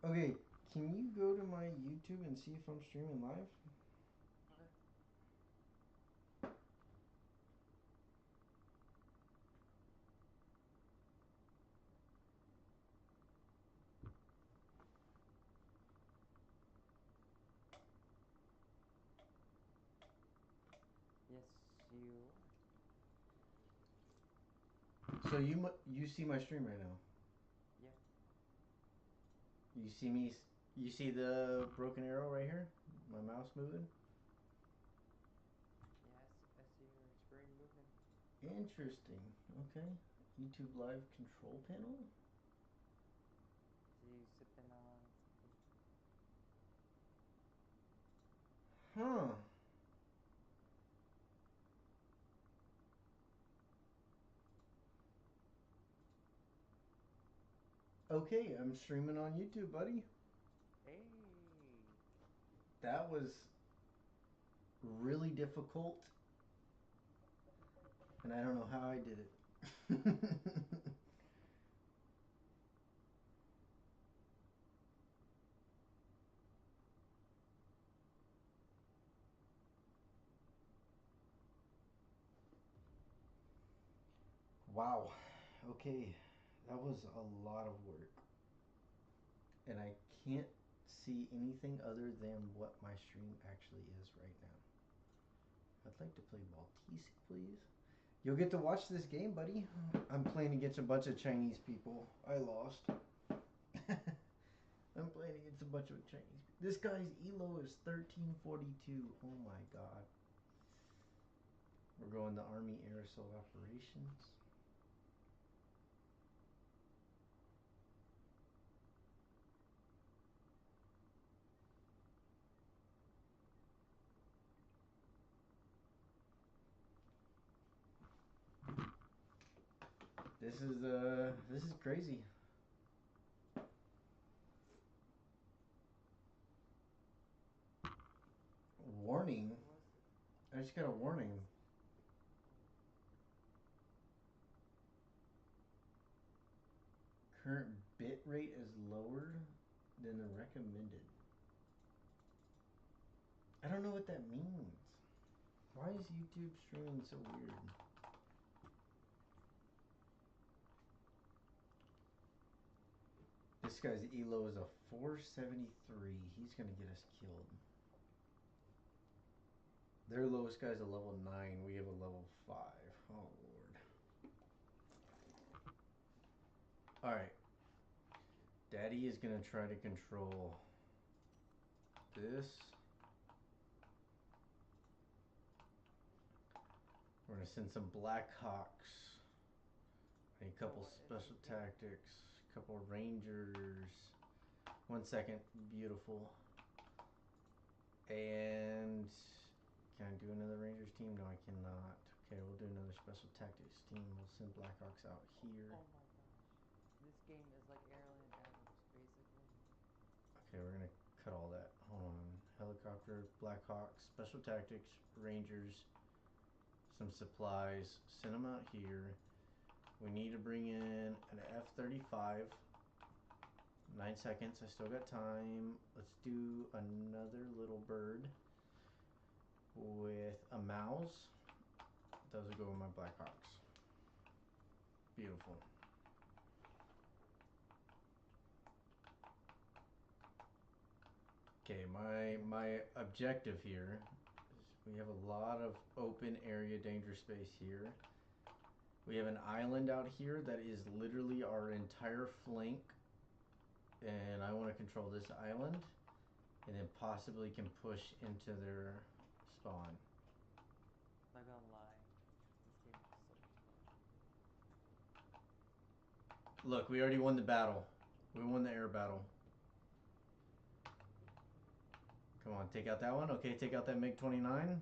Okay, can you go to my YouTube and see if I'm streaming live? Okay. Yes, you are. So you see my stream right now. Yeah. You see me. You see the broken arrow right here. My mouse moving. Yeah, I see your screen moving. Interesting. Okay. YouTube live control panel. See you sipping on something. Huh. Okay, I'm streaming on YouTube, buddy. Hey! That was really difficult, and I don't know how I did it. Wow. Okay, that was a lot of work, and I can't see anything other than what my stream actually is right now. I'd like to play Baltisi, please. You'll get to watch this game, buddy. I'm playing against a bunch of Chinese people. I lost. I'm playing against a bunch of Chinese people. This guy's elo is 1342. Oh my god. We're going to Army Air Assault Operations. This is crazy. Warning. What was it? I just got a Yeah, what was warning. it? Oh, Current bit rate is lower than the recommended. I don't know what that means. Why is YouTube streaming so weird? This guy's elo is a 473. He's gonna get us killed. Their lowest guy's a level 9. We have a level 5. Oh, Lord. Alright. Daddy is gonna try to control this. We're gonna send some Black Hawks. A oh couple what is this special game? tactics. A couple Rangers. 1 second. Beautiful. And can I do another Rangers team? No, I cannot. Okay, we'll do another special tactics team. We'll send Blackhawks out here. Oh my gosh. This game is like Airland Adams, basically. Okay, we're gonna cut all that. Hold on. Helicopter, Blackhawks, special tactics, Rangers, some supplies. Send them out here. We need to bring in an F-35. 9 seconds. I still got time. Let's do another little bird with a mouse. Those will go with my Blackhawks. Beautiful. Okay, my objective here is we have a lot of open area danger space here. We have an island out here that is literally our entire flank, and I want to control this island, and then possibly can push into their spawn. Not gonna lie. This game is so much fun. Look, we already won the battle. We won the air battle. Come on, take out that one. Okay, take out that MiG 29.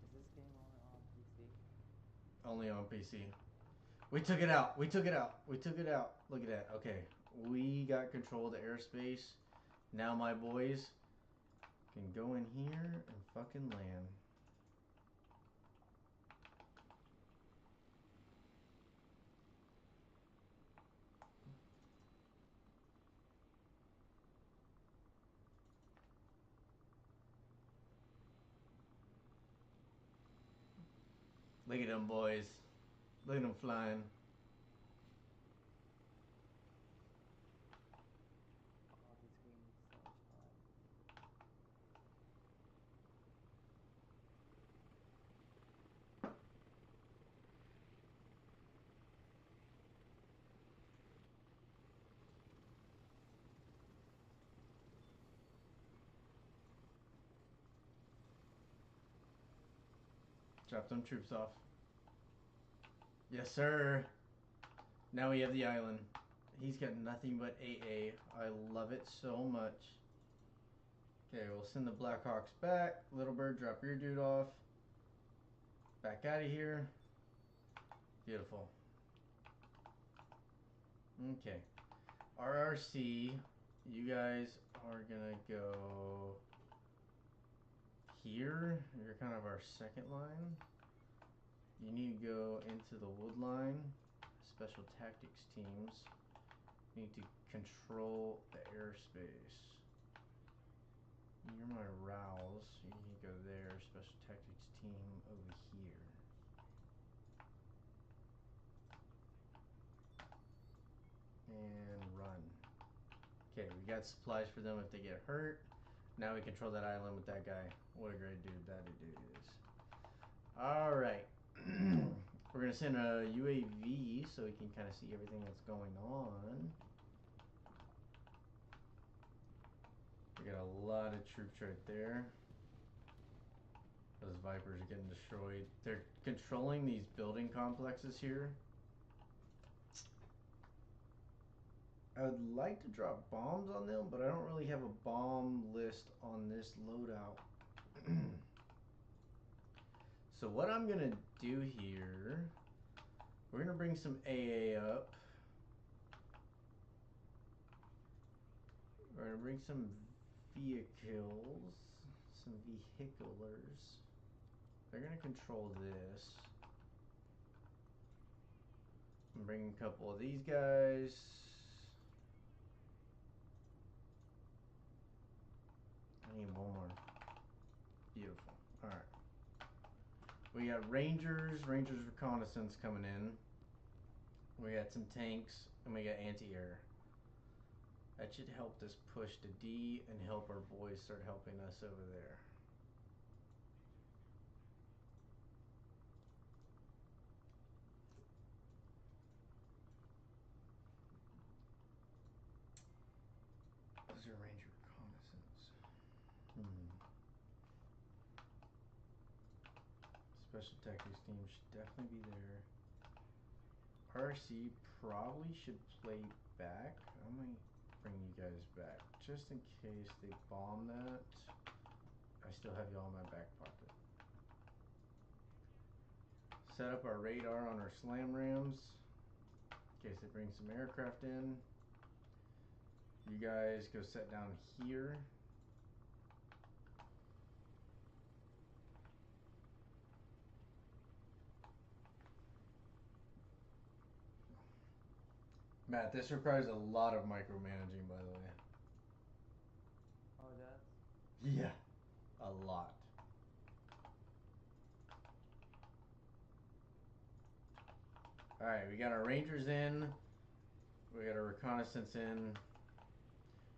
Is this game only on PC? Only on PC. We took it out. We took it out. We took it out. Look at that. Okay, we got control of the airspace. Now my boys can go in here and fucking land. Look at them boys. Look at them flying. Oh, this game is so much fun. Drop them troops off. Yes, sir. Now we have the island. He's got nothing but AA. I love it so much. Okay, we'll send the Blackhawks back. Little Bird, drop your dude off. Back out of here. Beautiful. Okay. RRC, you guys are gonna go here. You're kind of our second line. You need to go into the wood line. Special tactics teams. You need to control the airspace. You're my Rouse. You need to go there. Special tactics team over here. And run. Okay, we got supplies for them if they get hurt. Now we control that island with that guy. What a great dude that dude is. Alright. We're going to send a UAV so we can kind of see everything that's going on. We got a lot of troops right there. Those Vipers are getting destroyed. They're controlling these building complexes here. I would like to drop bombs on them, but I don't really have a bomb list on this loadout. So what I'm going to do here, we're going to bring some AA up. We're going to bring some vehicles, some vehiculars. They're going to control this. I'm bringing a couple of these guys. I need one more. Beautiful. Alright. We got Rangers reconnaissance coming in. We got some tanks, and we got anti-air. That should help us push to D and help our boys start helping us over there. Those are Ranger reconnaissance. Special tactics team should definitely be there. RC probably should play back. I might bring you guys back just in case they bomb that. I still have y'all in my back pocket. Set up our radar on our slam rams in case they bring some aircraft in. You guys go set down here. Matt, this requires a lot of micromanaging, by the way. Oh, it does? Yeah, a lot. Alright, we got our Rangers in. We got our reconnaissance in.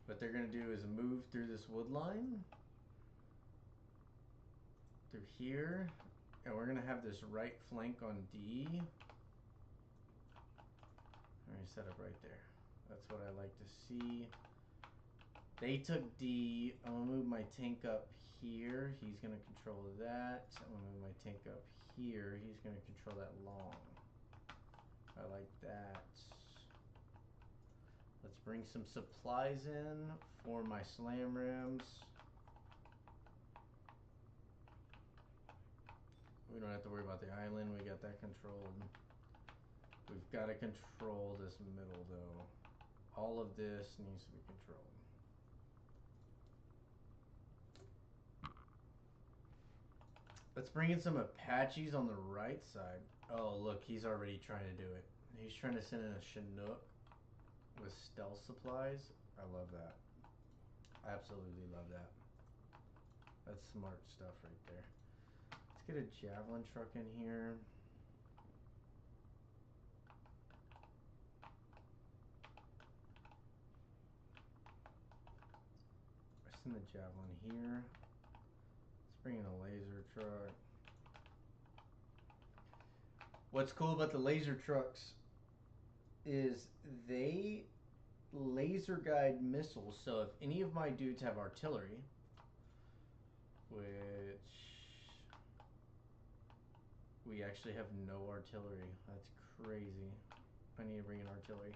What they're going to do is move through this wood line. Through here. And we're going to have this right flank on D. Alright, set up right there. That's what I like to see. They took D. I'm going to move my tank up here. He's going to control that. I'm going to move my tank up here. He's going to control that long. I like that. Let's bring some supplies in for my slam rams. We don't have to worry about the island. We got that controlled. We've got to control this middle though. All of this needs to be controlled. Let's bring in some Apaches on the right side. Oh, look, he's already trying to do it. He's trying to send in a Chinook with stealth supplies. I love that. Absolutely love that. That's smart stuff right there. Let's get a Javelin truck in here. Tossing the javelin here. Let's bring in a laser truck. What's cool about the laser trucks is they laser guide missiles. So if any of my dudes have artillery, which we actually have no artillery. That's crazy. I need to bring in artillery.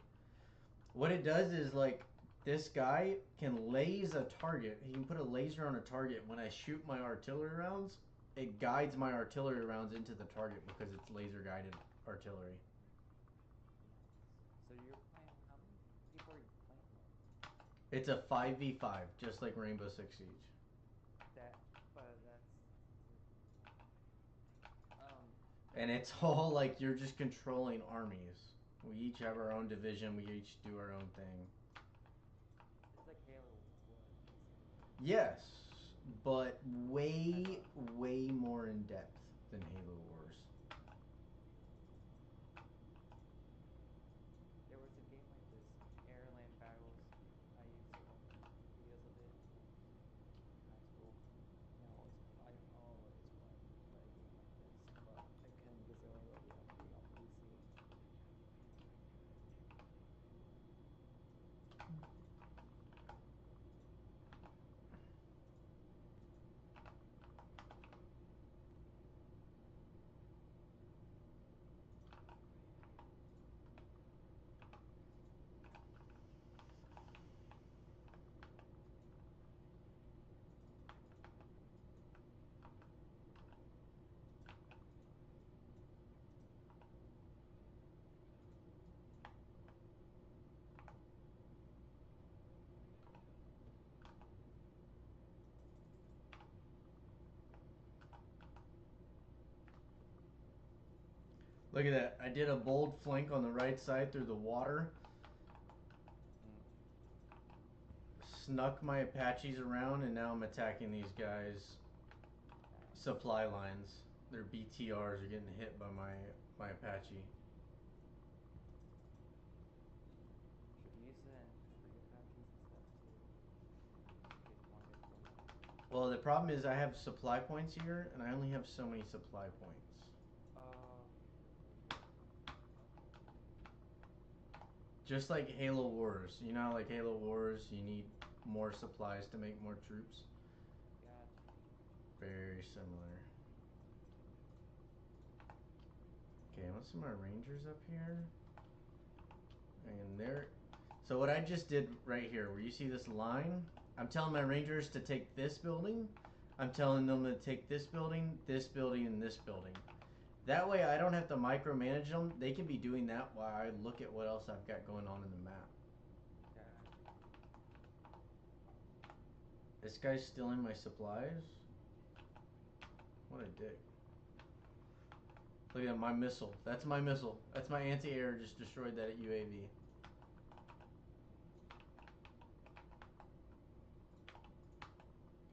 What it does is, like, this guy can laze a target. He can put a laser on a target. When I shoot my artillery rounds, it guides my artillery rounds into the target because it's laser guided artillery. So you're playing, how many people are you playing with? It's a 5v5, just like Rainbow Six Siege. And it's all like you're just controlling armies. We each have our own division. We each do our own thing. It's like Halo Wars. Yes, but way more in depth than Halo Wars. There was a game like this, Airland Battles. I used to watch videos of it in high school. And I always wanted to play a game like this, but I couldn't because it only let me be on PC. Look at that. I did a bold flank on the right side through the water. Snuck my Apaches around, and now I'm attacking these guys' supply lines. Their BTRs are getting hit by my Apache. Should use it and free Apaches and stuff to get pointed for them. Well, the problem is I have supply points here, and I only have so many supply points. Just like Halo Wars. You know, like Halo Wars, you need more supplies to make more troops. Gotcha. Very similar. Okay, let's see my Rangers up here. And there. So what I just did right here, where you see this line, I'm telling my Rangers to take this building. I'm telling them to take this building, and this building. That way I don't have to micromanage them. They can be doing that while I look at what else I've got going on in the map. This guy's stealing my supplies. What a dick. Look at my missile. That's my missile. That's my anti-air. Just destroyed that UAV.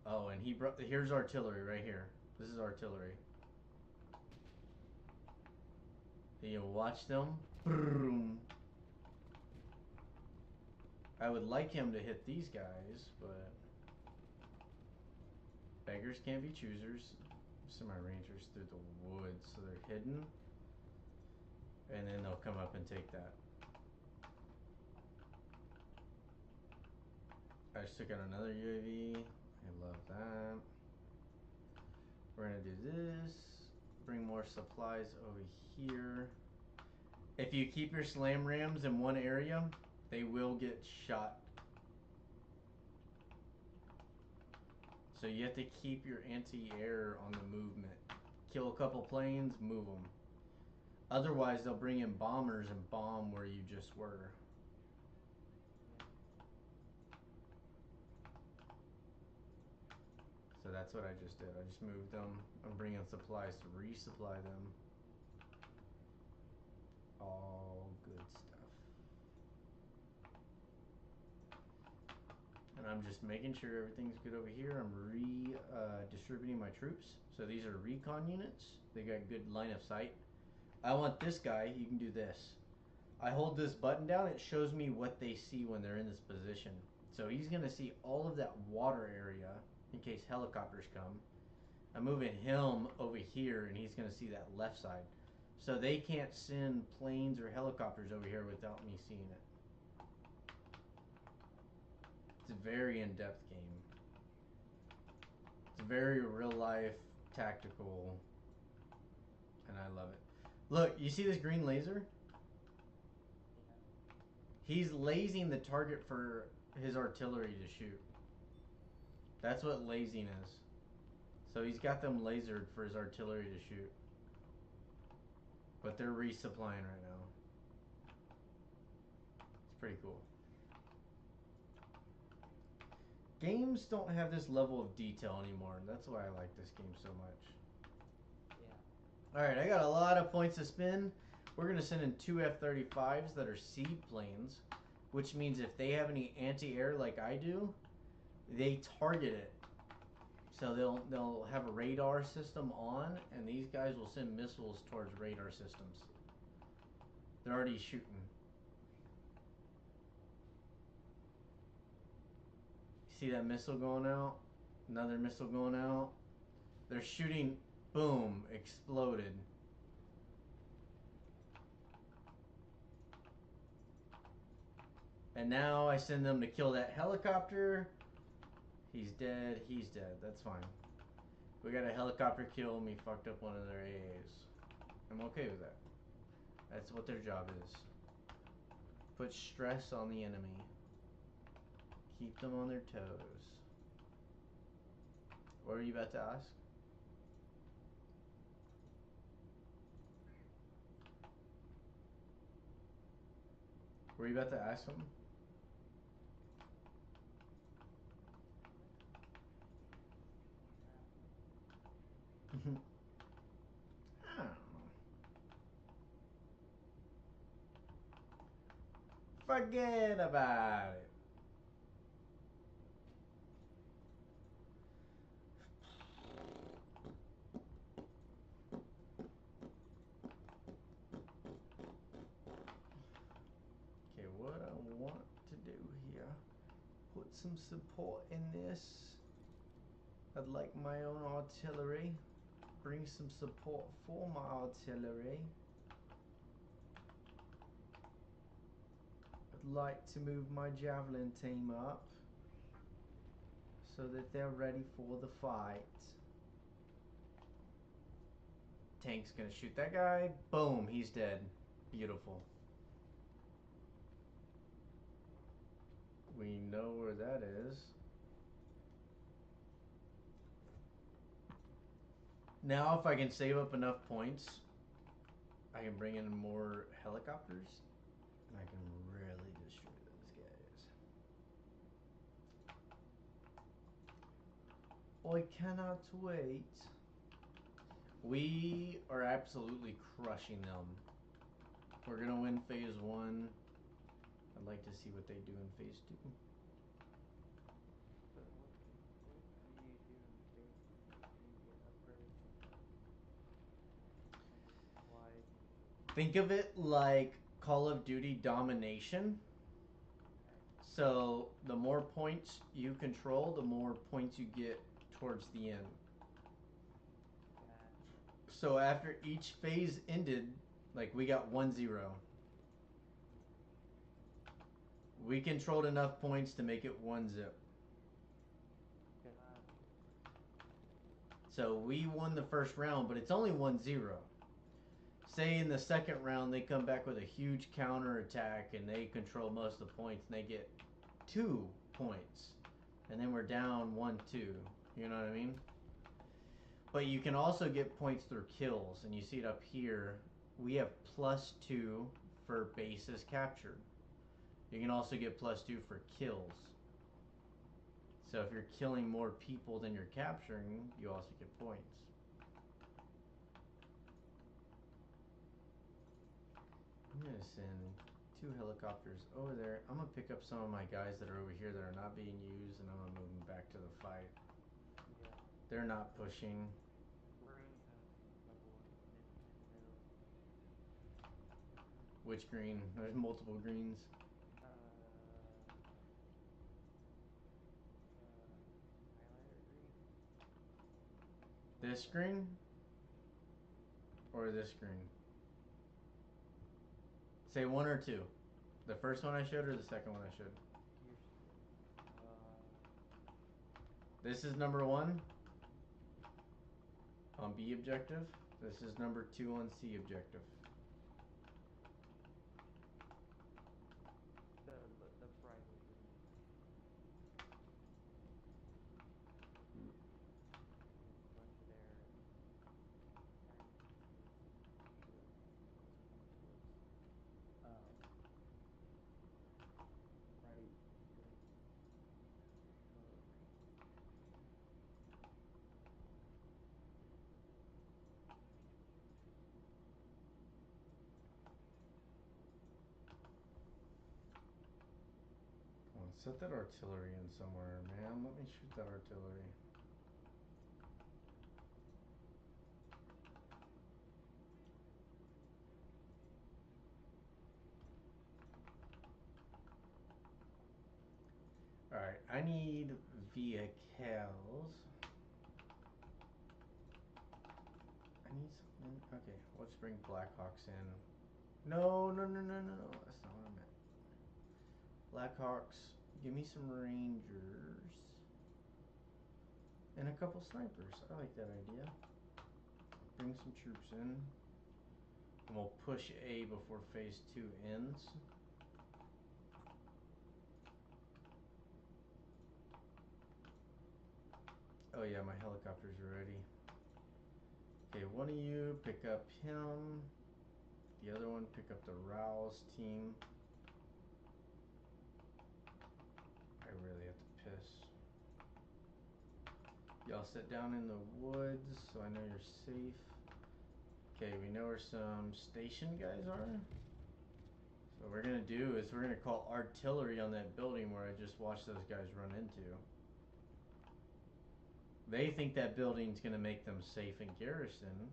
Oh, and he brought. Here's artillery right here. This is artillery. You watch them. Boom. I would like him to hit these guys, but beggars can't be choosers. Some of my Rangers through the woods, so they're hidden. And then they'll come up and take that. I just took out another UAV. I love that. We're gonna do this. Bring more supplies over here. If you keep your slam rams in one area, they will get shot. So you have to keep your anti-air on the movement. Kill a couple planes, move them. Otherwise, they'll bring in bombers and bomb where you just were. So that's what I just did. I just moved them. I'm bringing supplies to resupply them. All good stuff. And I'm just making sure everything's good over here. I'm distributing my troops. So these are recon units. They got good line of sight. I want this guy. You can do this. I hold this button down. It shows me what they see when they're in this position. So he's gonna see all of that water area in case helicopters come. I'm moving him over here, and he's gonna see that left side. So they can't send planes or helicopters over here without me seeing it. It's a very in-depth game. It's very real life, tactical, and I love it. Look, you see this green laser? Yeah. He's lasing the target for his artillery to shoot. That's what lasing is. So he's got them lasered for his artillery to shoot. But they're resupplying right now. It's pretty cool. Games don't have this level of detail anymore, and that's why I like this game so much. Yeah. Alright, I got a lot of points to spend. We're going to send in 2 F-35s that are seaplanes, which means if they have any anti-air like I do, they target it. So they'll have a radar system on, and these guys will send missiles towards radar systems. They're already shooting. See that missile going out? Another missile going out. They're shooting. Boom. Exploded. And now I send them to kill that helicopter. He's dead. He's dead. That's fine. We got a helicopter kill and we fucked up one of their AAs. I'm okay with that. That's what their job is. Put stress on the enemy. Keep them on their toes. What are you about to ask? Were you about to ask something? I don't know. Forget about it. Okay, what I want to do here, put some support in this. I'd like my own artillery. Bring some support for my artillery. I'd like to move my javelin team up so that they're ready for the fight. Tank's gonna shoot that guy. Boom, he's dead. Beautiful. We know where that is. Now if I can save up enough points, I can bring in more helicopters and I can really destroy those guys. I cannot wait. We are absolutely crushing them. We're gonna win phase 1. I'd like to see what they do in phase 2. But what do you do in phase 2? Like, do you get upgrades like why? Think of it like Call of Duty domination. Okay. So the more points you control, the more points you get towards the end. Gotcha. So after each phase ended, like we got 1-0. We controlled enough points to make it 1-0. Gotcha. So we won the first round, but it's only 1-0. Say in the second round they come back with a huge counter attack and they control most of the points and they get 2 points. And then we're down 1-2. You know what I mean? But you can also get points through kills, and you see it up here. We have +2 for bases captured. You can also get +2 for kills. So if you're killing more people than you're capturing, you also get points. I'm gonna send 2 helicopters over there. I'm gonna pick up some of my guys that are over here that are not being used, and I'm gonna move them back to the fight. Yeah. They're not pushing. Green level in the middle. Which green? There's multiple greens. Uh, This screen? Or this screen? Say one or two. The first one I showed or the second one I showed? This is number 1 on B objective. This is number 2 on C objective. The bright green. There's a bunch of there. Bright green. Come on, set that artillery in somewhere, man. Let me shoot that artillery. Alright, I need vehicles. I need something. Okay, let's bring Blackhawks in. No, no, no, no, no, no. That's not what I meant. Blackhawks, give me some Rangers. And a couple snipers. I like that idea. Bring some troops in. And we'll push A before phase 2 ends. Oh yeah, my helicopters are ready. Okay, one of you pick up him. The other one pick up the Rouse team. I really have to piss. Y'all sit down in the woods so I know you're safe. Okay, we know where some station guys are. So what we're gonna do is we're gonna call artillery on that building where I just watched those guys run into. They think that building's gonna make them safe in garrison.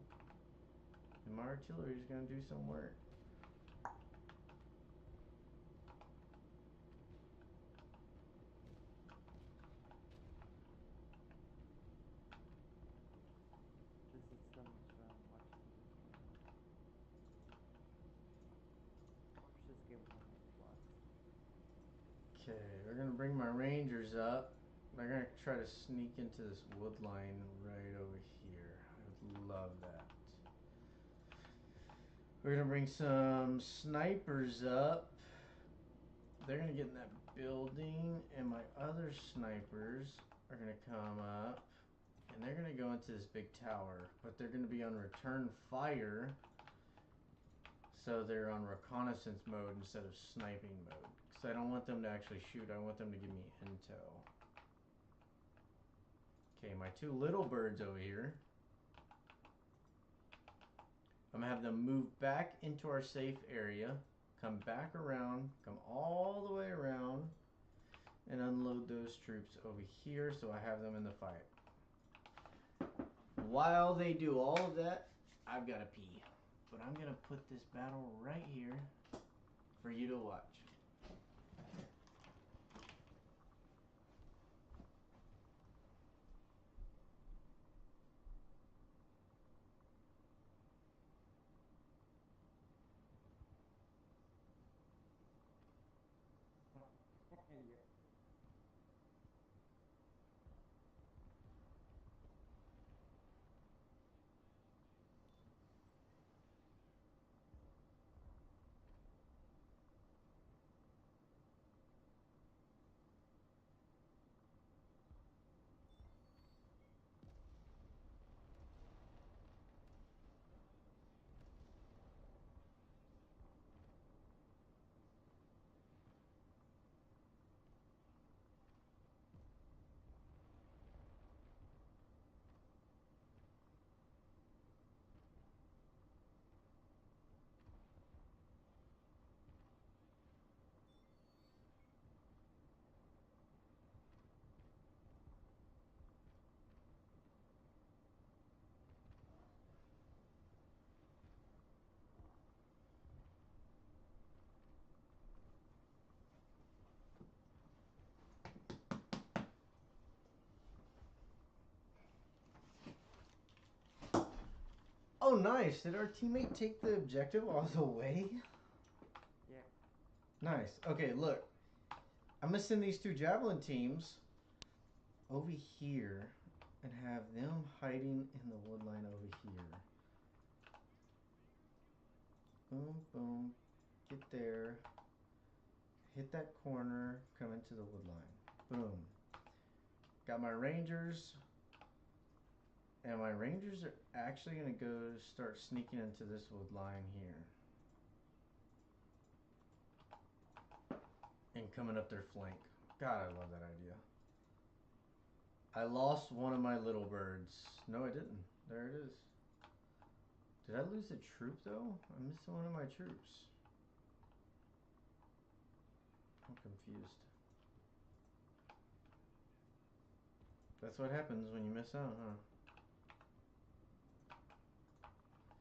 And my artillery's gonna do some work. This is so much fun watching this game. Watch this game on Xbox. Okay, we're gonna bring my Rangers up. They're gonna try to sneak into this wood line right over here. I would love that. We're gonna bring some snipers up. They're gonna get in that building, and my other snipers are gonna come up, and they're gonna go into this big tower, but they're gonna be on return fire, so they're on reconnaissance mode instead of sniping mode. Because I don't want them to actually shoot, I want them to give me intel. Okay, my two little birds over here. I'm gonna have them move back into our safe area, come back around, come all the way around, and unload those troops over here so I have them in the fight. While they do all of that, I've got to pee. But I'm gonna put this battle right here for you to watch. Oh, nice. Did our teammate take the objective all the way? Yeah. Nice. Okay, look. I'm going to send these two javelin teams over here and have them hiding in the wood line over here. Boom, boom. Get there. Hit that corner. Come into the wood line. Boom. Got my rangers. And my rangers are actually going to go start sneaking into this wood line here. And coming up their flank. God, I love that idea. I lost one of my little birds. No, I didn't. There it is. Did I lose a troop, though? I'm missing one of my troops. I'm confused. That's what happens when you miss out, huh?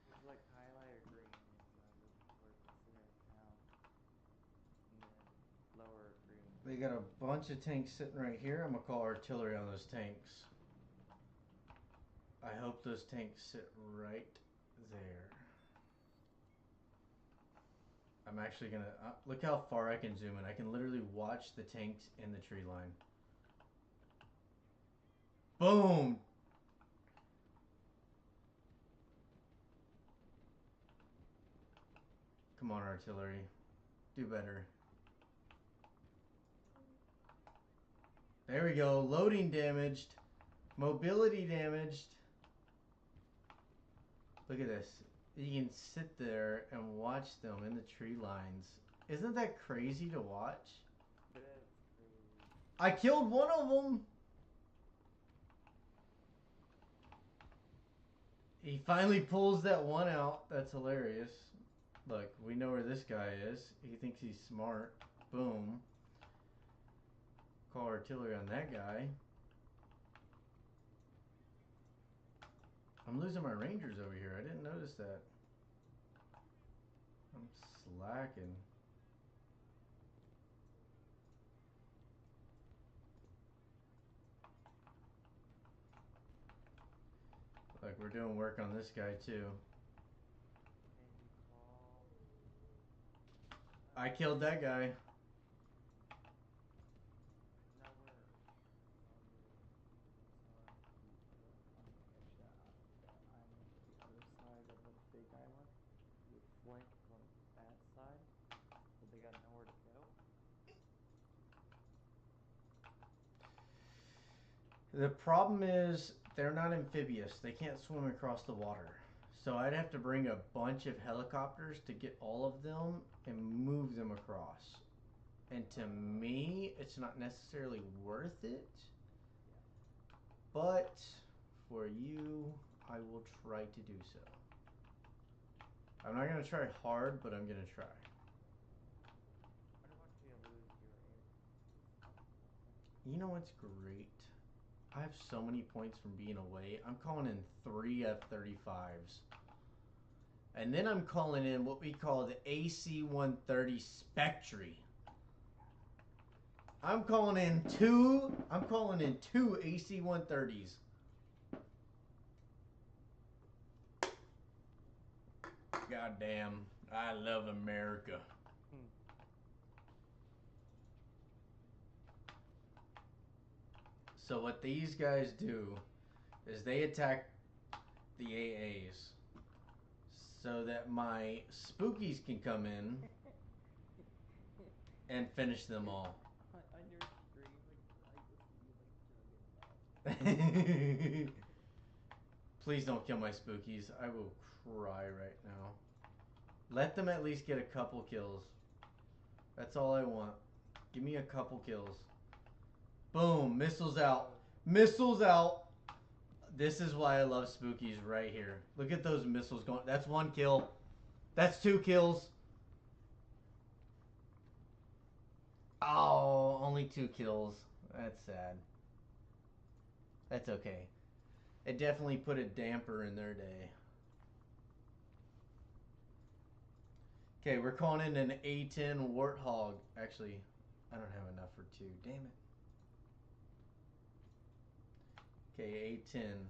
It's like highlighter green is where the center of town. And then lower green. They got a bunch of tanks sitting right here. I'm going to call artillery on those tanks. I hope those tanks sit right there. I'm actually going to... look how far I can zoom in. I can literally watch the tanks in the tree line. Boom! Come on, artillery. Do better. There we go. Loading damaged. Mobility damaged. Look at this. You can sit there and watch them in the tree lines. Isn't that crazy to watch? That's crazy. I killed one of them. He finally pulls that one out. That's hilarious. Look, we know where this guy is. He thinks he's smart. Boom. Call artillery on that guy. I'm losing my rangers over here. I didn't notice that. I'm slacking. Like, we're doing work on this guy too. Can you call? I killed that guy. No, we're on the other side of the big island. You flank on that side, but they got nowhere to go. The problem is they're not amphibious. They can't swim across the water. So I'd have to bring a bunch of helicopters to get all of them and move them across. And to me, it's not necessarily worth it. But for you, I will try to do so. I'm not going to try hard, but I'm going to try. What about you lose your air? You know what's great? I have so many points from being away. I'm calling in 3 F-35s. And then I'm calling in what we call the AC-130 Spectre. I'm calling in two AC-130s. Goddamn, I love America. So what these guys do is they attack the AAs so that my spookies can come in and finish them all. On your screen, I just see you like Please don't kill my spookies. I will cry right now. Let them at least get a couple kills. That's all I want. Give me a couple kills. Boom. Missiles out. Missiles out. This is why I love spookies right here. Look at those missiles going. That's 1 kill. That's 2 kills. Oh, only 2 kills. That's sad. That's okay. It definitely put a damper in their day. Okay, we're calling in an A-10 Warthog. Actually, I don't have enough for 2. Damn it. Okay, A-10.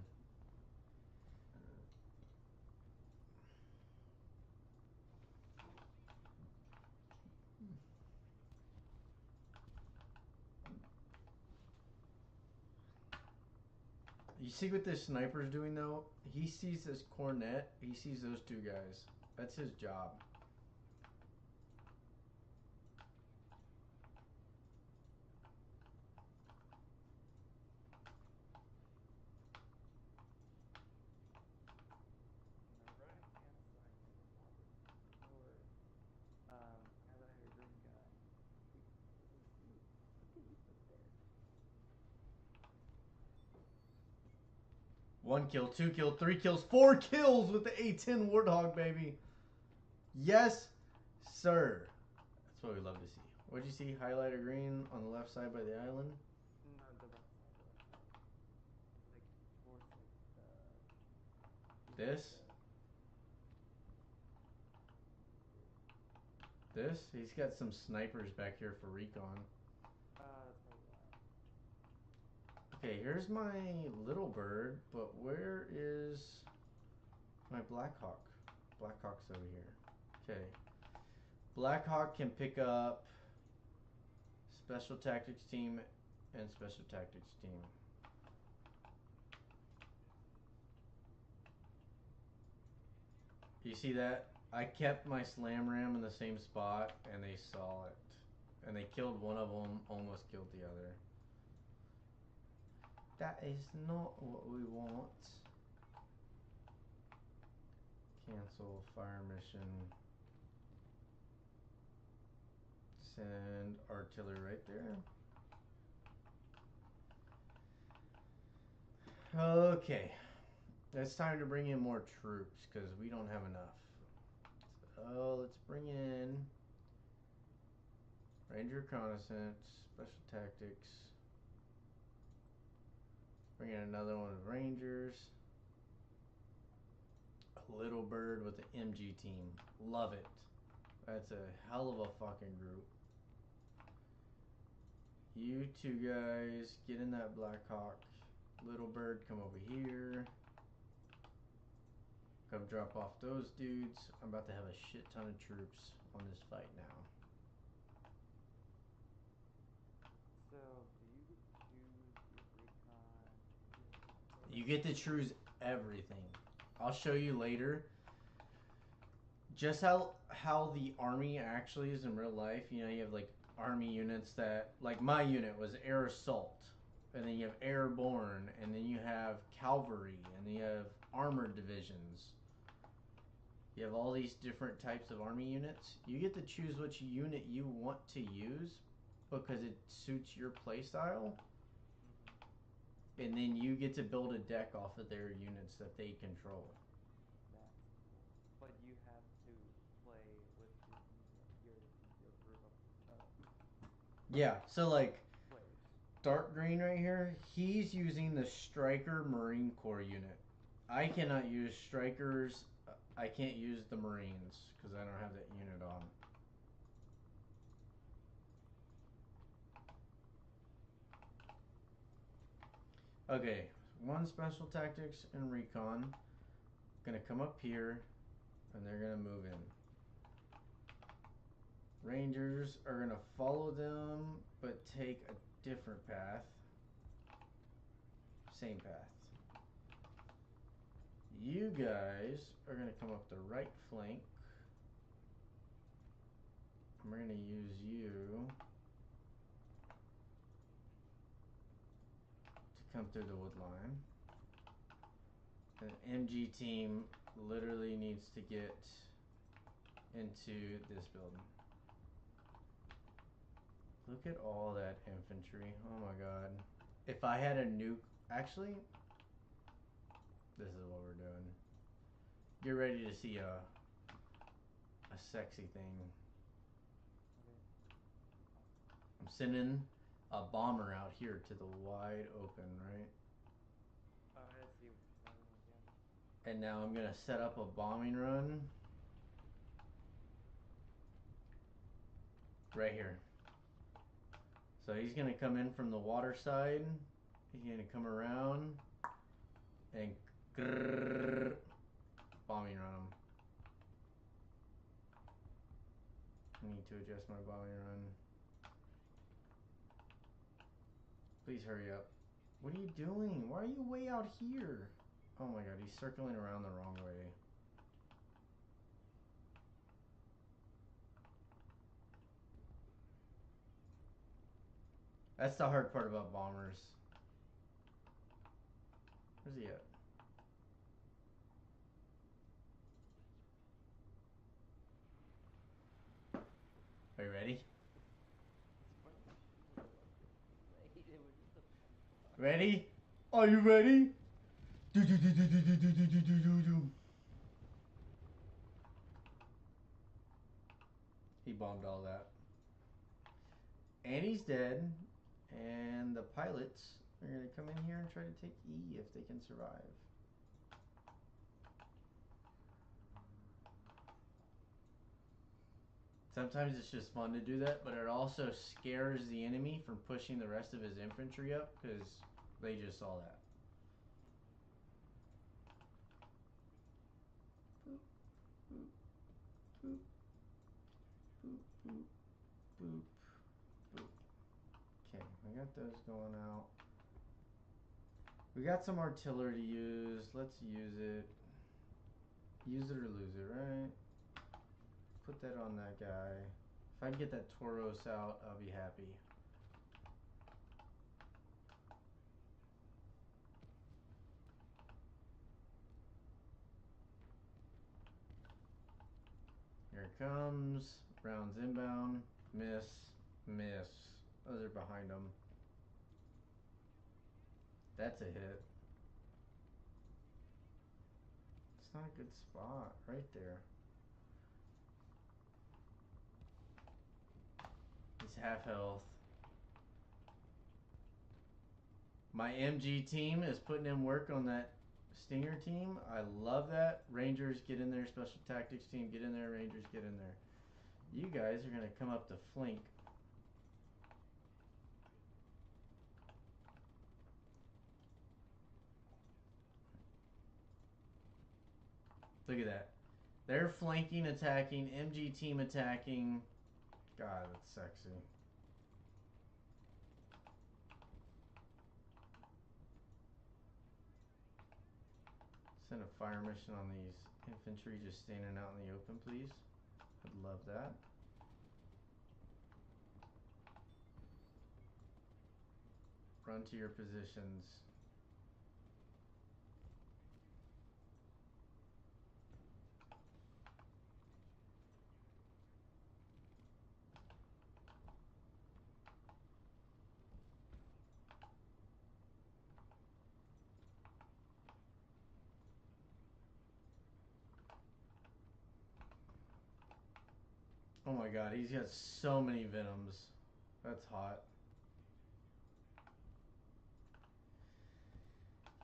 You see what this sniper's doing though? He sees this cornet. He sees those two guys. That's his job. On the right hand side to the north, highlighted green guy. Look at you up there. 1 kill, 2 kill, 3 kills, 4 kills with the A10 Warthog, baby. Yes, sir. That's what we love to see. What'd you see? Highlighter green on the left side by the island? No, the left side, the left side. Like towards like the. This? This? He's got some snipers back here for recon. That's probably why. Okay, here's my little bird, but where is my Blackhawk? Blackhawk's over here. Okay. Blackhawk can pick up Special Tactics Team and Special Tactics Team. You see that? I kept my slam ram in the same spot and they saw it. And they killed one of them, almost killed the other. That is not what we want. Cancel fire mission. Send artillery right there. Okay. It's time to bring in more troops because we don't have enough. So let's bring in Ranger Reconnaissance, Special Tactics. Bring in another one of Rangers. A little bird with the MG team. Love it. That's a hell of a fucking group. You two guys, get in that Blackhawk. Little bird, come over here. Come drop off those dudes. I'm about to have a shit ton of troops on this fight now. So, do you choose your recon? You get to choose everything. I'll show you later. Just how the army actually is in real life. You know, you have like army units that, like my unit was air assault, and then you have airborne, and then you have cavalry, and then you have armored divisions. You have all these different types of army units. You get to choose which unit you want to use because it suits your playstyle. And then you get to build a deck off of their units that they control. That's cool. But you have to play with your group of Yeah, so like players. dark green right here, he's using the Striker Marine Corps unit. I cannot use Strikers. I can't use the Marines because I don't have that unit on. Okay, one Special Tactics and Recon. Gonna come up here and they're gonna move in. Rangers are gonna follow them but take a different path. Same path. You guys are gonna come up the right flank. And we're gonna use you to come through the wood line. The MG team literally needs to get into this building. Look at all that infantry. Oh my god. If I had a nuke, actually, this is what we're doing. Get ready to see a sexy thing. Okay. I'm sending a bomber out here to the wide open, right? I see what you're talking about, yeah. And now I'm gonna set up a bombing run right here. So he's gonna come in from the water side. He's gonna come around and grrr, bombing run him. I need to adjust my bombing run. Please hurry up. What are you doing? Why are you way out here? Oh my god, he's circling around the wrong way. That's the hard part about bombers. Where's he at? Are you ready? Ready? Are you ready? Do do do do do do do do do do do. He bombed all that. And he's dead. And the pilots are gonna come in here and try to take E if they can survive. Sometimes it's just fun to do that, but it also scares the enemy from pushing the rest of his infantry up because they just saw that. Boop, boop, boop, boop, boop, boop, boop. Okay, we got those going out. We got some artillery to use. Let's use it. Use it or lose it, right? Put that on that guy. If I can get that Tauros out, I'll be happy. Here it comes. Rounds inbound. Miss. Miss. Those are behind them. That's a hit. It's not a good spot. Right there. He's half health. My MG team is putting in work on that Stinger team. I love that. Rangers, get in there. Special Tactics team, get in there. Rangers, get in there. You guys are going to come up to flank. Look at that. They're flanking, attacking. MG team attacking. God, that's sexy. Send a fire mission on these infantry just standing out in the open, please. I'd love that. Run to your positions. Oh my god, he's got so many Venoms. That's hot.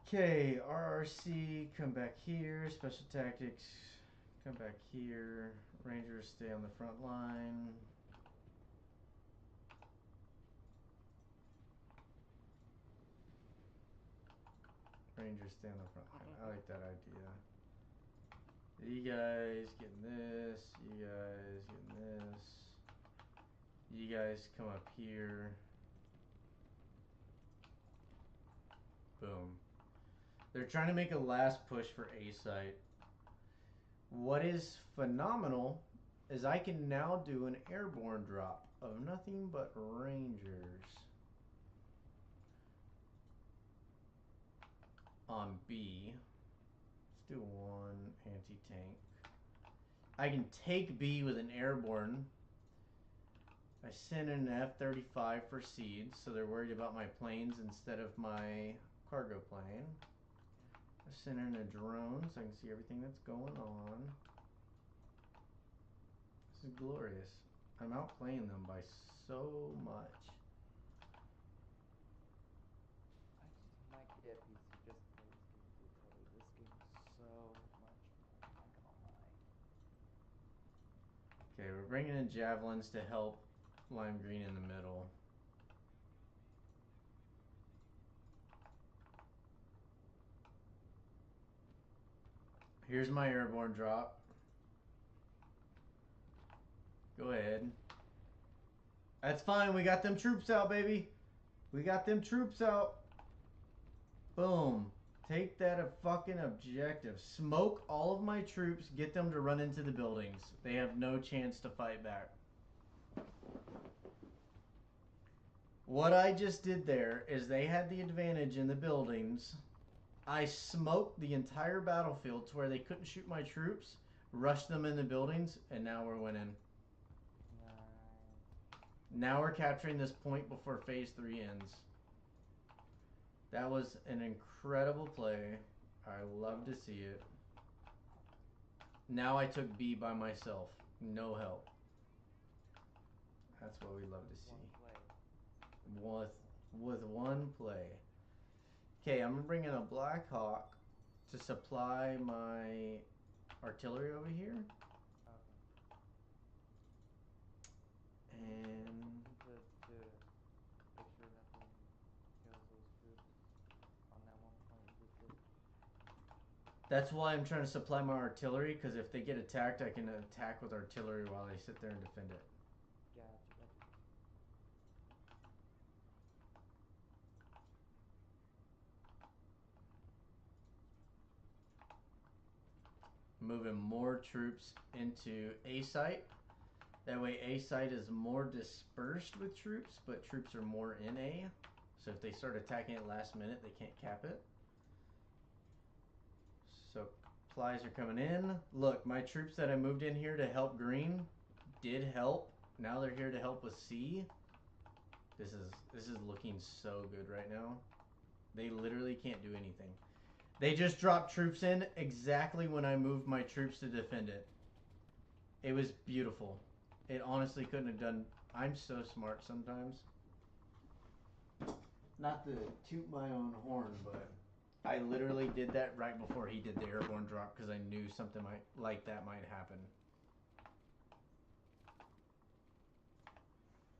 Okay, RRC, come back here. Special Tactics, come back here. Rangers, stay on the front line. Rangers, stay on the front line. I like that idea. You guys getting this. You guys getting this. You guys come up here. Boom. They're trying to make a last push for A site. What is phenomenal is I can now do an airborne drop of nothing but Rangers on B. Let's do one anti-tank. I can take B with an airborne. I send in an F-35 for seeds, so they're worried about my planes instead of my cargo plane. I send in a drone so I can see everything that's going on. This is glorious. I'm outplaying them by so much. I might get PC just to play this game brutally. This game is so much fun, I'm not gonna lie. Okay, we're bringing in javelins to help lime green in the middle. Here's my airborne drop. Go ahead. That's fine. We got them troops out, baby. We got them troops out. Boom. Take that a fucking objective. Smoke all of my troops. Get them to run into the buildings. They have no chance to fight back. What I just did there is they had the advantage in the buildings. I smoked the entire battlefield to where they couldn't shoot my troops, rushed them in the buildings, and now we're winning. Nice. Now we're capturing this point before phase 3 ends. That was an incredible play. I love to see it. Now I took B by myself. No help. That's what we love to see. One play. With one play. Okay, I'm gonna bring in a Black Hawk to supply my artillery over here. Okay. And To make sure nothing kills those troops on that one point you just did. that's why I'm trying to supply my artillery, because if they get attacked, I can attack with artillery while they sit there and defend it. Gotcha. Moving more troops into A site. That way A site is more dispersed with troops, but troops are more in A. So if they start attacking it last minute, they can't cap it. So supplies are coming in. Look, my troops that I moved in here to help green did help. Now they're here to help with C. This is looking so good right now. They literally can't do anything. They just dropped troops in exactly when I moved my troops to defend it. It was beautiful. It honestly couldn't have done. I'm so smart sometimes. Not to toot my own horn, but I literally did that right before he did the airborne drop because I knew something like that might happen.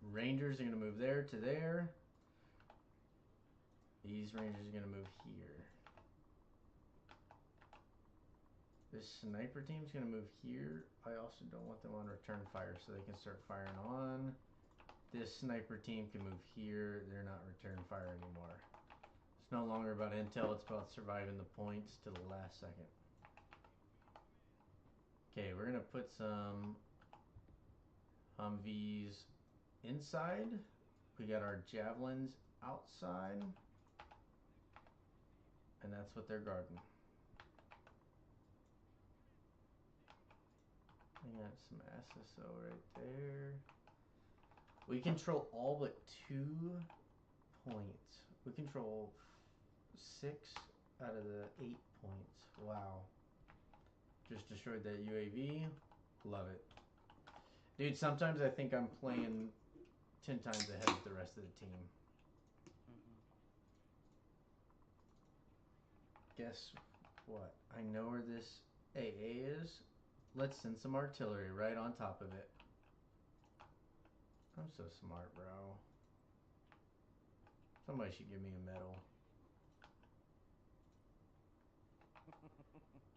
Rangers are going to move there to there. These Rangers are going to move here. This sniper team's going to move here. I also don't want them on return fire so they can start firing on. This sniper team can move here. They're not return fire anymore. It's no longer about intel, it's about surviving the points to the last second. Okay, we're going to put some Humvees inside. We got our javelins outside. And that's what they're guarding. We got some SSO right there. We control all but 2 points. We control 6 out of the 8 points. Wow. Just destroyed that UAV. Love it. Dude, sometimes I think I'm playing 10 times ahead of the rest of the team. Guess what? I know where this AA is. Let's send some artillery right on top of it. I'm so smart, bro. Somebody should give me a medal.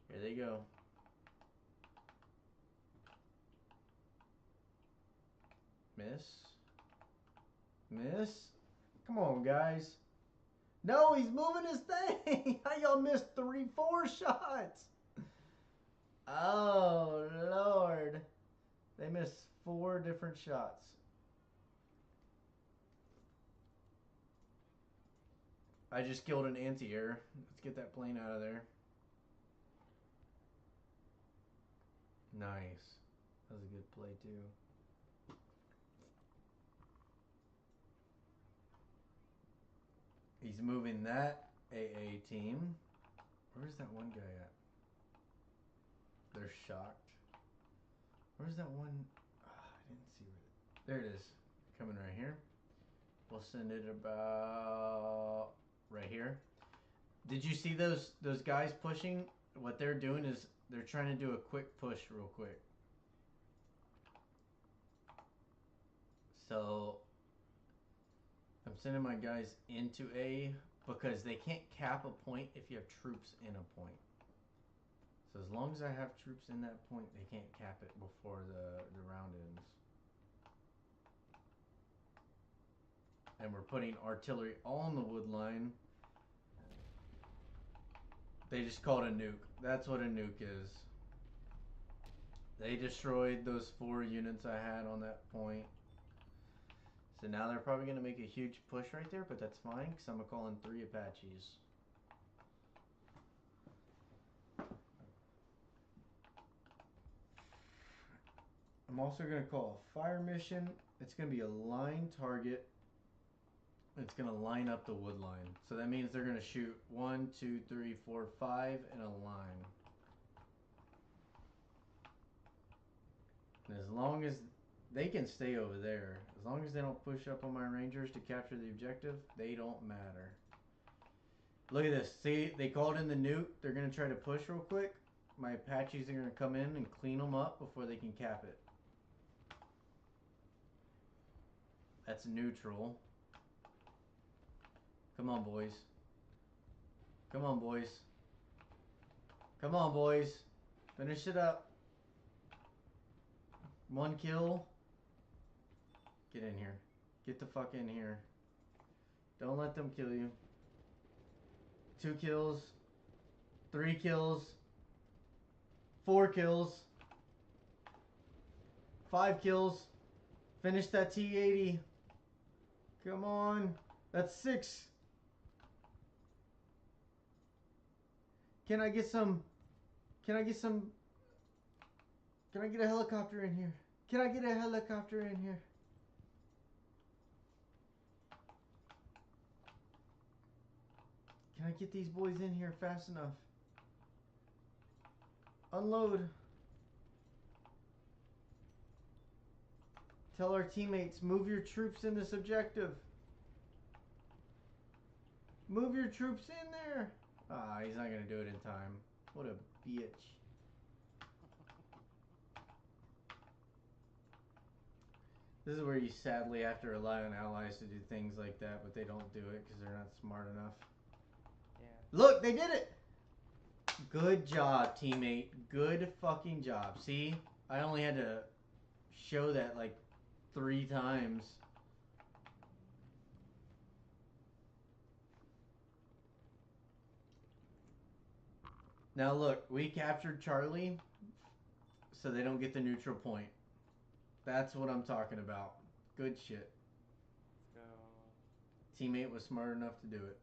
Here they go. Miss? Miss? Come on, guys. No, he's moving his thing. How y'all missed 4 shots? Oh, Lord. They missed 4 different shots. I just killed an anti-air. Let's get that plane out of there. Nice. That was a good play, too. He's moving that AA team. Where's that one guy at? They're shocked. Where's that one? Oh, I didn't see where. There it is. Coming right here. We'll send it about right here. Did you see those guys pushing? What they're doing is they're trying to do a quick push real quick. So I'm sending my guys into A because they can't cap a point if you have troops in a point. So as long as I have troops in that point, they can't cap it before the round ends. And we're putting artillery all on the wood line. They just call it a nuke. That's what a nuke is. They destroyed those 4 units I had on that point. So now they're probably going to make a huge push right there, but that's fine because I'm going to call in 3 Apaches. I'm also going to call a fire mission. It's going to be a line target. It's going to line up the wood line. So that means they're going to shoot 1, 2, 3, 4, 5 in a line. And as long as they can stay over there, as long as they don't push up on my rangers to capture the objective, they don't matter. Look at this. See, they called in the nuke. They're going to try to push real quick. My Apaches are going to come in and clean them up before they can cap it. That's neutral. Come on, boys. Come on, boys. Come on, boys. Finish it up. 1 kill. Get in here. Get the fuck in here. Don't let them kill you. 2 kills. 3 kills. 4 kills. 5 kills. Finish that T-80. Come on. That's 6. Can I get some... Can I get a helicopter in here? Can I get a helicopter in here? Can I get these boys in here fast enough? Unload. Tell our teammates, move your troops in this objective. Move your troops in there. Ah, he's not going to do it in time. What a bitch. This is where you sadly have to rely on allies to do things like that, but they don't do it because they're not smart enough. Yeah. Look, they did it! Good job, teammate. Good fucking job. See? I only had to show that like 3 times. Now look, we captured Charlie so they don't get the neutral point. That's what I'm talking about. Good shit. Let's go. Teammate was smart enough to do it.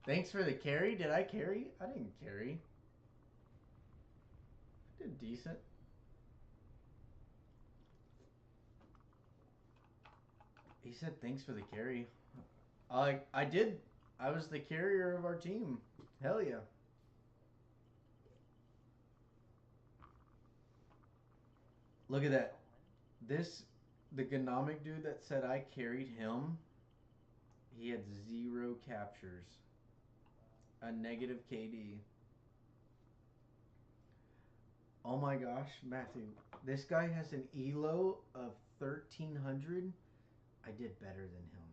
Thanks for the carry. Did I carry? I didn't carry. I did decent. He said thanks for the carry. I did. I was the carrier of our team. Hell yeah. Look at that. The Gnomic dude that said I carried him, he had 0 captures. A negative KD. Oh my gosh, Matthew. This guy has an ELO of 1300. I did better than him.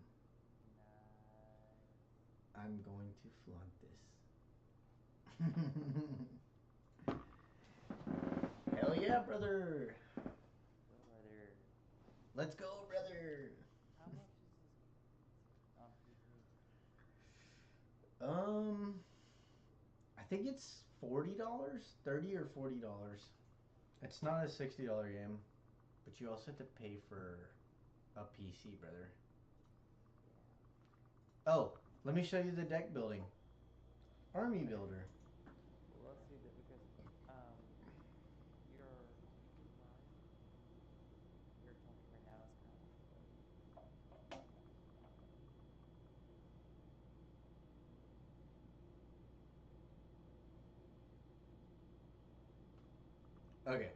Nice. I'm going to flaunt this. Hell yeah, brother. Brother. Let's go, brother. How much is this on PC? I think it's $40, $30 or $40. It's not a $60 game, but you also have to pay for a PC, brother. Yeah. Oh, let me show you the deck building. Army builder. Well, let's see that because your your 20 right now is kind of Okay,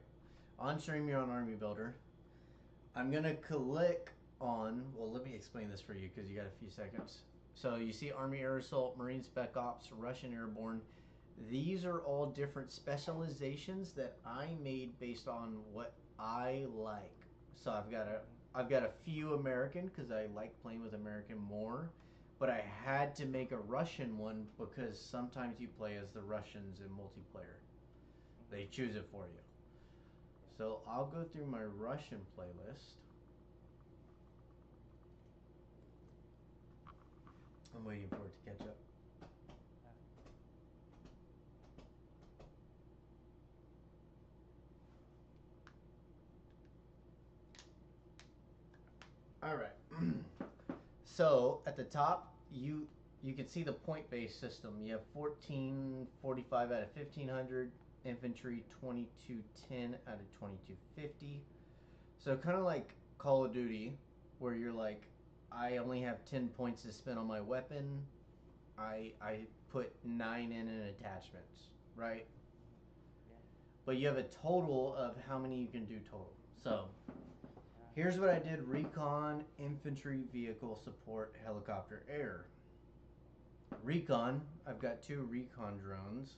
on stream you're on Army Builder. I'm gonna click on, well let me explain this for you because you got a few seconds. So you see Army Air Assault, Marine Spec Ops, Russian Airborne. These are all different specializations that I made based on what I like. So I've got a few American because I like playing with American more, but I had to make a Russian one because sometimes you play as the Russians in multiplayer. They choose it for you. So I'll go through my Russian playlist. I'm waiting for it to catch up. All right. So at the top, you can see the point-based system. You have 1445 out of 1500, infantry 2210 out of 2250. So kind of like Call of Duty, where you're like, I only have 10 points to spend on my weapon. I put 9 in attachments, right? Yeah. But you have a total of how many you can do total. So here's what I did: recon, infantry, vehicle support, helicopter, air. Recon, I've got 2 recon drones.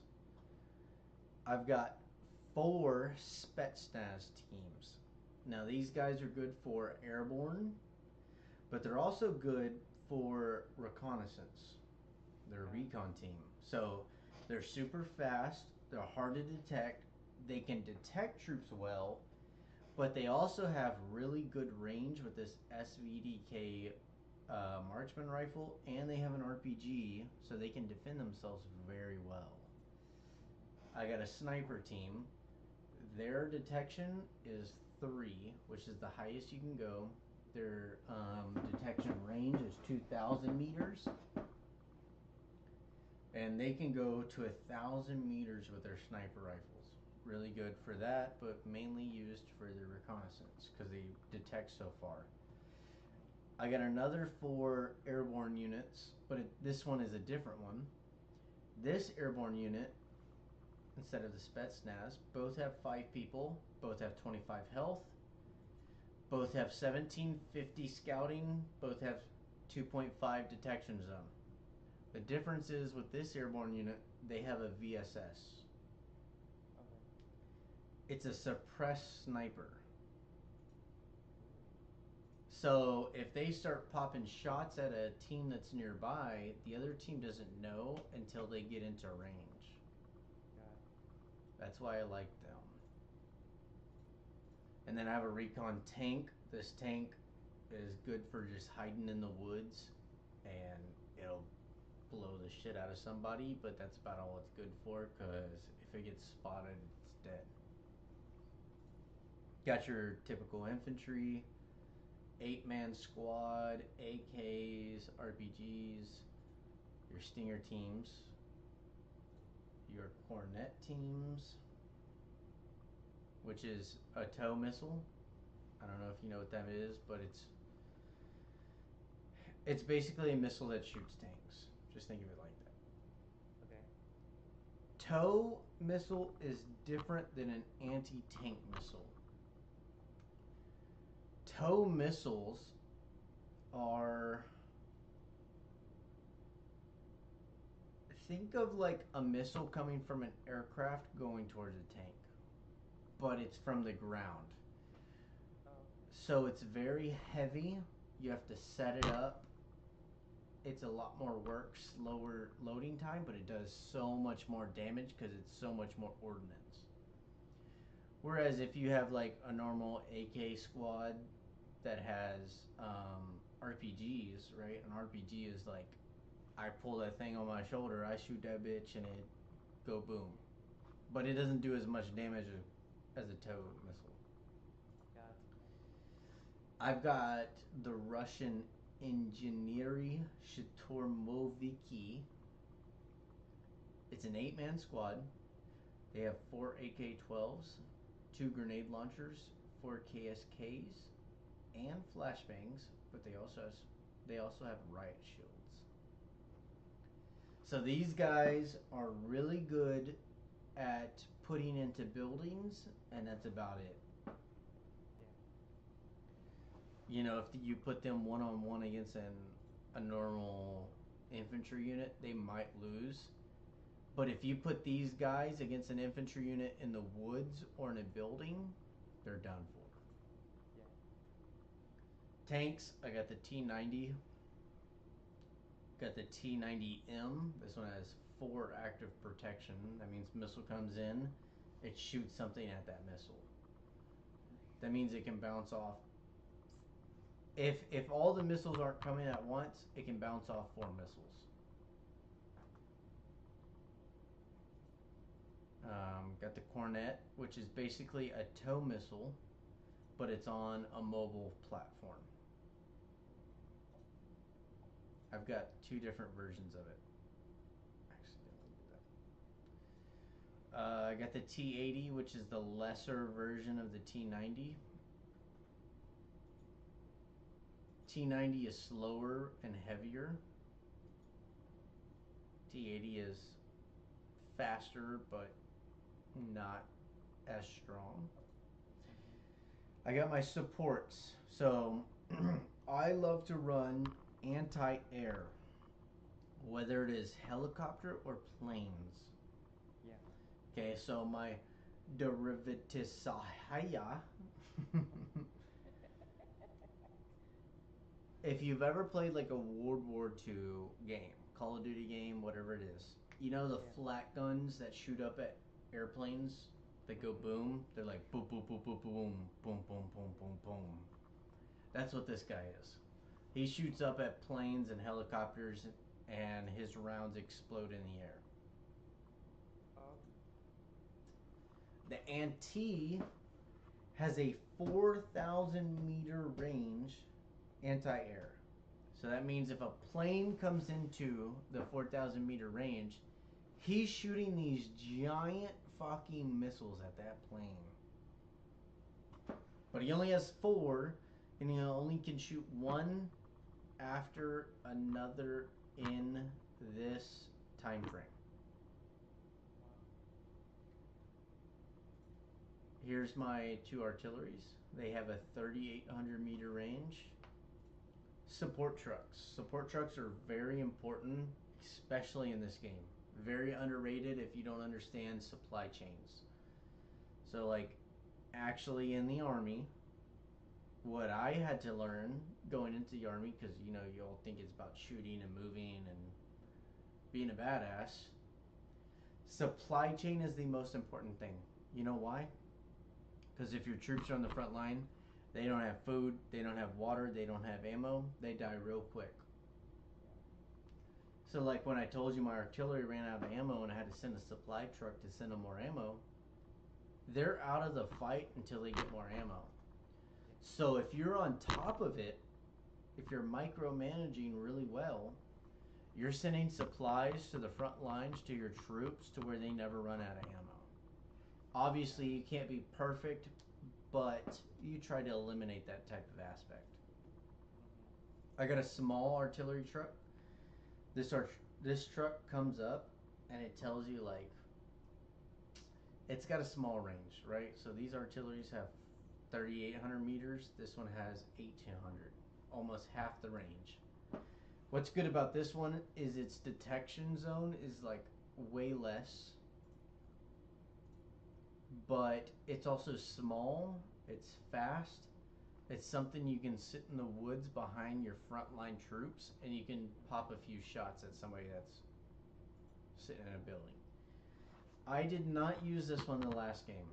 I've got 4 Spetsnaz teams. Now these guys are good for airborne, but they're also good for reconnaissance. They're a recon team. So they're super fast, they're hard to detect, they can detect troops well, but they also have really good range with this SVDK marksman rifle, and they have an RPG, so they can defend themselves very well. I got a sniper team. Their detection is 3, which is the highest you can go. Their detection range is 2,000 meters, and they can go to 1,000 meters with their sniper rifles. Really good for that, but mainly used for their reconnaissance because they detect so far. I got another 4 airborne units, but this one is a different one. This airborne unit, instead of the Spetsnaz, both have 5 people, both have 25 health, both have 1750 scouting, both have 2.5 detection zone. The difference is with this airborne unit, they have a VSS. Okay. It's a suppressed sniper. So if they start popping shots at a team that's nearby, the other team doesn't know until they get into range. Got it. That's why I like them. And then I have a recon tank. This tank is good for just hiding in the woods, and it'll blow the shit out of somebody, but that's about all it's good for, because if it gets spotted, it's dead. Got your typical infantry, 8-man squad, AKs, RPGs, your Stinger teams, your Cornet teams, which is a tow missile. I don't know if you know what that is, but it's basically a missile that shoots tanks. Just think of it like that. Okay. Tow missile is different than an anti-tank missile. Tow missiles are, think of like a missile coming from an aircraft going towards a tank, but it's from the ground. Oh. So it's very heavy. You have to set it up. It's a lot more work, slower loading time, but it does so much more damage because it's so much more ordnance. Whereas if you have like a normal AK squad that has RPGs, right? An RPG is like, I pull that thing on my shoulder, I shoot that bitch, and it go boom. But it doesn't do as much damage as a tow missile. Got it. I've got the Russian Ingeniery Shturmoviki. It's an 8-man squad. They have 4 AK-12s, 2 grenade launchers, 4 KSKs, and flashbangs, but they also have riot shields. So these guys are really good at putting into buildings, and that's about it. Yeah. You know, if you put them one-on-one against a normal infantry unit, they might lose. But if you put these guys against an infantry unit in the woods or in a building, they're done for. Yeah. Tanks, I got the T90. Got the T90M. This one has 4 active protection. That means missile comes in, it shoots something at that missile. That means it can bounce off. If all the missiles aren't coming at once, it can bounce off 4 missiles. Got the Cornet, which is basically a tow missile, but it's on a mobile platform. I've got 2 different versions of it. I got the T80, which is the lesser version of the T90. T90 is slower and heavier. T80 is faster, but not as strong. I got my supports. So I love to run anti-air, whether it is helicopter or planes. Yeah. Okay, so my Derivatisaya. If you've ever played like a World War II game, Call of Duty game, whatever it is, you know the flat guns that shoot up at airplanes that go boom? They're like boom, boom, boom, boom, boom, boom, boom, boom, boom, boom. That's what this guy is. He shoots up at planes and helicopters, and his rounds explode in the air. The Anti has a 4,000 meter range anti-air. So that means if a plane comes into the 4,000 meter range, he's shooting these giant fucking missiles at that plane. But he only has 4, and he only can shoot one after another in this time frame. Here's my 2 artilleries. They have a 3,800 meter range. Support trucks. Support trucks are very important, especially in this game. Very underrated if you don't understand supply chains. So like actually in the army, what I had to learn going into the army, because you know you all think it's about shooting and moving and being a badass, supply chain is the most important thing. You know why? Because if your troops are on the front line, they don't have food, they don't have water, they don't have ammo, they die real quick. So like when I told you my artillery ran out of ammo and I had to send a supply truck to send them more ammo, they're out of the fight until they get more ammo. So if you're on top of it, if you're micromanaging really well, you're sending supplies to the front lines to your troops to where they never run out of ammo. Obviously you can't be perfect, but you try to eliminate that type of aspect. I got a small artillery truck. This truck comes up and it tells you like it's got a small range, right? So these artilleries have 3,800 meters. This one has 1,800, almost half the range. What's good about this one is its detection zone is like way less, but it's also small, it's fast, it's something you can sit in the woods behind your frontline troops and you can pop a few shots at somebody that's sitting in a building. I did not use this one in the last game.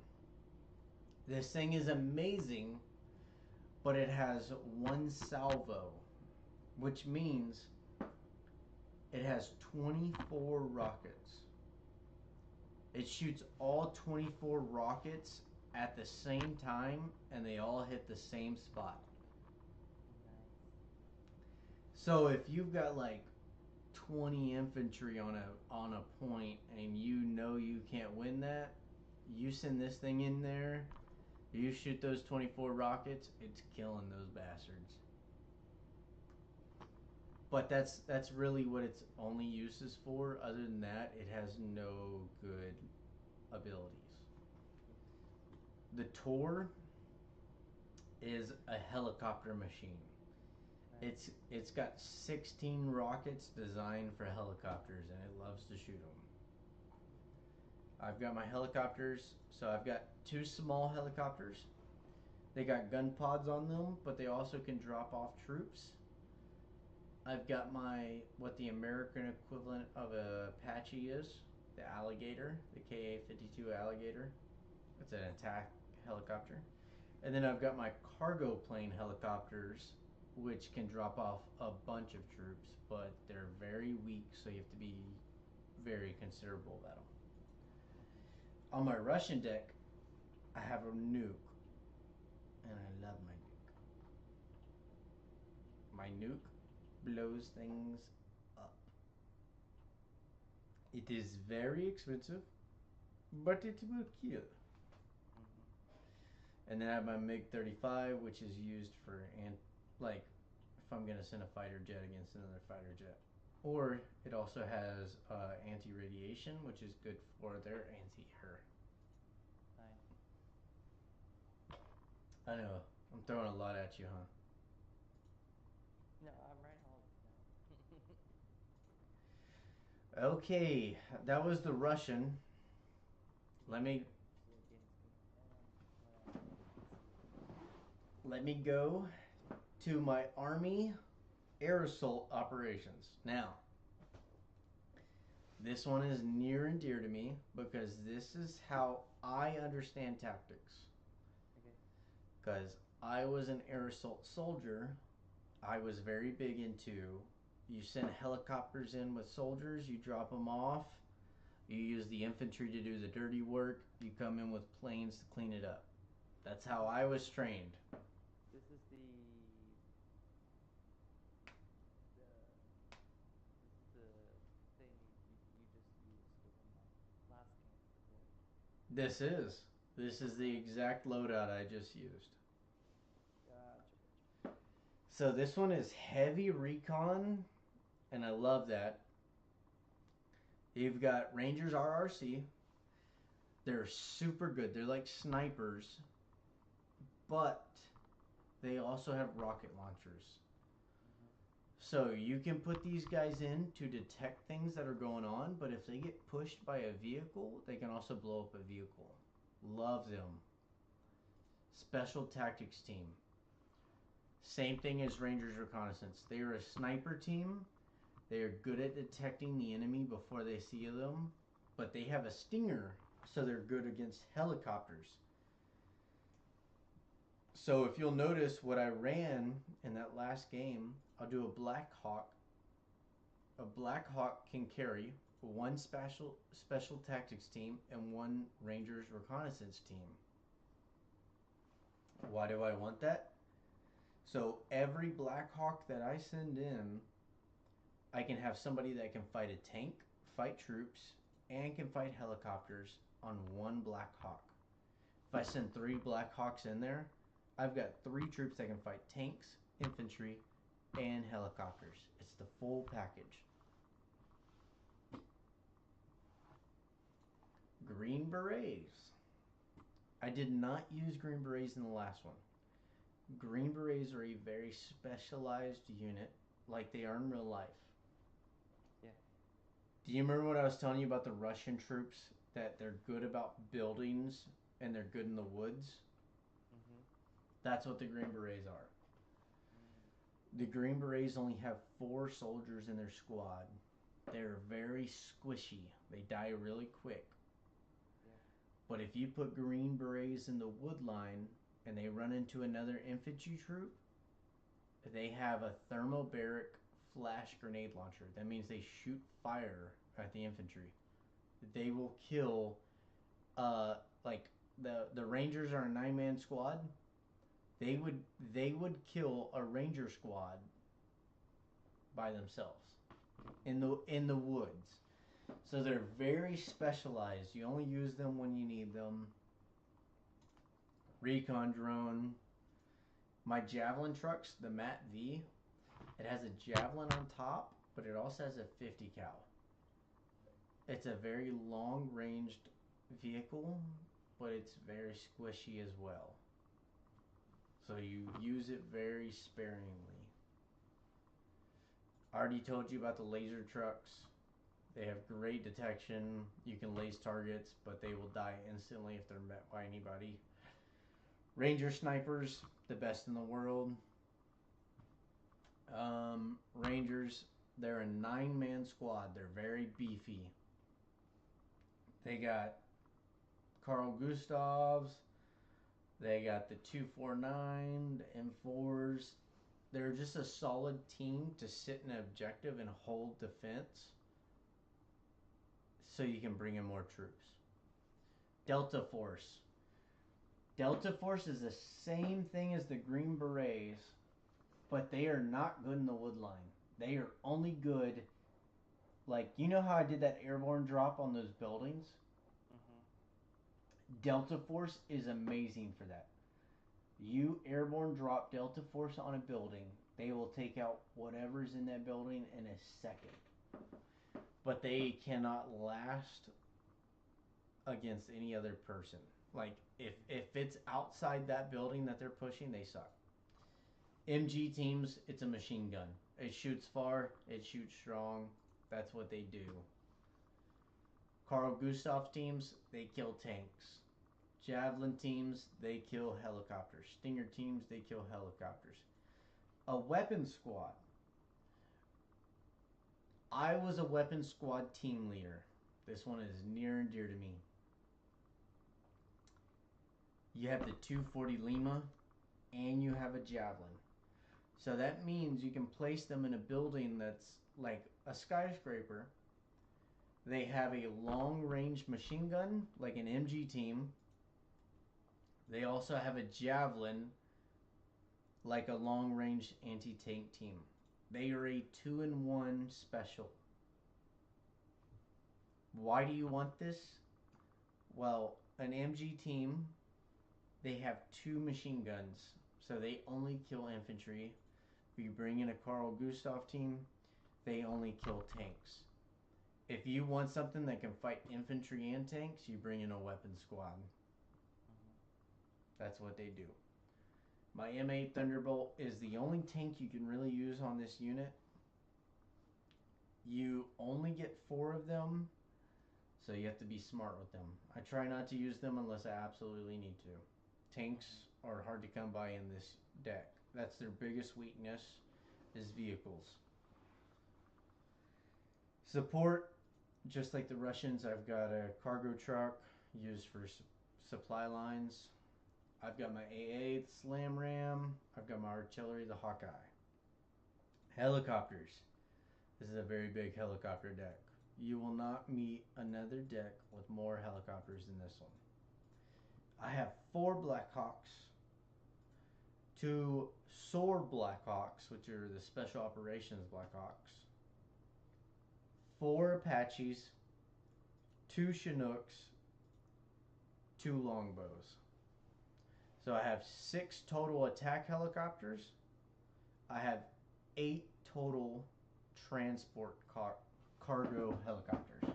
This thing is amazing, but it has 1 salvo, which means it has 24 rockets. It shoots all 24 rockets at the same time and they all hit the same spot. So if you've got like 20 infantry on a point and you know you can't win that, you send this thing in there, you shoot those 24 rockets, it's killing those bastards. But that's really what its only use is for. Other than that, it has no good abilities. The Tor is a helicopter machine. It's got 16 rockets designed for helicopters and it loves to shoot them. I've got my helicopters. So I've got two small helicopters. They got gun pods on them, but they also can drop off troops. I've got my what the American equivalent of a Apache is, the Alligator, the KA-52 Alligator. It's an attack helicopter. And then I've got my cargo plane helicopters, which can drop off a bunch of troops, but they're very weak, so you have to be very considerable about them. On my Russian deck, I have a nuke, and I love my nuke. My nuke blows things up. It is very expensive, but it will kill. And then I have my MiG-35, which is used for like if I'm gonna send a fighter jet against another fighter jet. Or it also has anti-radiation, which is good for their anti-air. Fine. I know I'm throwing a lot at you, huh? No, I'm writing all of it down. Okay, that was the Russian. Let me go to my Army air assault operations. Now, this one is near and dear to me because this is how I understand tactics. Okay. Because I was an air assault soldier, I was very big into you send helicopters in with soldiers, you drop them off, you use the infantry to do the dirty work, you come in with planes to clean it up. That's how I was trained. This is the thing you just used within my last game, correct? This is the exact loadout I just used. Gotcha. So this one is heavy recon, and I love that. You've got Rangers RRC. They're super good. They're like snipers, but they also have rocket launchers. So you can put these guys in to detect things that are going on, but if they get pushed by a vehicle, they can also blow up a vehicle. Love them. Special tactics team. Same thing as Rangers Reconnaissance. They are a sniper team. They are good at detecting the enemy before they see them, but they have a stinger, so they're good against helicopters. So if you'll notice what I ran in that last game, I'll do a Black Hawk. A Black Hawk can carry one special tactics team and one Rangers Reconnaissance team. Why do I want that? So every Black Hawk that I send in, I can have somebody that can fight a tank, fight troops, and can fight helicopters on one Black Hawk. If I send 3 Black Hawks in there, I've got 3 troops that can fight tanks, infantry, and helicopters. It's the full package. Green Berets. I did not use Green Berets in the last one. Green Berets are a very specialized unit, like they are in real life. Yeah. Do you remember what I was telling you about the Russian troops? That they're good about buildings and they're good in the woods? That's what the Green Berets are. The Green Berets only have 4 soldiers in their squad. They're very squishy. They die really quick. Yeah. But if you put Green Berets in the wood line and they run into another infantry troop, they have a thermobaric flash grenade launcher. That means they shoot fire at the infantry. They will kill, like the Rangers are a 9-man squad. They would kill a Ranger squad by themselves in the woods. So they're very specialized. You only use them when you need them. Recon drone. My Javelin trucks, the Mat V, it has a Javelin on top, but it also has a 50 cal. It's a very long-ranged vehicle, but it's very squishy as well. So you use it very sparingly. I already told you about the laser trucks. They have great detection. You can lace targets, but they will die instantly if they're met by anybody. Ranger snipers, the best in the world. Rangers, they're a 9-man squad. They're very beefy. They got Carl Gustavs. They got the 249, the M4s. They're just a solid team to sit in an objective and hold defense so you can bring in more troops. Delta Force. Delta Force is the same thing as the Green Berets, but they are not good in the wood line. They are only good, like, you know how I did that airborne drop on those buildings? Delta Force is amazing for that. You airborne drop Delta Force on a building, they will take out whatever's in that building in a second. But they cannot last against any other person. Like, if it's outside that building that they're pushing, they suck. MG teams, it's a machine gun. It shoots far, it shoots strong. That's what they do. Carl Gustav teams, they kill tanks. Javelin teams, they kill helicopters. Stinger teams, they kill helicopters. A weapons squad. I was a weapons squad team leader. This one is near and dear to me. You have the 240 Lima and you have a Javelin. So that means you can place them in a building that's like a skyscraper. They have a long range machine gun like an MG team. They also have a Javelin like a long range anti-tank team. They are a 2-in-1 special. Why do you want this? Well, an MG team, they have 2 machine guns, so they only kill infantry. If you bring in a Carl Gustav team, they only kill tanks. If you want something that can fight infantry and tanks, you bring in a weapons squad. That's what they do. My M8 Thunderbolt is the only tank you can really use on this unit. You only get 4 of them, so you have to be smart with them. I try not to use them unless I absolutely need to. Tanks are hard to come by in this deck. That's their biggest weakness, is vehicles. Support, just like the Russians, I've got a cargo truck used for supply lines. I've got my AA, the Slam Ram. I've got my artillery, the Hawkeye. Helicopters. This is a very big helicopter deck. You will not meet another deck with more helicopters than this one. I have 4 Blackhawks, 2 SOAR Blackhawks, which are the Special Operations Blackhawks, 4 Apaches, 2 Chinooks, 2 Longbows. So I have 6 total attack helicopters. I have 8 total transport cargo helicopters.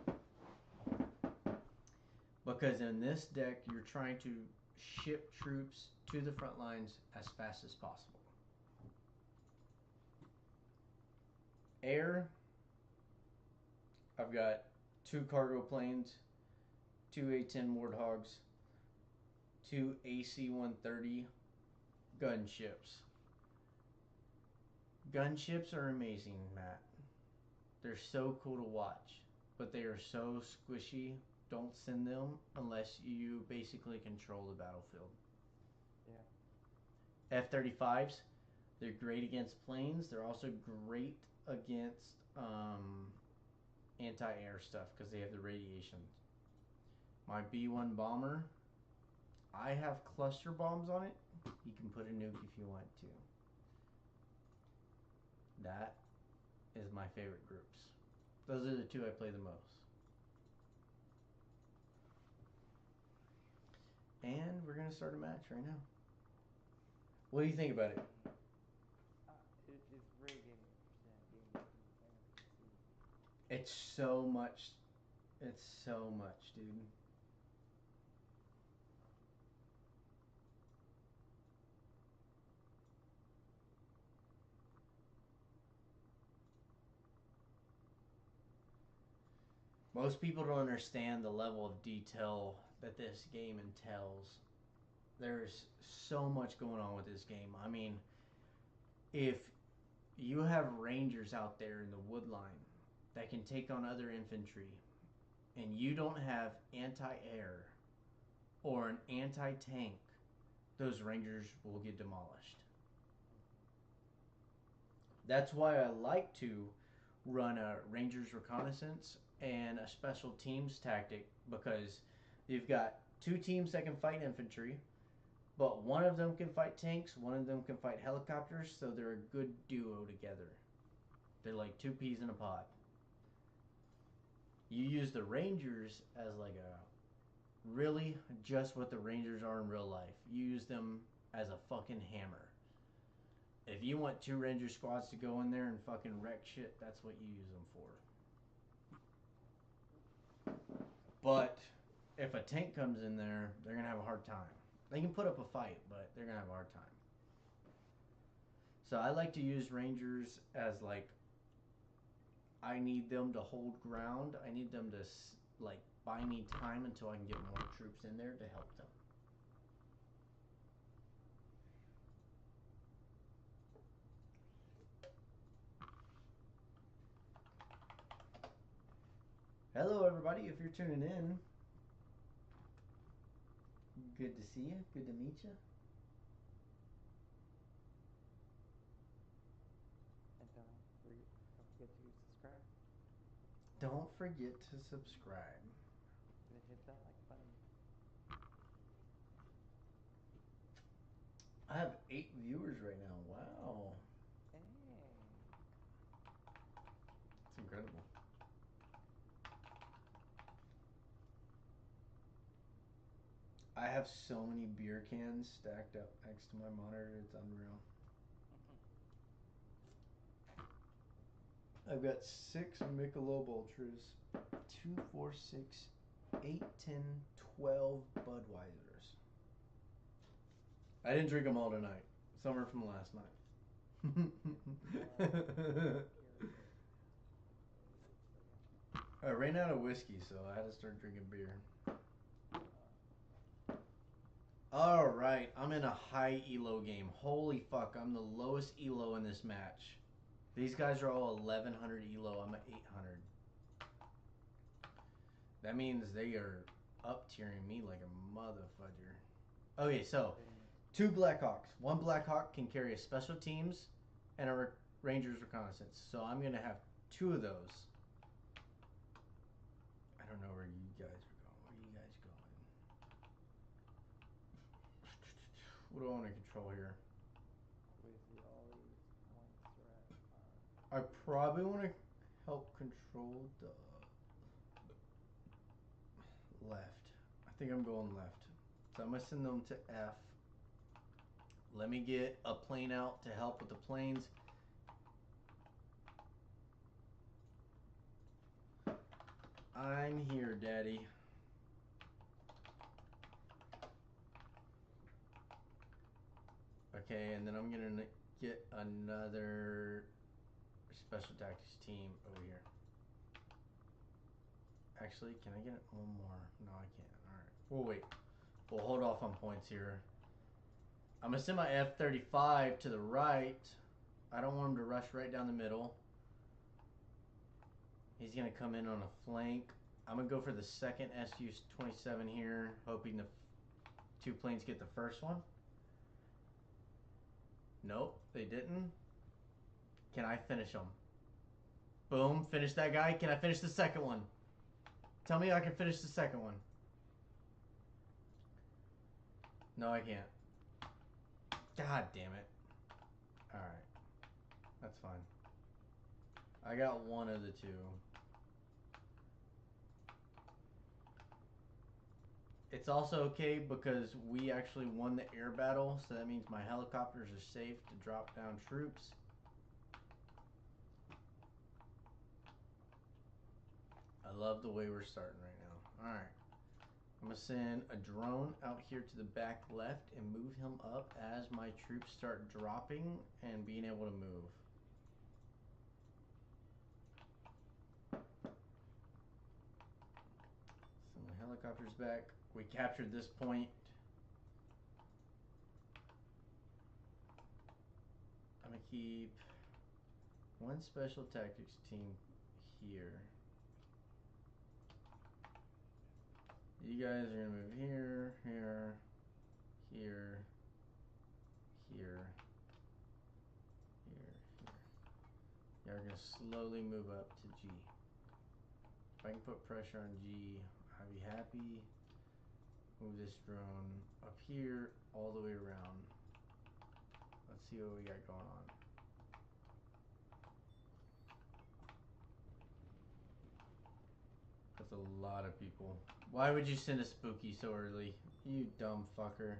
Because in this deck, you're trying to ship troops to the front lines as fast as possible. Air, I've got 2 cargo planes, 2 A-10 Warthogs, 2 AC-130 gunships. Gunships are amazing, Matt. They're so cool to watch, but they are so squishy. Don't send them unless you basically control the battlefield. Yeah. F-35s, they're great against planes. They're also great against anti-air stuff because they have the radiation. My B-1 bomber, I have cluster bombs on it. You can put a nuke if you want to. That is my favorite groups. Those are the 2 I play the most. And we're going to start a match right now. What do you think about it? It's very game interesting. It's so much. It's so much, dude. Most people don't understand the level of detail that this game entails. There's so much going on with this game. I mean, if you have rangers out there in the wood line that can take on other infantry, and you don't have anti-air or an anti-tank, those rangers will get demolished. That's why I like to run a rangers reconnaissance and a special teams tactic, because you've got two teams that can fight infantry, but one of them can fight tanks, one of them can fight helicopters, so they're a good duo together. They're like two peas in a pod. You use the rangers as like a really just what the rangers are in real life. You use them as a fucking hammer. If you want two ranger squads to go in there and fucking wreck shit, that's what you use them for. But if a tank comes in there, they're gonna have a hard time. They can put up a fight, but they're gonna have a hard time. So I like to use rangers as like, I need them to hold ground. I need them to like buy me time until I can get more troops in there to help them. Hello, everybody. If you're tuning in, good to see you. Good to meet you. And don't forget to subscribe Don't forget to subscribe. and hit that like button. I have 8 viewers right now. Wow. Hey. It's incredible. I have so many beer cans stacked up next to my monitor. It's unreal. I've got 6 Michelob Ultras, 2, 4, 6, 8, 10, 12 Budweisers. I didn't drink them all tonight. Some are from last night. I ran out of whiskey, so I had to start drinking beer. Alright, I'm in a high elo game. Holy fuck, I'm the lowest elo in this match. These guys are all 1100 elo, I'm at 800. That means they are up tiering me like a motherfudger. Okay, so 2 Blackhawks. 1 Blackhawk can carry a special teams and a Rangers reconnaissance. So I'm gonna have 2 of those. I don't know where you guys are going. Where are you guys going? What do I want to control here? Obviously, all these points are I probably want to help control the left. I think I'm going left. So I'm going to send them to F. Let me get a plane out to help with the planes. I'm here, Daddy. Okay, and then I'm going to get another special tactics team over here. Actually, can I get one more? No, I can't. Alright. We'll wait. We'll hold off on points here. I'm going to send my F-35 to the right. I don't want him to rush right down the middle. He's going to come in on a flank. I'm going to go for the second Su-27 here, hoping the 2 planes get the first one. Nope, they didn't. Can I finish them? Boom, finish that guy. Can I finish the second one? Tell me I can finish the second one. No, I can't. God damn it. Alright. That's fine. I got one of the 2. It's also okay because we actually won the air battle, so that means my helicopters are safe to drop down troops. I love the way we're starting right now. Alright. I'm going to send a drone out here to the back left and move him up as my troops start dropping and being able to move. helicopters back. We captured this point. I'm gonna keep one special tactics team here. You guys are gonna move here, here, here, here, here, here. You're gonna slowly move up to G. If I can put pressure on G, I'd be happy. Move this drone up here, all the way around. Let's see what we got going on. That's a lot of people. Why would you send a spooky so early? You dumb fucker.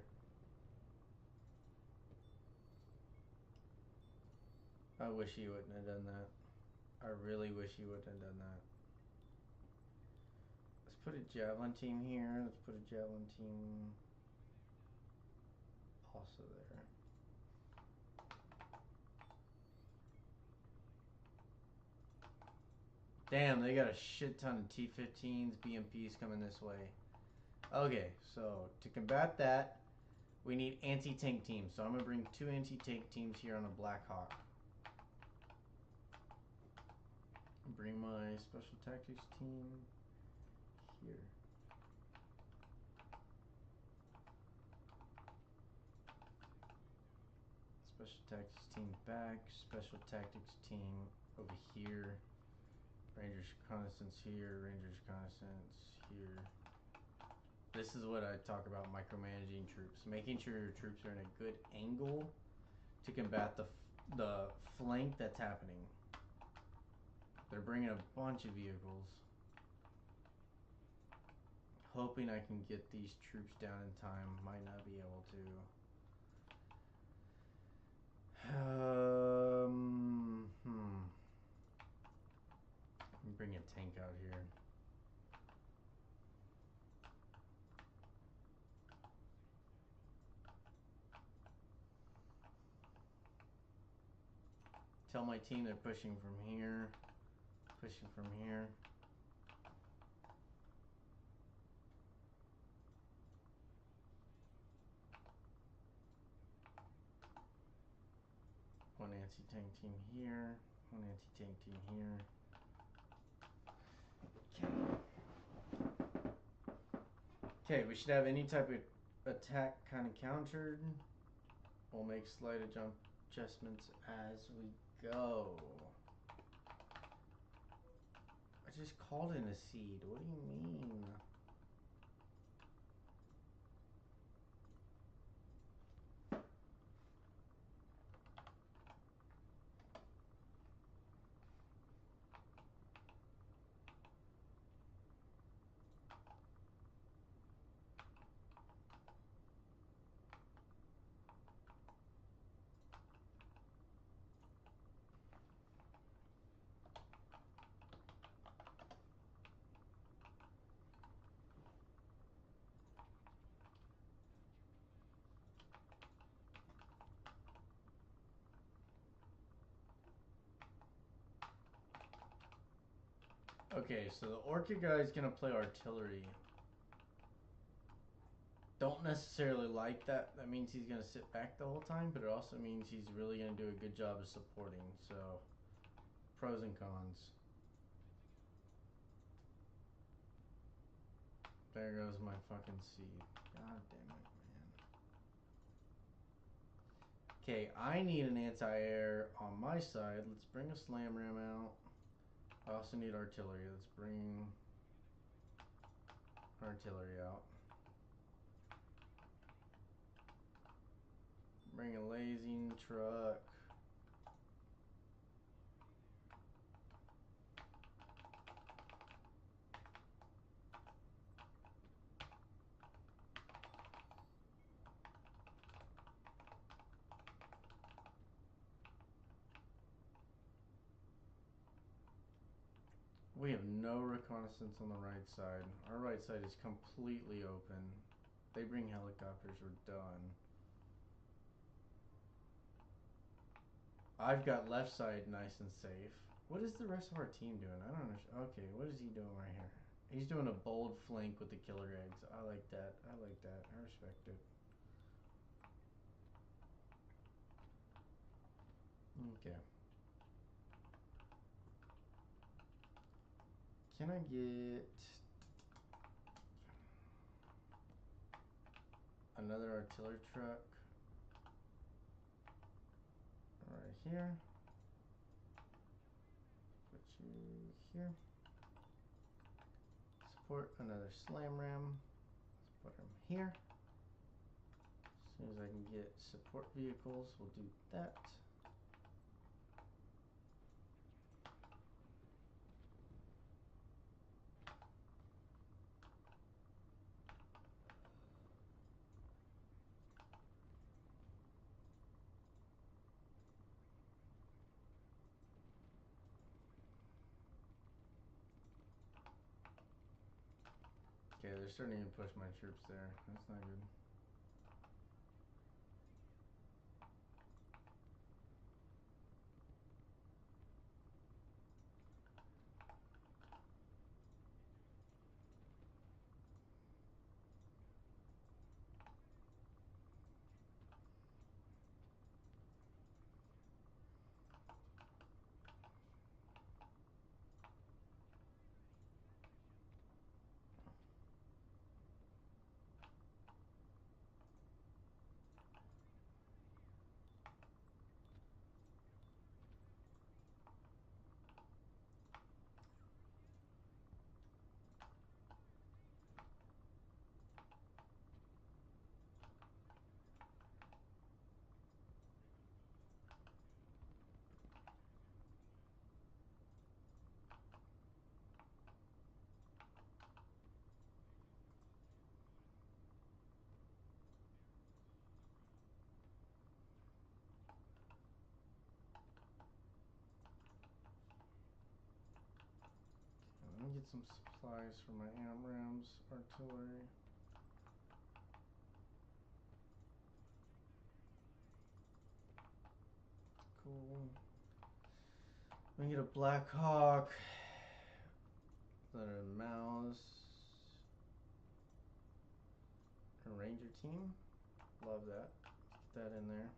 I wish he wouldn't have done that. I really wish he wouldn't have done that. Let's put a javelin team here. Let's put a javelin team also there. Damn, they got a shit ton of T-15s, BMPs coming this way. Okay, so to combat that, we need anti-tank teams. So I'm gonna bring 2 anti-tank teams here on a Black Hawk. Bring my special tactics team here. Special tactics team back. Special tactics team over here. Rangers reconnaissance here. Rangers reconnaissance here. This is what I talk about micromanaging troops. Making sure your troops are in a good angle to combat the flank that's happening. They're bringing a bunch of vehicles. Hoping I can get these troops down in time. Might not be able to. Bring a tank out here. Tell my team they're pushing from here. Pushing from here. One anti-tank team here. One anti-tank team here. Okay, we should have any type of attack kind of countered. We'll make slight adjustments as we go. I just called in a seed. What do you mean? Okay, so the Orca guy is gonna play artillery. Don't necessarily like that. That means he's gonna sit back the whole time, but it also means he's really gonna do a good job of supporting. So, pros and cons. There goes my fucking seed. God damn it, man. Okay, I need an anti-air on my side. Let's bring a slam ram out. I also need artillery. Let's bring artillery out. Bring a lasing truck. We have no reconnaissance on the right side. Our right side is completely open. They bring helicopters, we're done. I've got left side nice and safe. What is the rest of our team doing? I don't know. Okay, what is he doing right here? He's doing a bold flank with the killer eggs. I like that. I like that. I respect it. Okay. Can I get another artillery truck right here? Put you here. Support another slam ram. Let's put him here. As soon as I can get support vehicles, we'll do that. Okay, they're starting to push my troops there. That's not good. Let me get some supplies for my AMRAAMs, artillery. Cool. Let me get a Black Hawk. Then a Mouse. A Ranger team. Love that. Let's get that in there.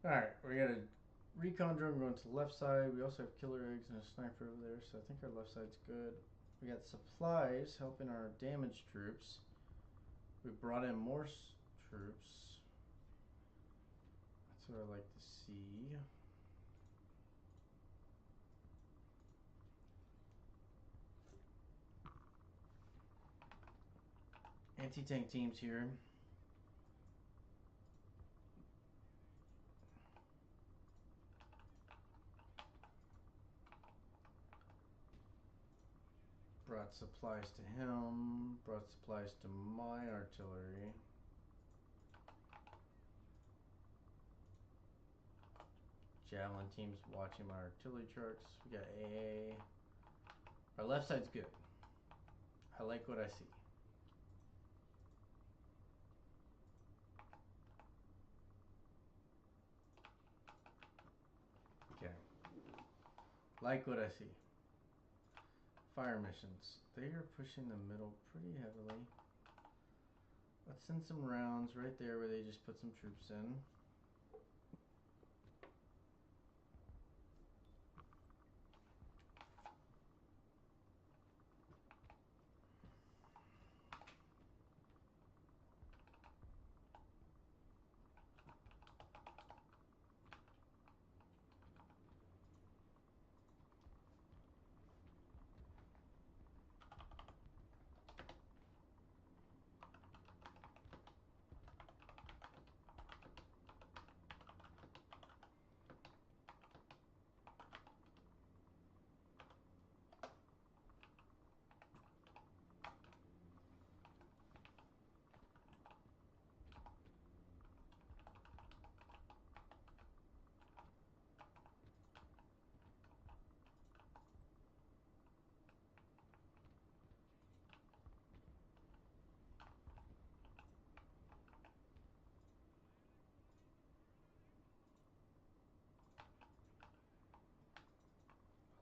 Alright, we got a recon drone going to the left side. We also have killer eggs and a sniper over there, so I think our left side's good. We got supplies helping our damaged troops. We brought in more troops. That's what I like to see. Anti-tank teams here. Brought supplies to him. Brought supplies to my artillery. Javelin team's watching my artillery trucks. We got AA. Our left side's good. I like what I see. Like what I see. Fire missions. They are pushing the middle pretty heavily. Let's send some rounds right there where they just put some troops in.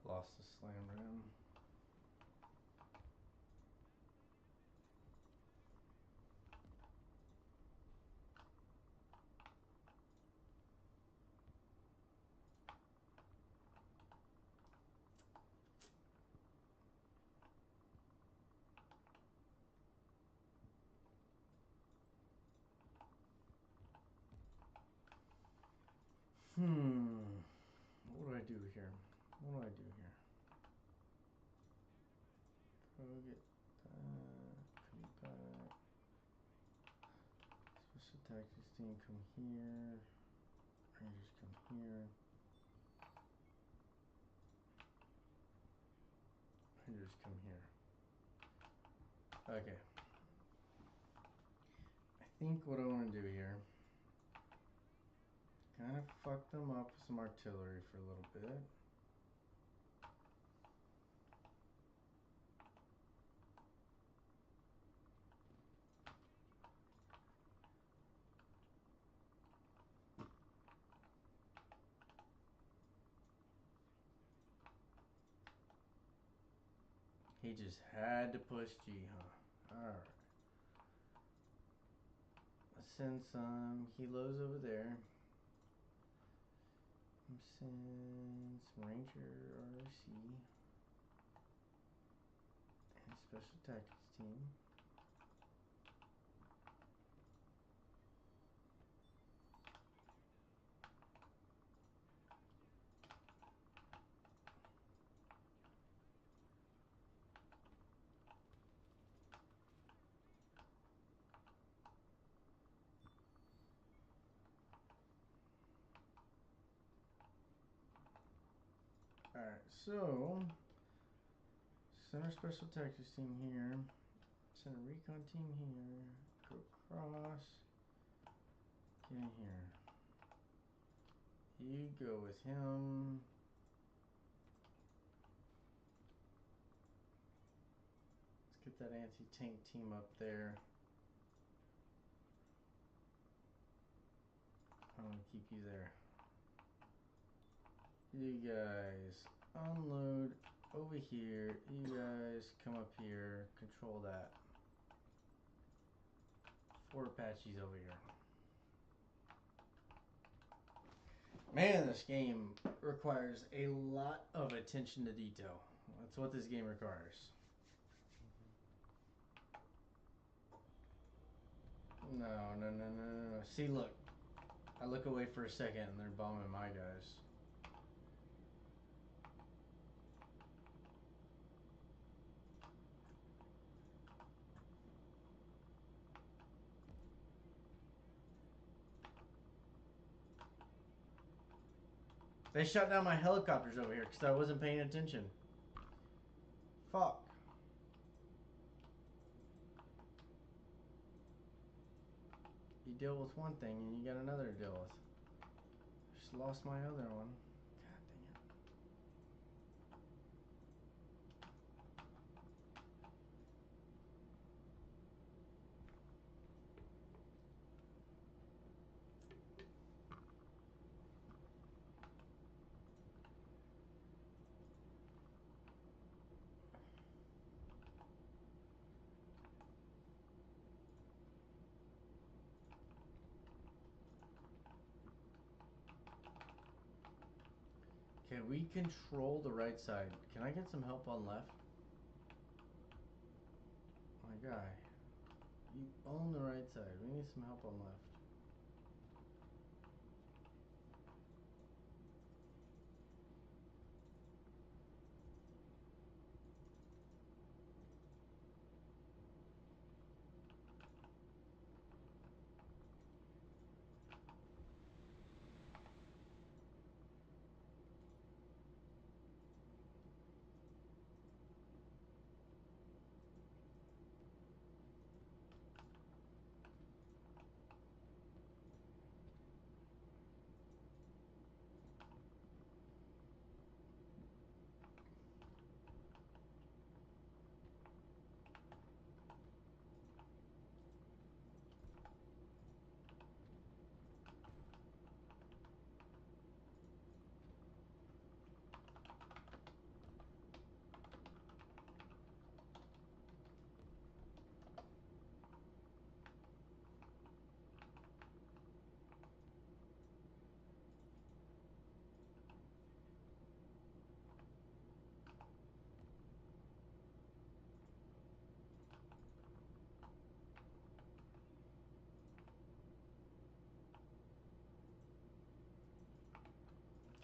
Lost the slam ram. What do I do here? What do I do here? Go get that. Come back. Special tactics team come here. Rangers come here. Rangers come here. Okay. I think what I want to do here, kind of fuck them up with some artillery for a little bit. He just had to push G, huh? Alright. Let's send some helos over there. Send some Ranger RC and Special Tactics team. Alright, so send our Special Tactics team here. Send a recon team here. Go across. Get in here. You go with him. Let's get that anti-tank team up there. I'm gonna keep you there. You guys unload over here. You guys come up here. Control that. 4 Apaches over here. Man, this game requires a lot of attention to detail. That's what this game requires. No. See, look. I look away for a second and they're bombing my guys. They shot down my helicopters over here because I wasn't paying attention. Fuck. You deal with one thing and you got another to deal with. Just lost my other one. God dang it. we control the right side. Can I get some help on left? My guy. You own the right side. We need some help on left.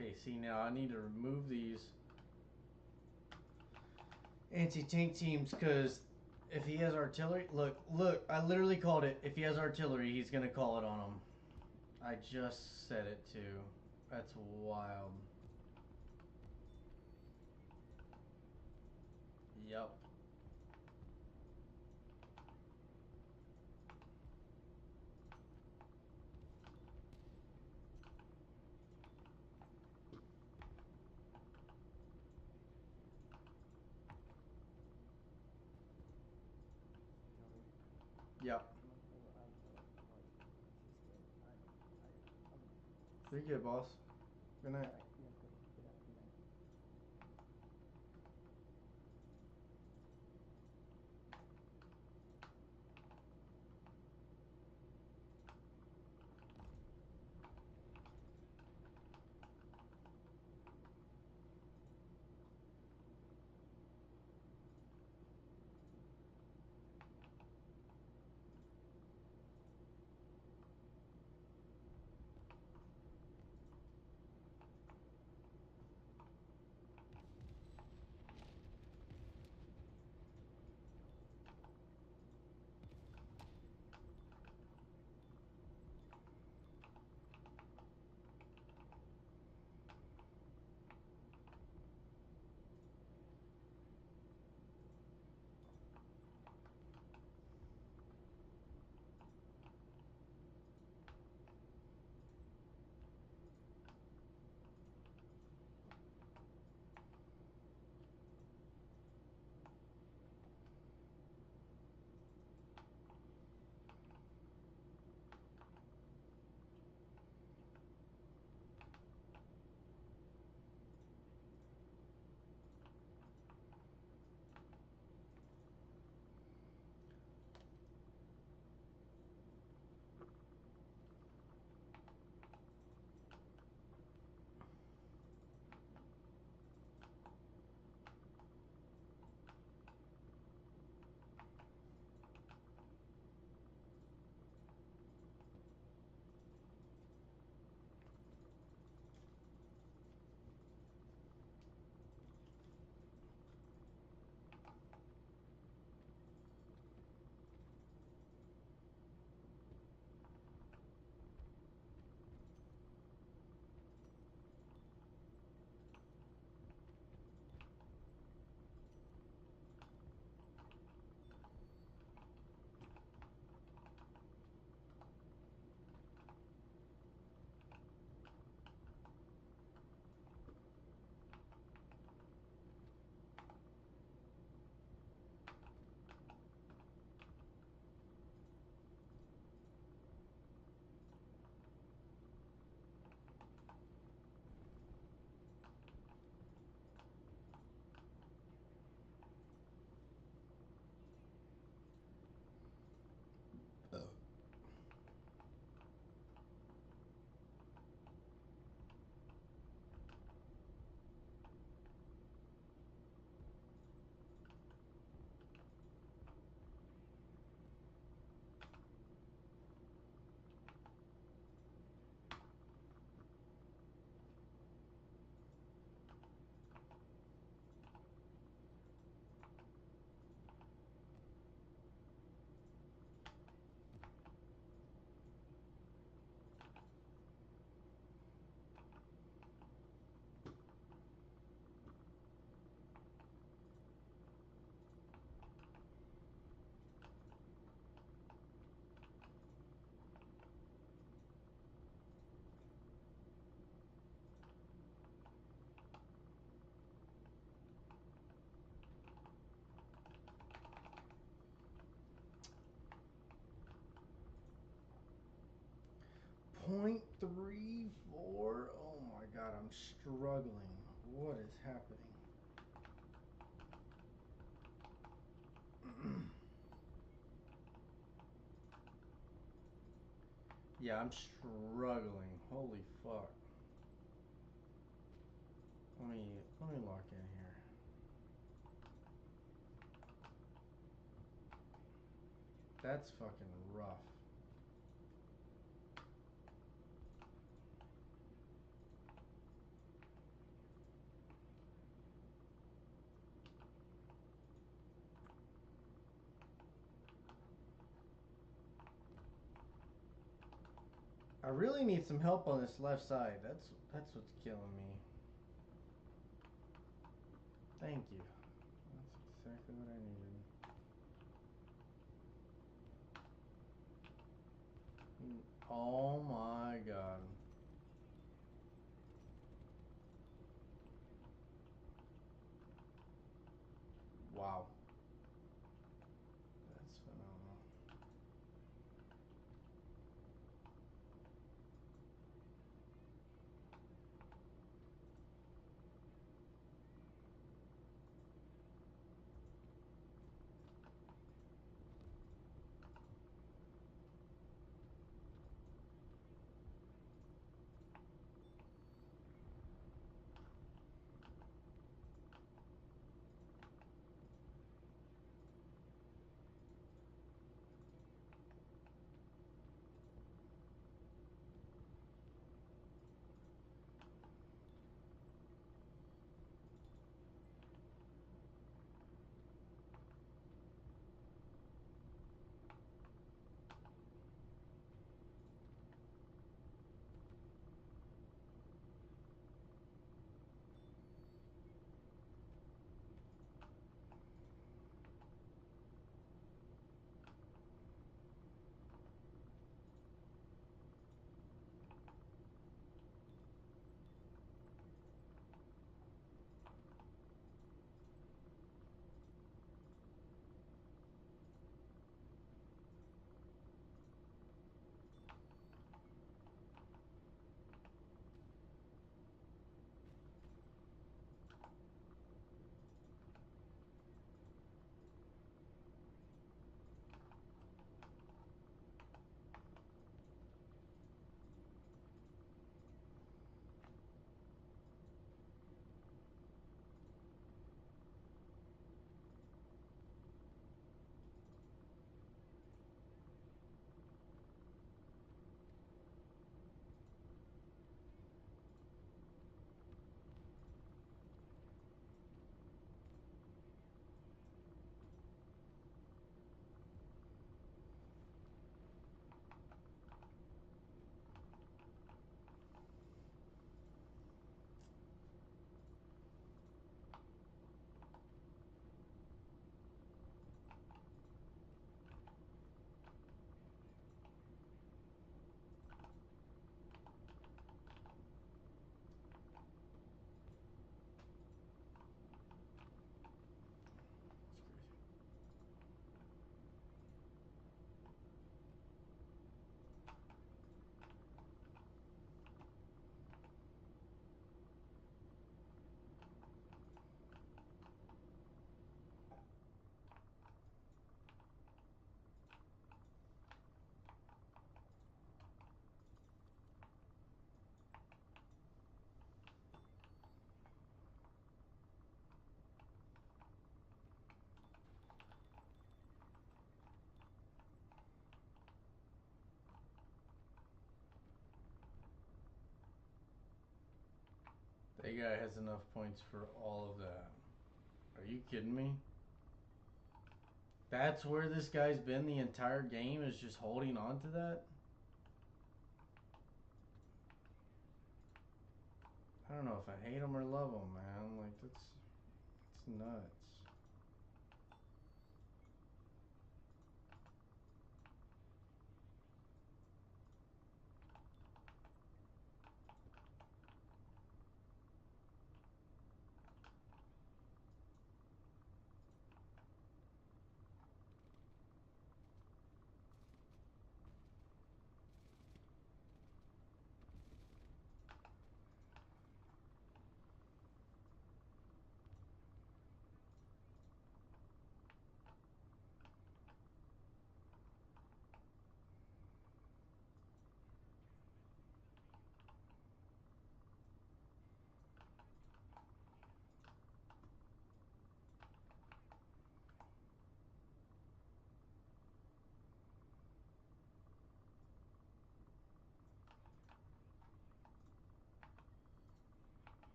Okay, see now I need to remove these anti-tank teams because if he has artillery, look, I literally called it. If he has artillery, he's gonna call it on them. I just said it too. That's wild. Yep. Yep. You're good, boss. Good night. 0.34. Oh my god, I'm struggling. What is happening? Yeah, I'm struggling. Holy fuck. Let me lock in here. That's fucking rough. I really need some help on this left side. That's what's killing me. Thank you. That's exactly what I needed. Oh my god. Wow. That's phenomenal. That guy has enough points for all of that. Are you kidding me? That's where this guy's been the entire game, is just holding on to that? I don't know if I hate him or love him, man. Like, that's nuts.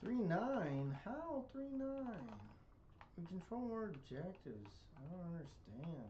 3-9? How 3-9? We control more objectives. I don't understand.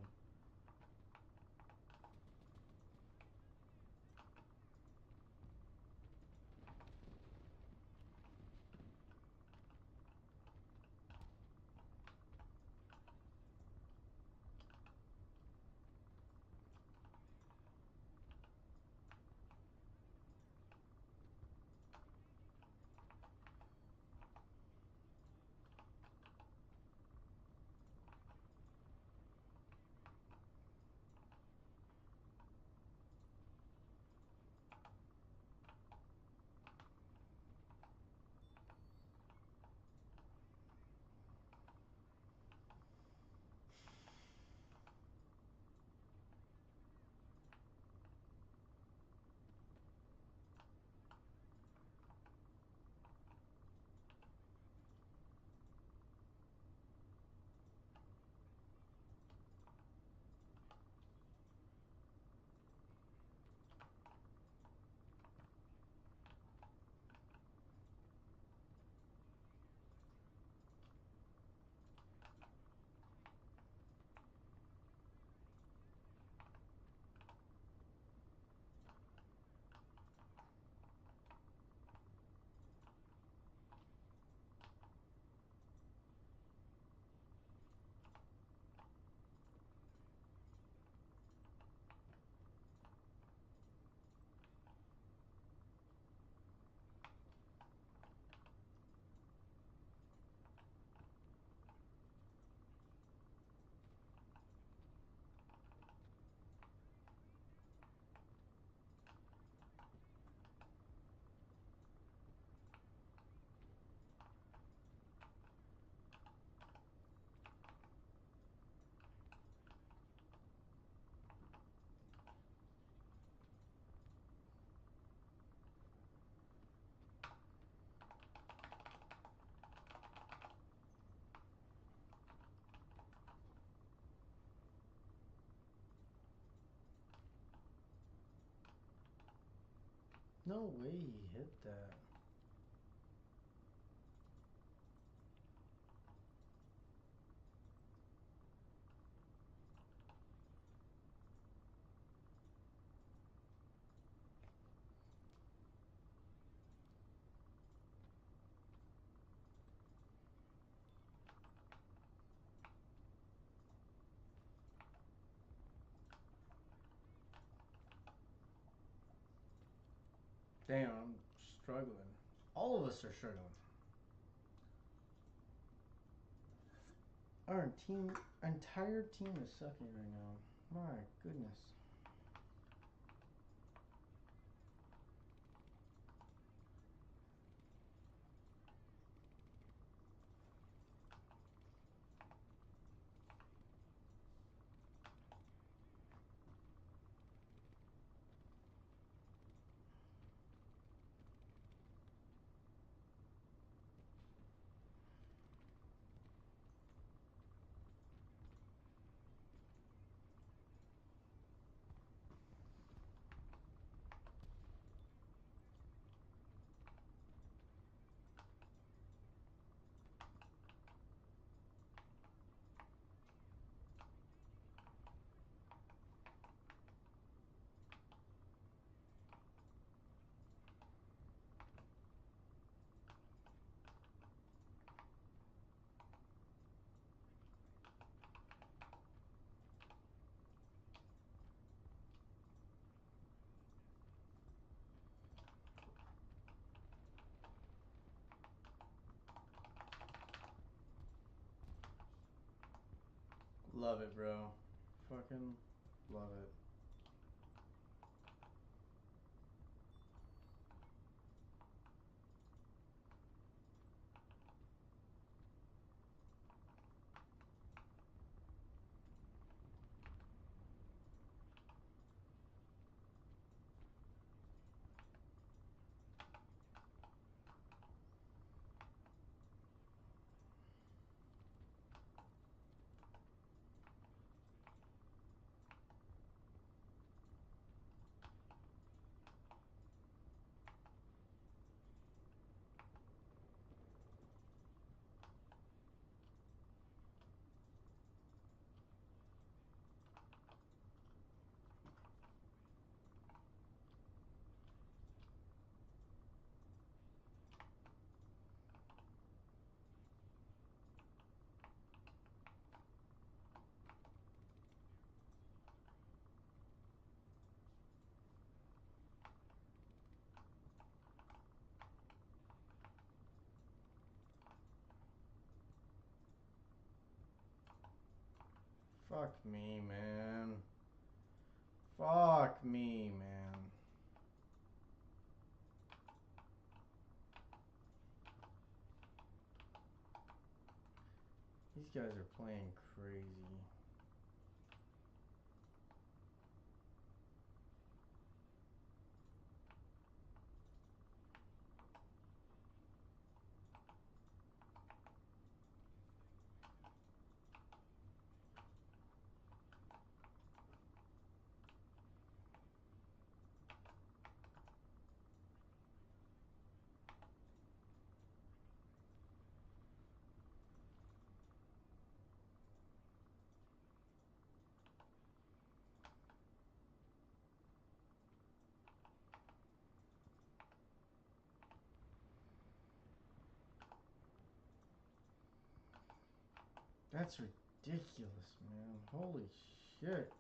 No way he hit that. Damn, I'm struggling. All of us are struggling. Our entire team is sucking right now. My goodness. Love it, bro. Fucking love it. Fuck me, man. Fuck me, man. These guys are playing crazy. That's ridiculous, man. Holy shit.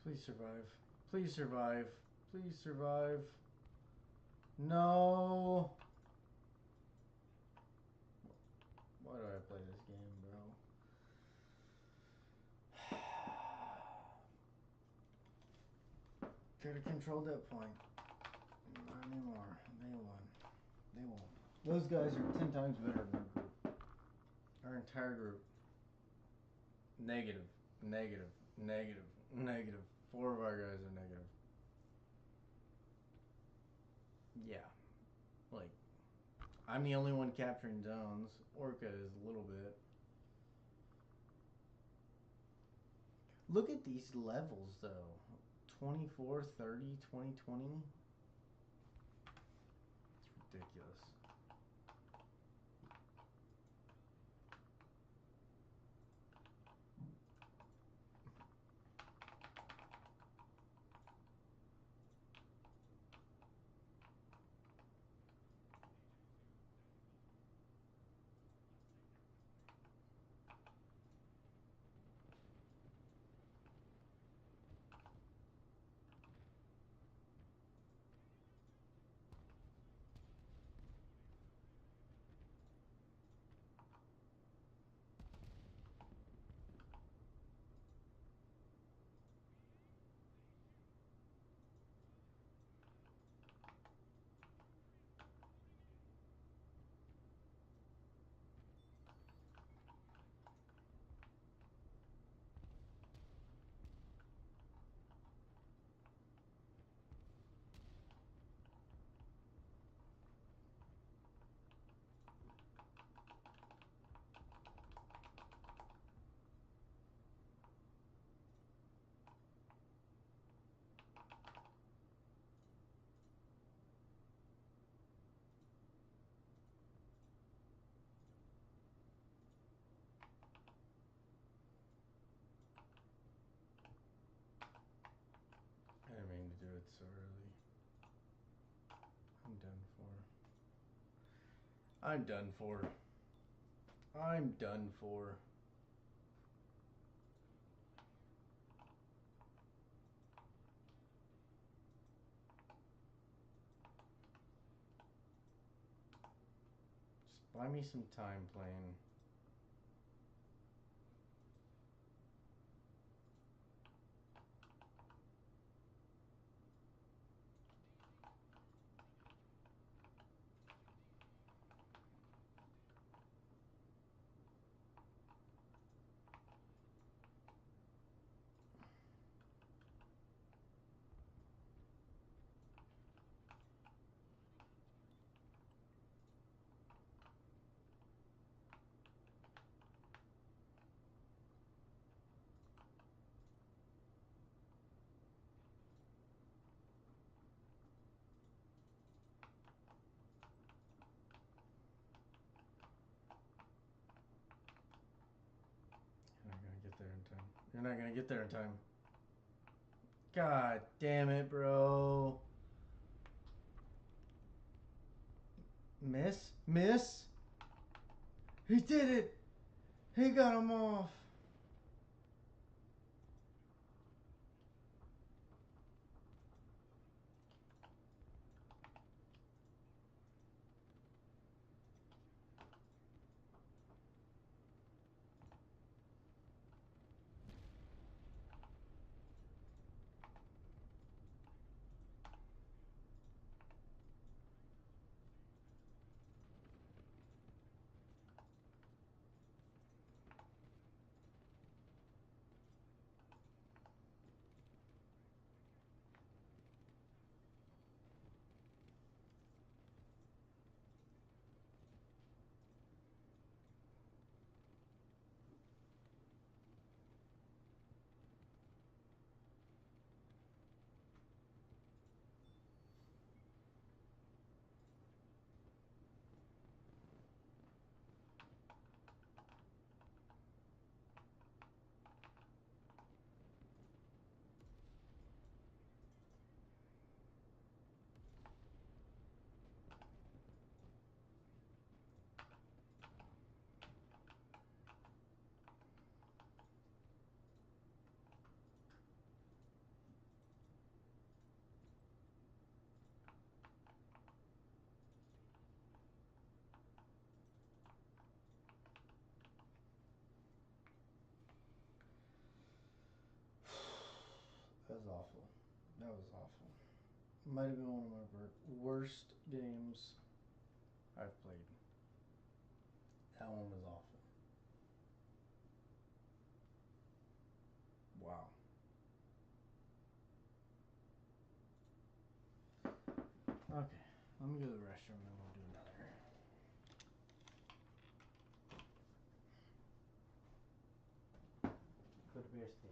Please survive. Please survive. Please survive. No. Why do I play this game, bro? Could have controlled that point. Not anymore. They won. They won. Those guys are 10 times better than our group. Our entire group. Negative. Negative. Negative. Negative. 4 of our guys are negative. Yeah. Like, I'm the only one capturing zones. Orca is a little bit. Look at these levels, though. 24, 30, 20, 20. It's ridiculous. I didn't mean to do it so early. I'm done for. I'm done for. I'm done for. Just buy me some time playing. You're not gonna get there in time. God damn it, bro. Miss? Miss? He did it! He got him off. That was awful. That was awful. Might have been one of my worst games I've played. That one was awful. Wow. Okay, let me go to the restroom and then we'll do another. Go to Bear's Pig.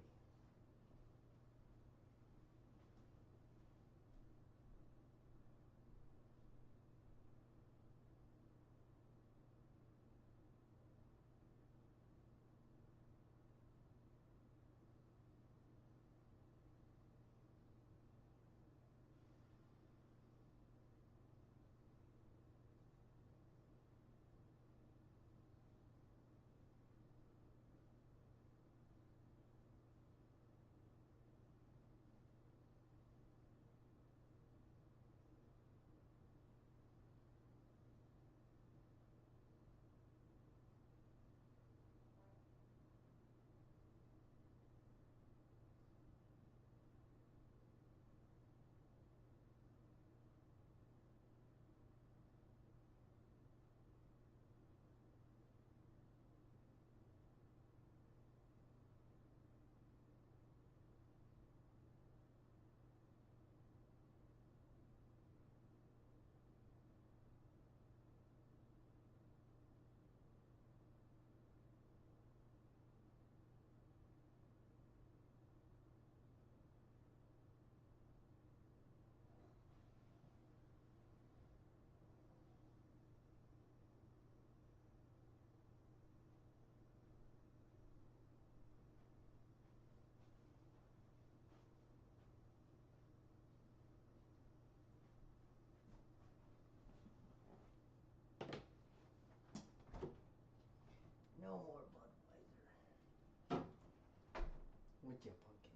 ya, pumpkin?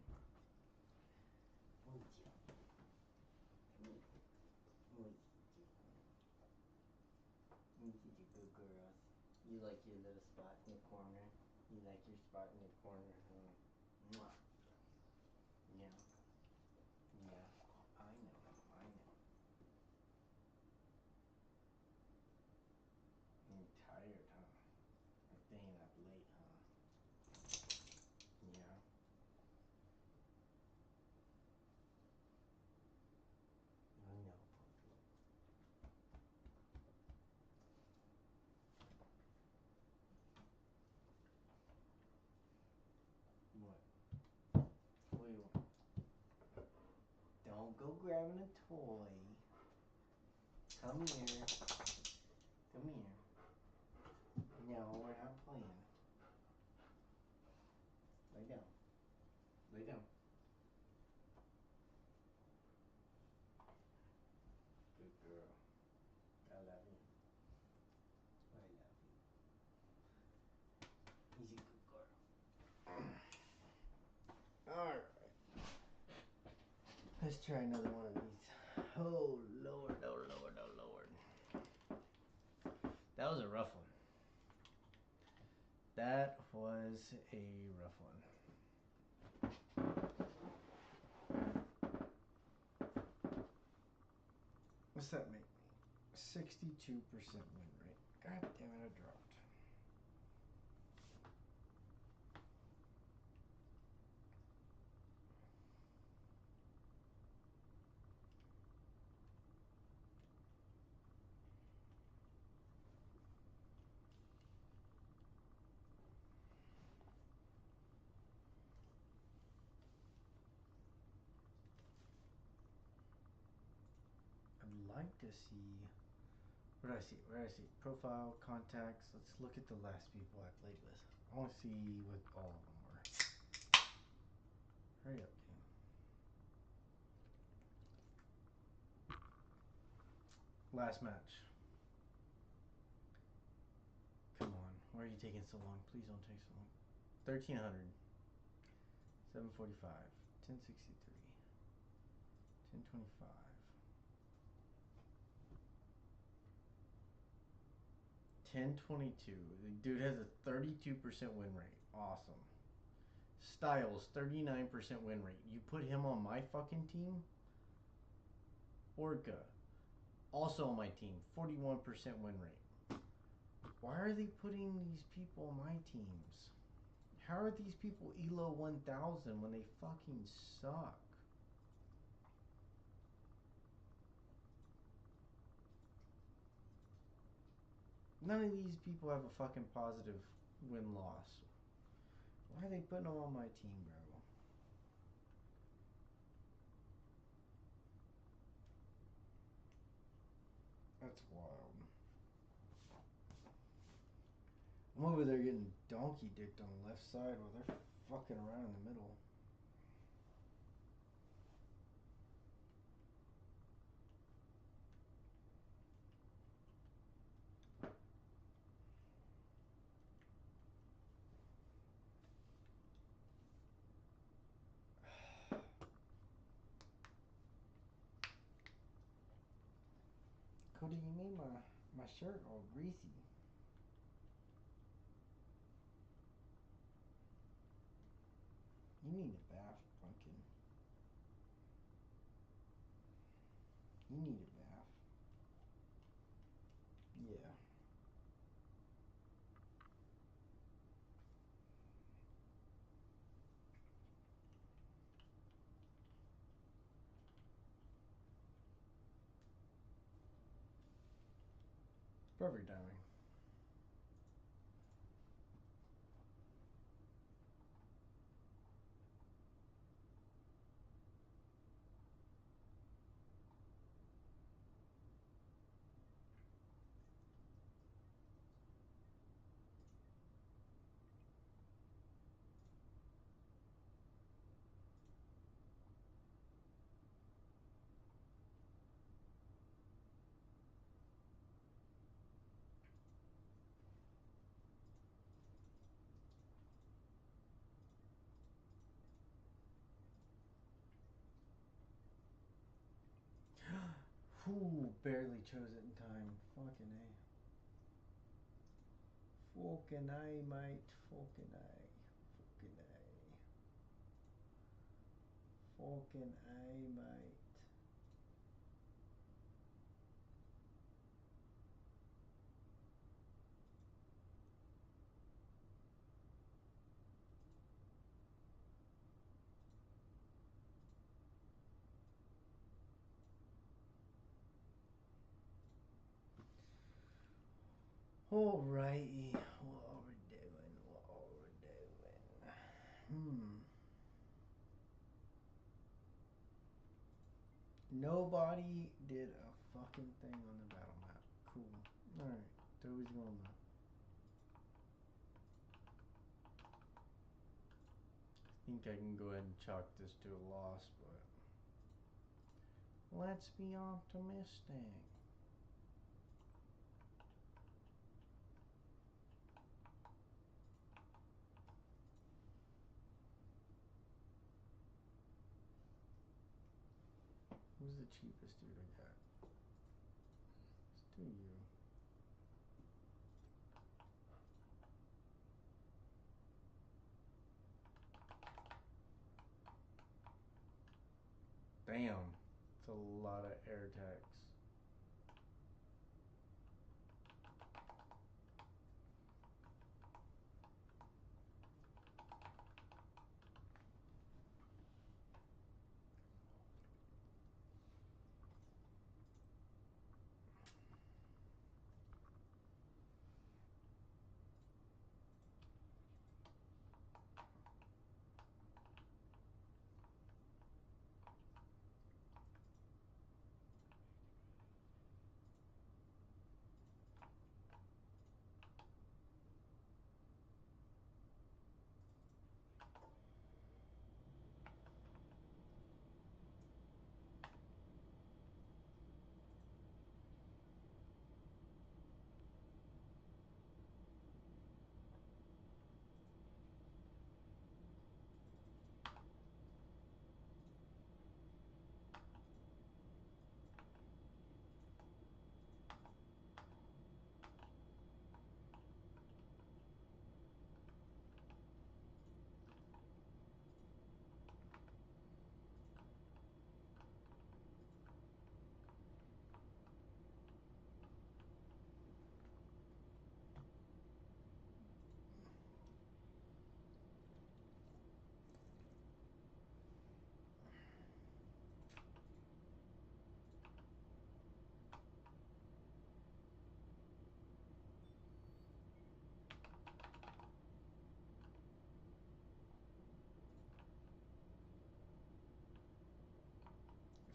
Where'd ya? Come here. Where'd you go? You good girls. You like your little spot in the corner? You like your spot in the corner, huh? Mwah. Yeah. Yeah. I know. I know. You're tired, huh? Or staying up late, huh? Yeah. I know, pumpkin. What? What do you want? Don't go grabbing a toy. Come here. Come here. No, we're not playing. Lay down. Lay down. Good girl. I love you. I love you. He's a good girl. Alright. Let's try another one of these. Oh Lord, oh Lord, oh Lord. That was a rough one. That was a rough one. What's that make me? 62% win rate. God damn it, I dropped. I'd like to see. What did I see? Where did I see? Profile, contacts. Let's look at the last people I played with. I want to see what all of them were. Hurry up, game. Last match. Come on. Why are you taking so long? Please don't take so long. 1300. 745. 1063. 1025. 1022. The dude has a 32% win rate. Awesome. Styles, 39% win rate. You put him on my fucking team? Orca, also on my team, 41% win rate. Why are they putting these people on my teams? How are these people ELO 1000 when they fucking suck? None of these people have a fucking positive win-loss. Why are they putting them on my team, bro? That's wild. I'm over there getting donkey dicked on the left side while they're fucking around in the middle. Cody, you made my shirt all greasy. You need a bath, pumpkin. You need a bath. Yeah. Perfect timing. barely chose it in time. Fucking A. Fucking A, mate. Fucking A. Fucking A. Fucking A, mate. Alrighty, what are we doing? What are we doing? Nobody did a fucking thing on the battle map. Cool. Alright, Toby's going left. I think I can go ahead and chalk this to a loss, but let's be optimistic. Who's the cheapest dude I got? Let's do you. Damn, it's a lot of air tax.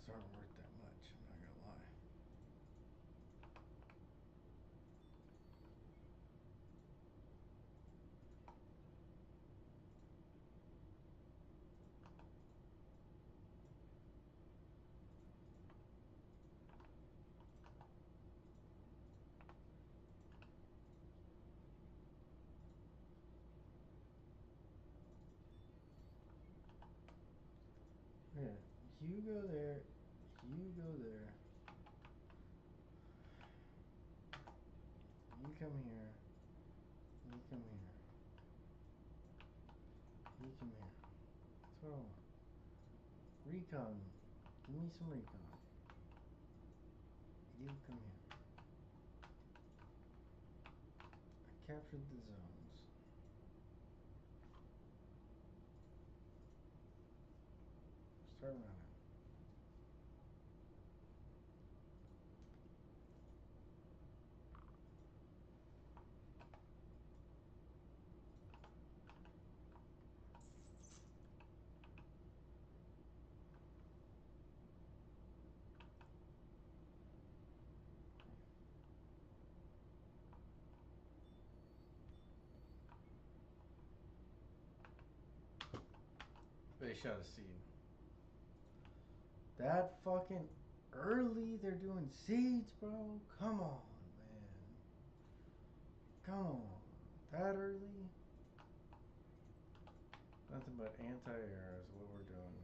These aren't worth that much, I'm not gonna lie. Yeah, you go there, you go there. You come here, you come here, you come here. That's what I want. Recon. Give me some recon. You come here. I captured the zones. Start running. They shot a seed. That fucking early they're doing seeds, bro? Come on, man. Come on. That early? Nothing but anti-air is what we're doing.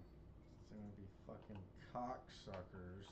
It's gonna be fucking cocksuckers.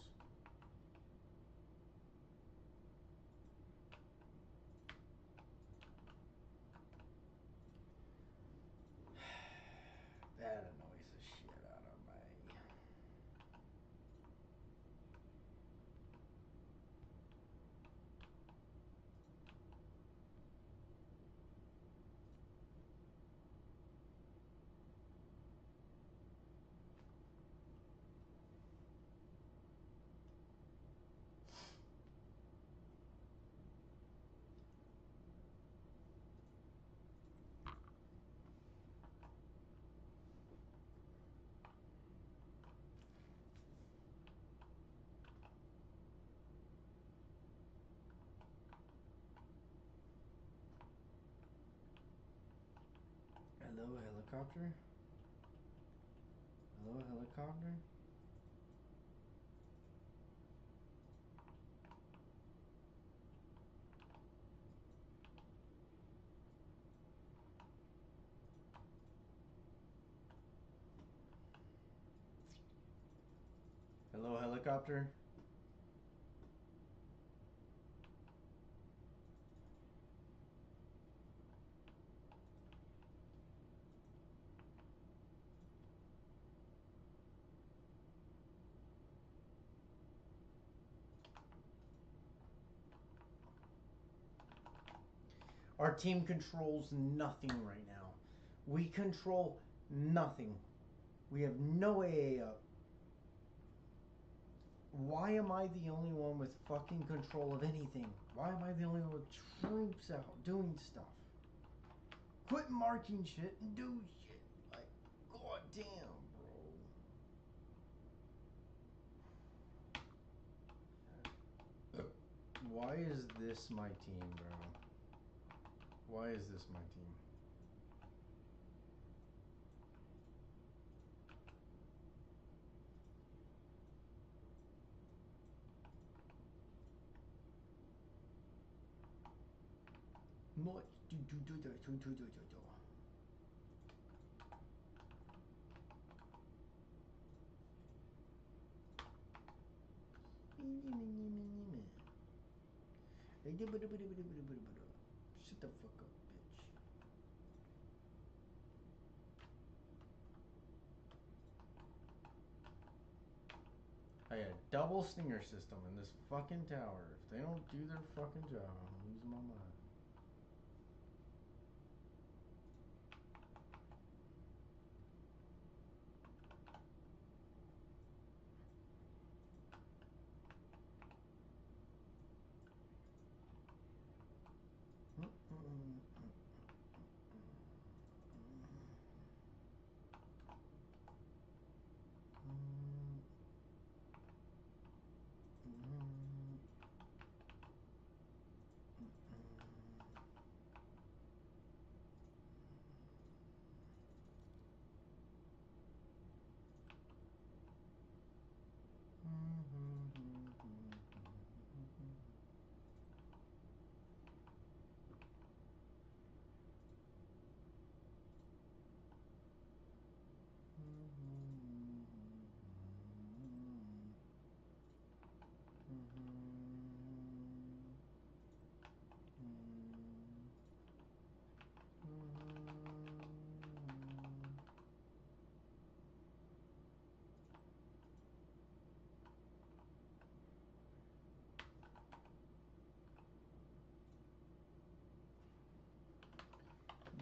helicopter? Hello, helicopter? Hello, helicopter? Our team controls nothing right now. We control nothing. We have no AA up. Why am I the only one with fucking control of anything? Why am I the only one with troops out doing stuff? Quit marking shit and do shit. Like, goddamn, bro. Why is this my team, bro? Why is this my team? Much do. Shut the fuck up, bitch. I got a double stinger system in this fucking tower. If they don't do their fucking job, I'm losing my mind.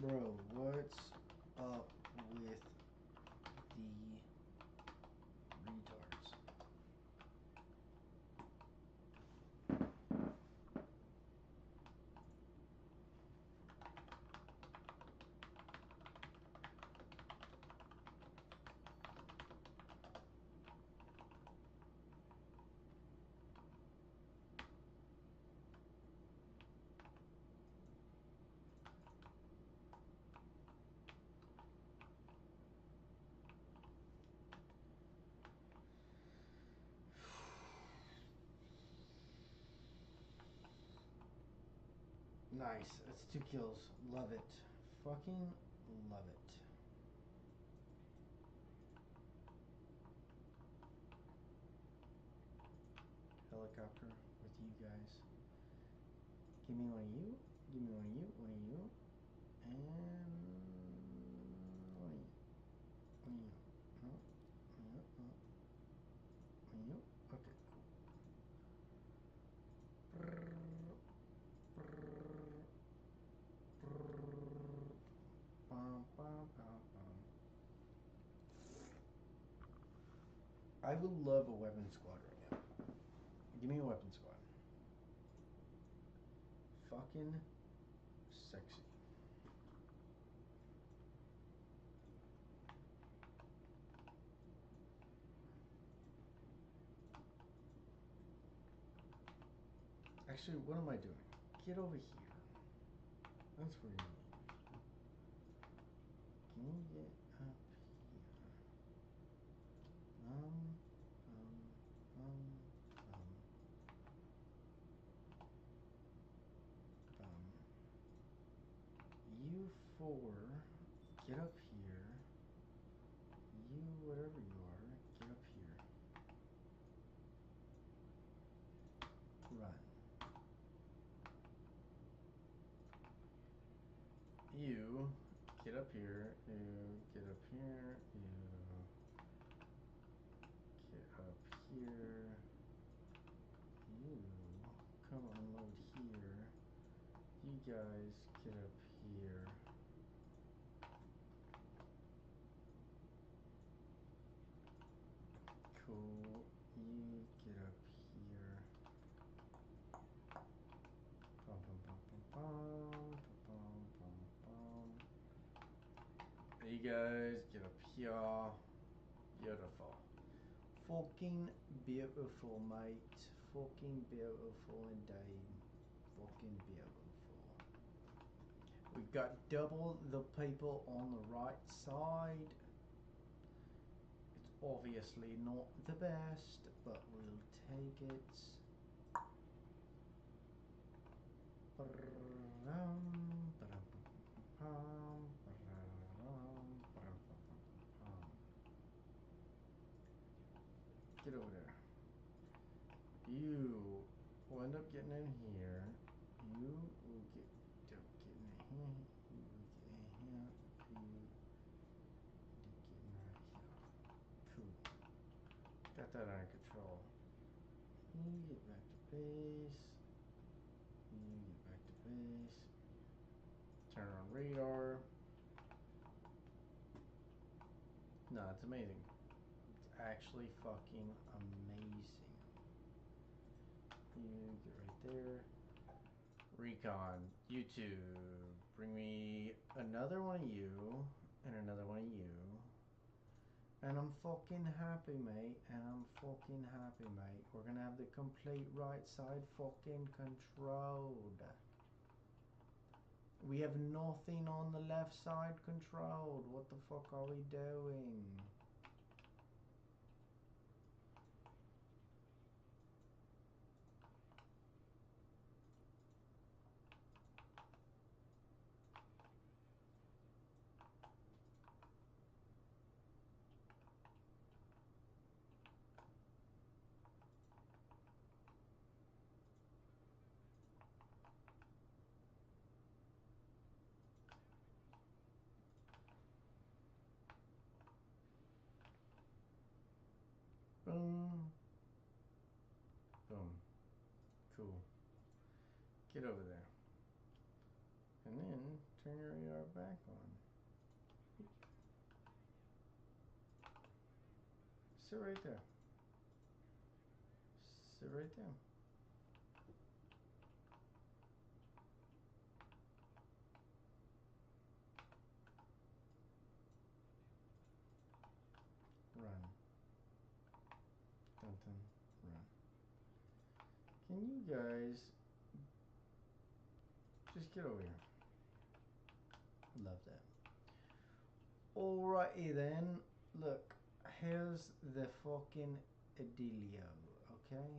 Bro, what's up with the retards? Nice. That's 2 kills. Love it. Fucking love it. Helicopter with you guys. Give me one of you. Give me one of you. One of you. And one of you. One of you. No. No. No. One of you. Okay, cool. Bum, bum, bum, bum. I would love a weapon squad right now. Give me a weapon squad. Fucking sexy. Actually, what am I doing? Get over here. That's where you need. can you get up here? Um, um. You four, get up here. You, whatever you are, get up here. Run. You, get up here. You, get up here. You, get up here. You, come unload here. You guys, get up here. Cool. You get up here. Bum, bum, bum, bum, bum, bum, bum, bum. You guys get up here. Beautiful. Fucking beautiful, mate. Fucking beautiful indeed. Fucking beautiful. We've got double the people on the right side. It's obviously not the best, but we'll take it. Get over there. You will end up getting in here. You will get up getting in here. You will get in here. You end up getting right here. Cool. Got that under control. You get back to base. You get back to base. Turn on radar. No, it's amazing. It's actually fucking amazing. You get right there. Recon, YouTube, bring me another one of you and another one of you. And I'm fucking happy, mate. And I'm fucking happy, mate. We're gonna have the complete right side fucking controlled. We have nothing on the left side controlled. What the fuck are we doing? Boom. Boom. Cool. Get over there. And then turn your radar back on. Sit right there. Sit right there. Run. Dun dun. Run. Can you guys just get over here? Love that. Alrighty then. Look, here's the fucking dealio, okay?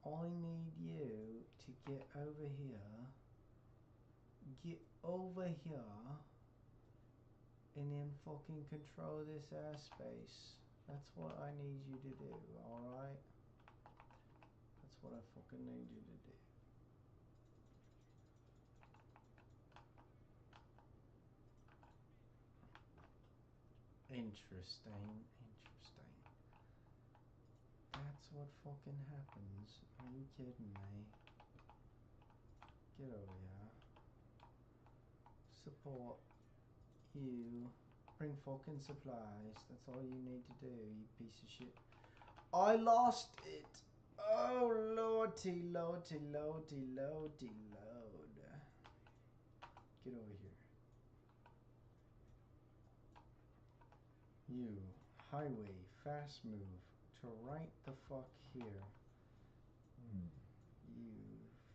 I need you to get over here. Get over here. And then fucking control this airspace. That's what I need you to do, alright? That's what I fucking need you to do. Interesting, interesting. That's what fucking happens. Are you kidding me? Get over here. Support you. Bring fucking supplies. That's all you need to do, you piece of shit. I lost it! Oh, lordy, lordy, lordy, lordy, lord. Get over here. You, highway, fast move, to right the fuck here. You,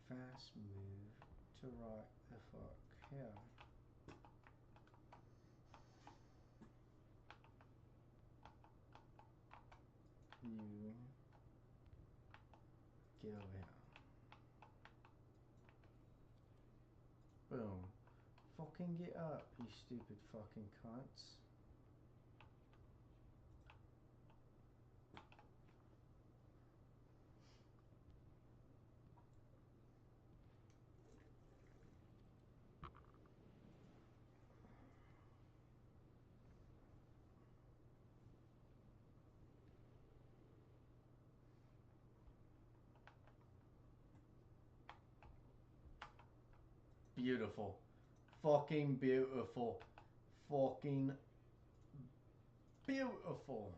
fast move, to right the fuck here. You get over here. Boom. Fucking get up, you stupid fucking cunts. Beautiful. Fucking beautiful. Fucking beautiful.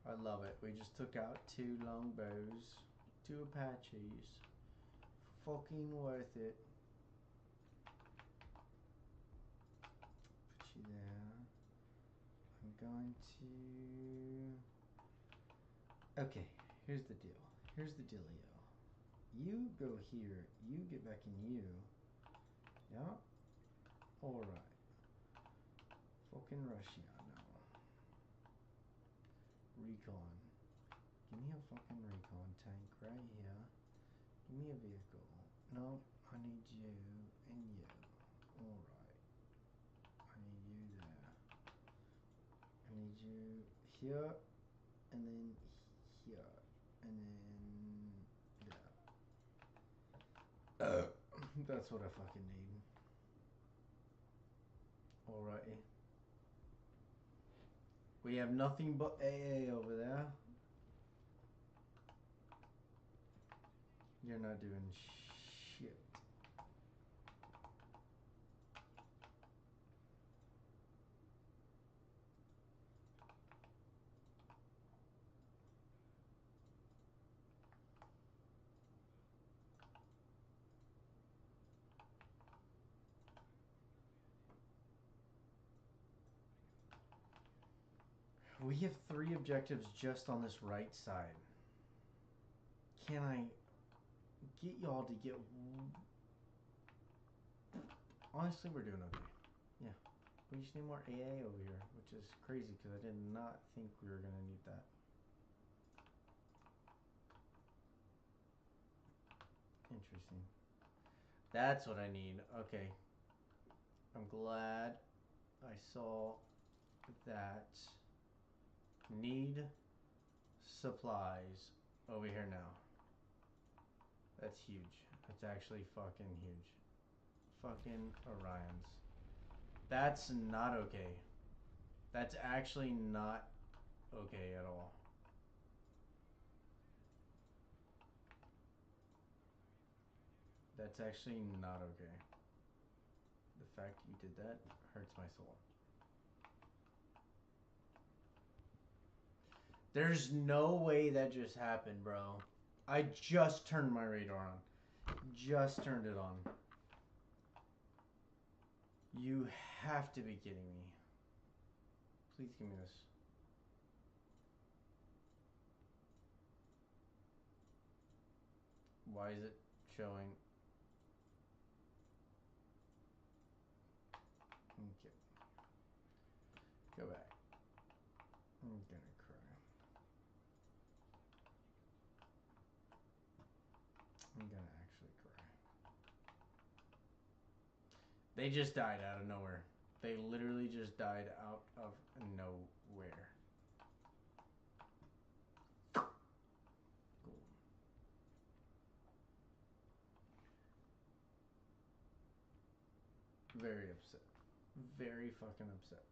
I love it. We just took out 2 longbows, 2 Apaches. Fucking worth it. Put you there. I'm going to... Okay, here's the deal. Here's the dealio. You go here. You get back in you. Yeah? Alright. Fucking Russia now. Recon. Give me a fucking recon tank right here. Give me a vehicle. No, I need you and you. Alright. I need you there. I need you here and then here and then there. That's what I fucking need. Alrighty. We have nothing but AA over there. You're not doing shit. We have 3 objectives just on this right side. Can I get y'all to get... Honestly, we're doing okay. Yeah. We just need more AA over here, which is crazy because I did not think we were going to need that. Interesting. That's what I need. Okay. I'm glad I saw that. Need supplies over here now. That's huge. That's actually fucking huge. Fucking Orions. That's not okay. That's actually not okay at all. That's actually not okay. The fact you did that hurts my soul. There's no way that just happened, bro. I just turned my radar on. Just turned it on. You have to be kidding me. Please give me this. Why is it showing? Okay. Go back. I'm gonna cry. I'm gonna actually cry. They just died out of nowhere. They literally just died out of nowhere. Cool. Very upset. Very fucking upset.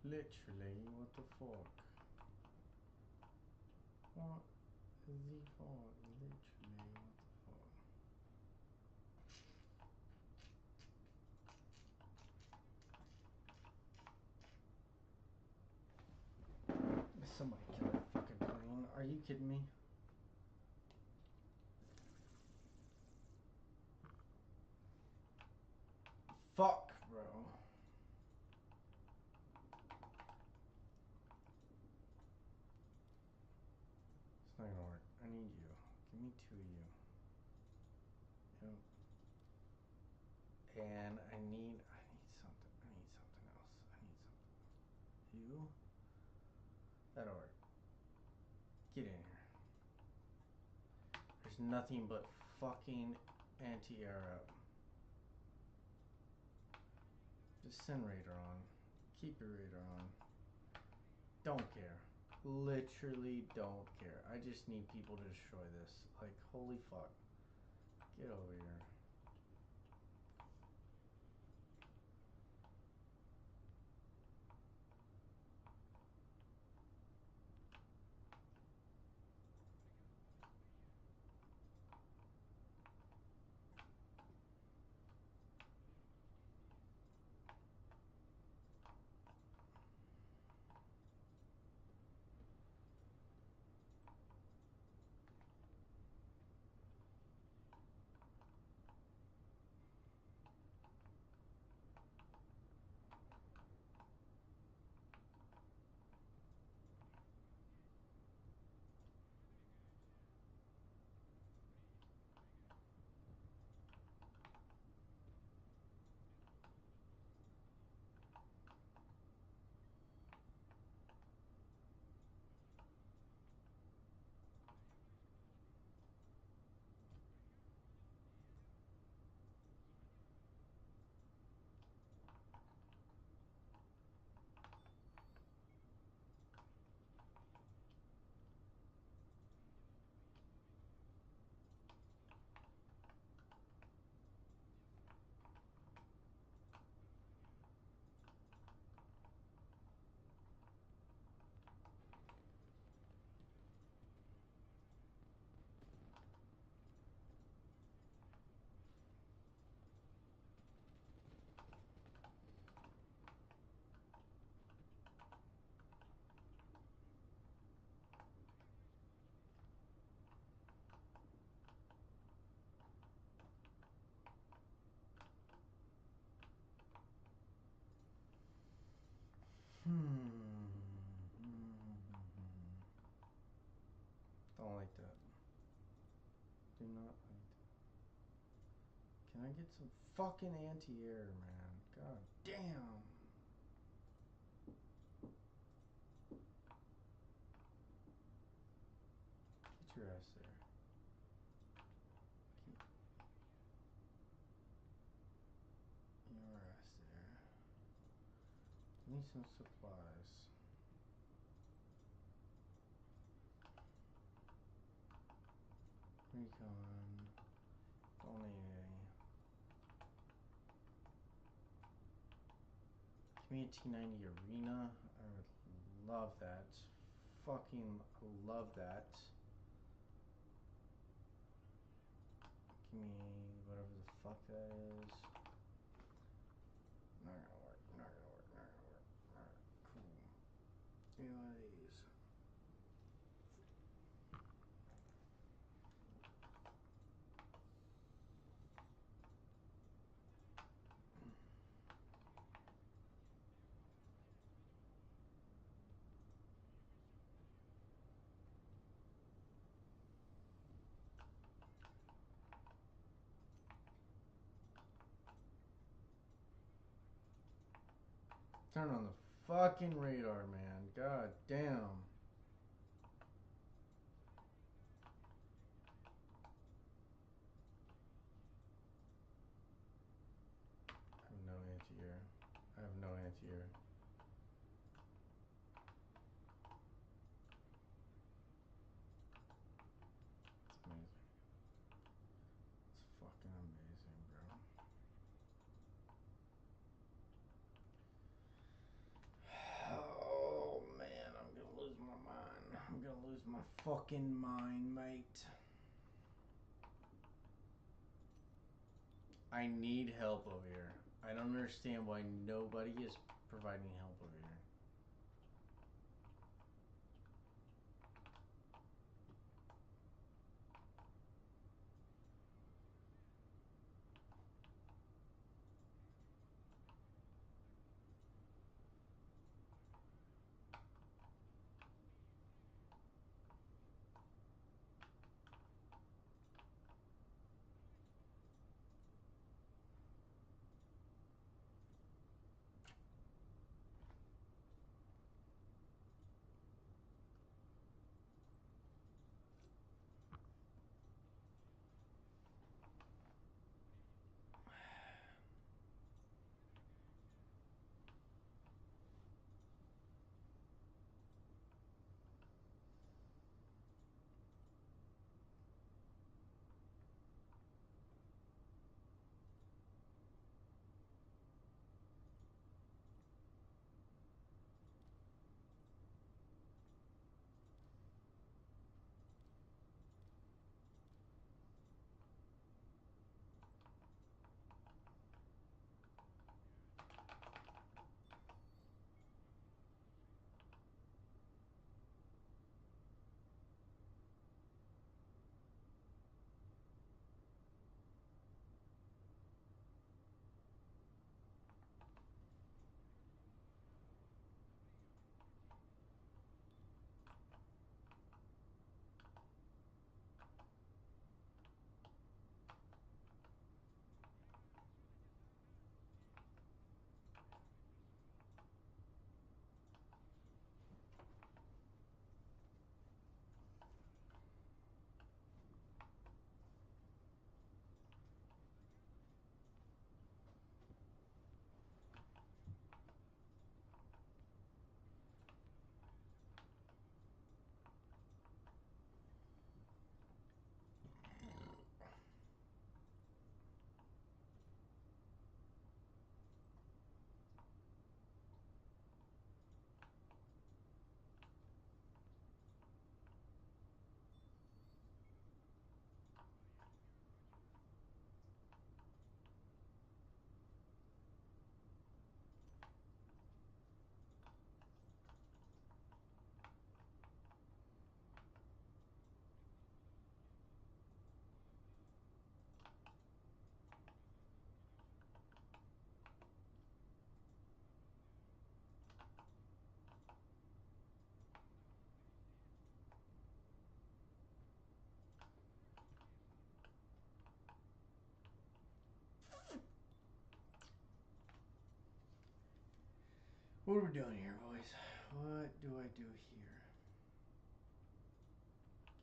Literally, what the fuck? What the fuck? Literally, what the fuck? Somebody kill that fucking plane. Are you kidding me? Fuck, bro. It's not gonna work. I need you. Give me two of you. Yep. And I need something. I need something else. I need something. You? That'll work. Get in here. There's nothing but fucking anti-air up. Just send radar on. Keep your radar on. Don't care. Literally don't care. I just need people to destroy this. Like, holy fuck. Get over here. Don't like that. Do not like that. Can I get some fucking anti-air, man? God damn. Get your ass there. Get your ass there. Give me some supplies. Recon. Don't need any. Give me a T90 Arena. I would love that. Fucking love that. Give me whatever the fuck that is. Not gonna work. Not gonna work. Not gonna work. Alright, cool. Give me one of these. Turn on the fucking radar, man. God damn. I have no anti-air. I have no anti-air. It's amazing. It's fucking amazing, bro. fucking mind, mate. I need help over here. I don't understand why nobody is providing help over here. What are we doing here, boys? What do I do here?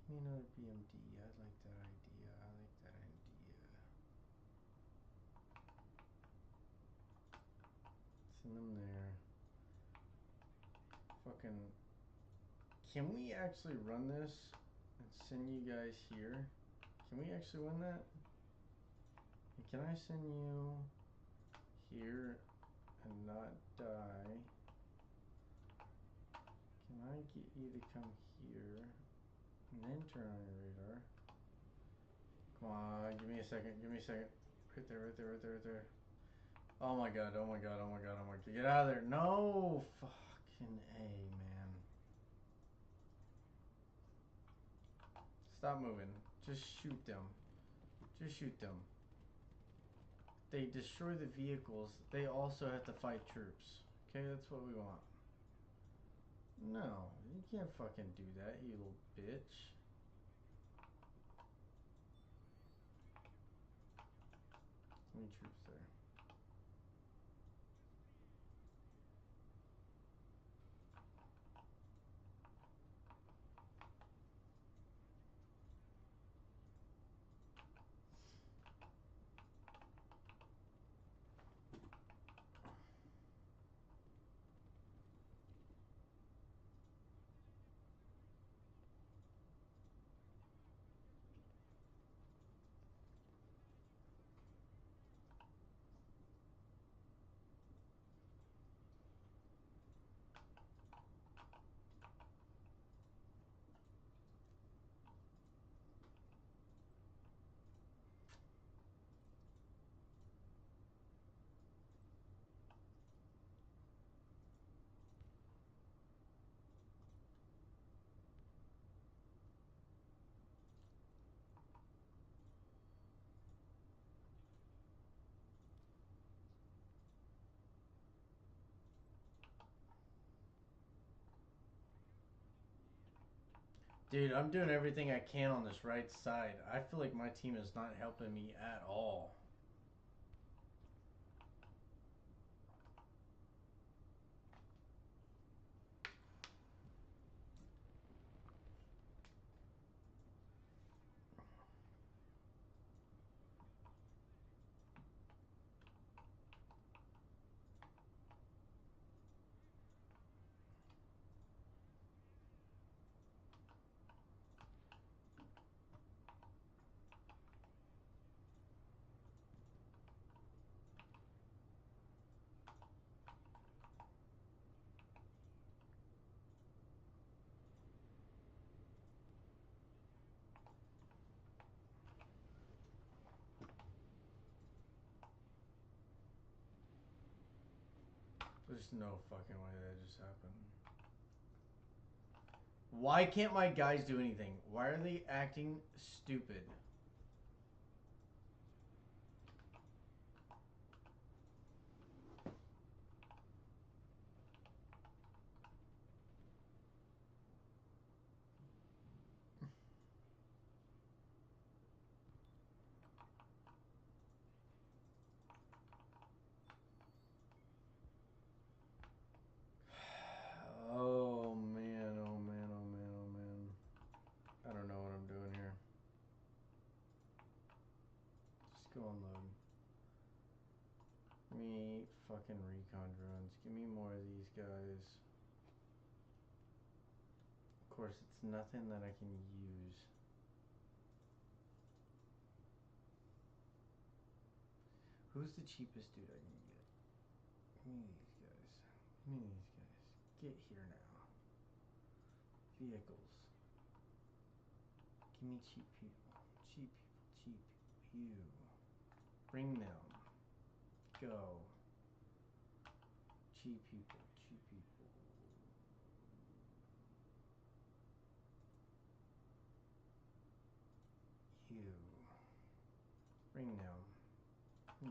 Give me another BMD. I like that idea. I like that idea. Send them there. Fucking. Can we actually run this and send you guys here? Can we actually win that? And can I send you here and not die? Can I get you to come here and then turn on your radar? Come on, give me a second, give me a second. Right there, right there, right there, right there. Oh my god, oh my god, oh my god, oh my god. Get out of there. No! Fucking A, man. Stop moving. Just shoot them. Just shoot them. They destroy the vehicles. They also have to fight troops. Okay, that's what we want. No, you can't fucking do that, you little bitch. How many troops there? Dude, I'm doing everything I can on this right side. I feel like my team is not helping me at all. There's no fucking way that just happened. Why can't my guys do anything? Why are they acting stupid? Oh man, oh man, oh man, oh man. I don't know what I'm doing here. Just go unload. Give me fucking recon drones. Give me more of these guys. Of course, it's nothing that I can use. Who's the cheapest dude I can get? Give me these guys. Give me these guys. Get here now. Vehicles. Give me cheap people. Cheap people. Cheap people. You. Bring them. Go. Cheap people. Cheap people. You. Bring them. Now.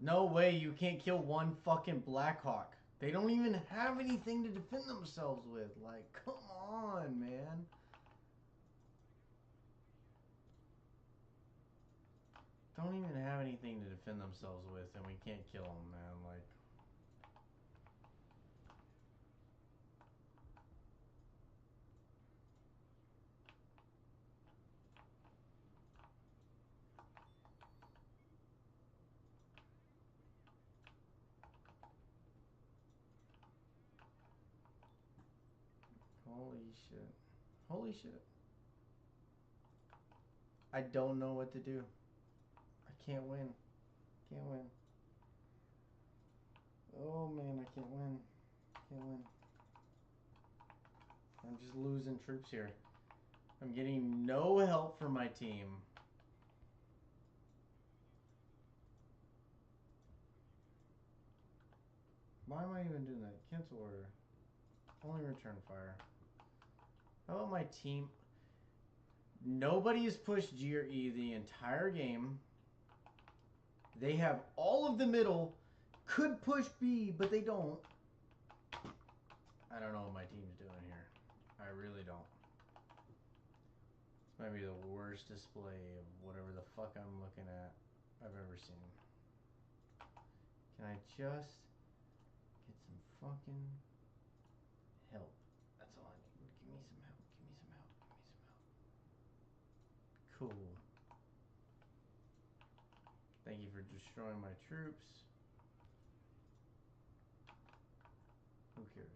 No way you can't kill one fucking Blackhawk. They don't even have anything to defend themselves with. Like, come on, man. Don't even have anything to defend themselves with, and we can't kill them, man. Like, holy shit. Holy shit. I don't know what to do. I can't win. Can't win. Oh man, I can't win. Can't win. I'm just losing troops here. I'm getting no help from my team. Why am I even doing that? Cancel order. Only return fire. How about my team? Nobody has pushed G or E the entire game. They have all of the middle. Could push B, but they don't. I don't know what my team's doing here. I really don't. This might be the worst display of whatever the fuck I'm looking at I've ever seen. Can I just get some fucking help? That's all I need. Give me some help. Give me some help. Give me some help. Cool. Thank you for destroying my troops. Who cares?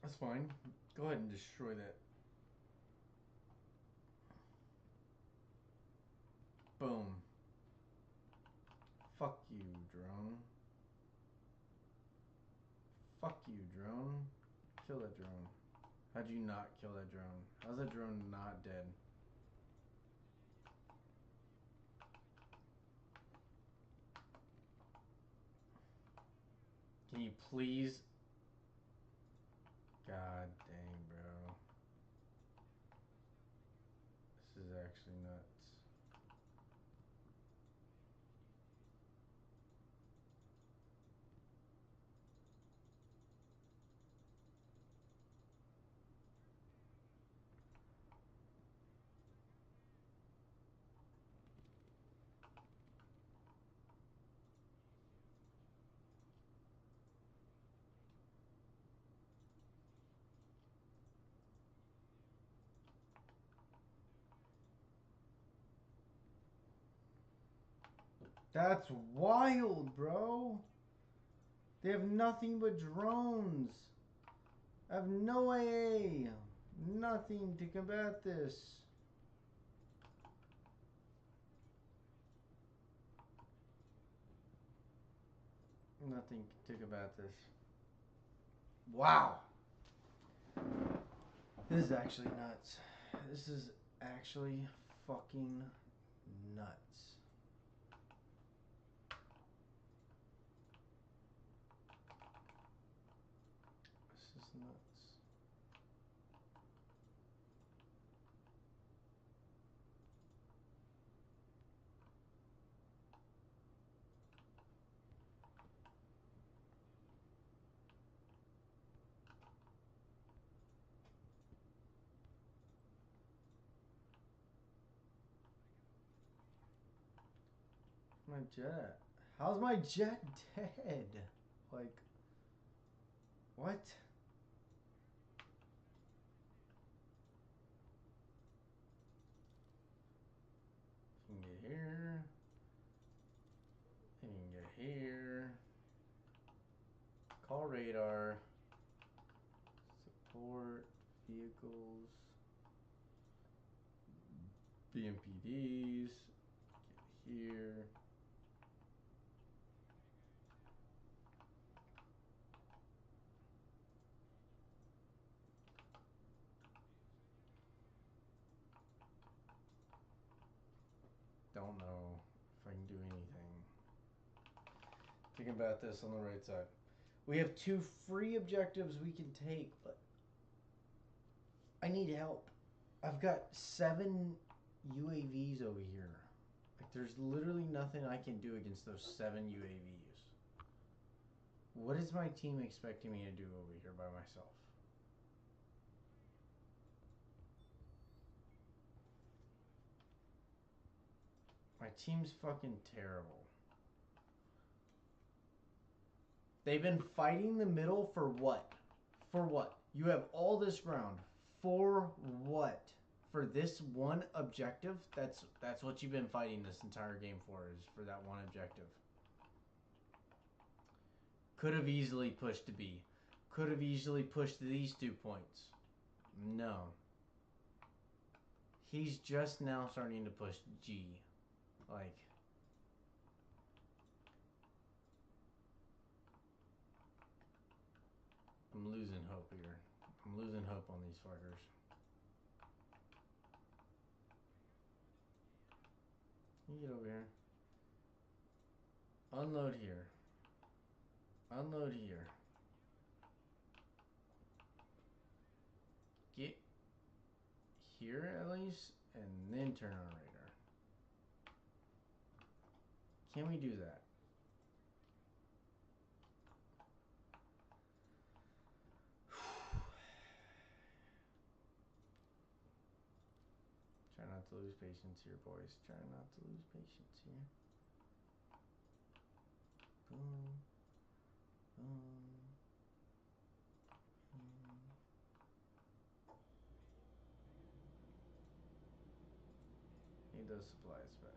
That's fine. Go ahead and destroy that. Boom. drone. Fuck you, drone. Kill that drone. How'd you not kill that drone? How's that drone not dead? Can you please? God dang, bro. This is actually nuts. That's wild, bro. They have nothing but drones. I have no AA. Nothing to combat this. Nothing to combat this. Wow. This is actually nuts. This is actually fucking nuts. This is nuts. My jet. How's my jet dead? Like, what? You can get here. And you can get here. Call radar. Support vehicles. BMPDs. Get here. Don't know if I can do anything. Thinking about this on the right side. We have 2 free objectives we can take, but I need help. I've got 7 UAVs over here. Like, there's literally nothing I can do against those 7 UAVs. What is my team expecting me to do over here by myself? My team's fucking terrible. They've been fighting the middle for what? For what? You have all this ground. For what? For this one objective? That's what you've been fighting this entire game for, is for that one objective. Could have easily pushed to B. Could have easily pushed these 2 points. No. He's just now starting to push G. Like, I'm losing hope here. I'm losing hope on these fuckers. You get over here. Unload here. Unload here. Get here at least, and then turn on radar. Can we do that? Try not to lose patience here, boys. Try not to lose patience here. Boom. Boom. Need those supplies back.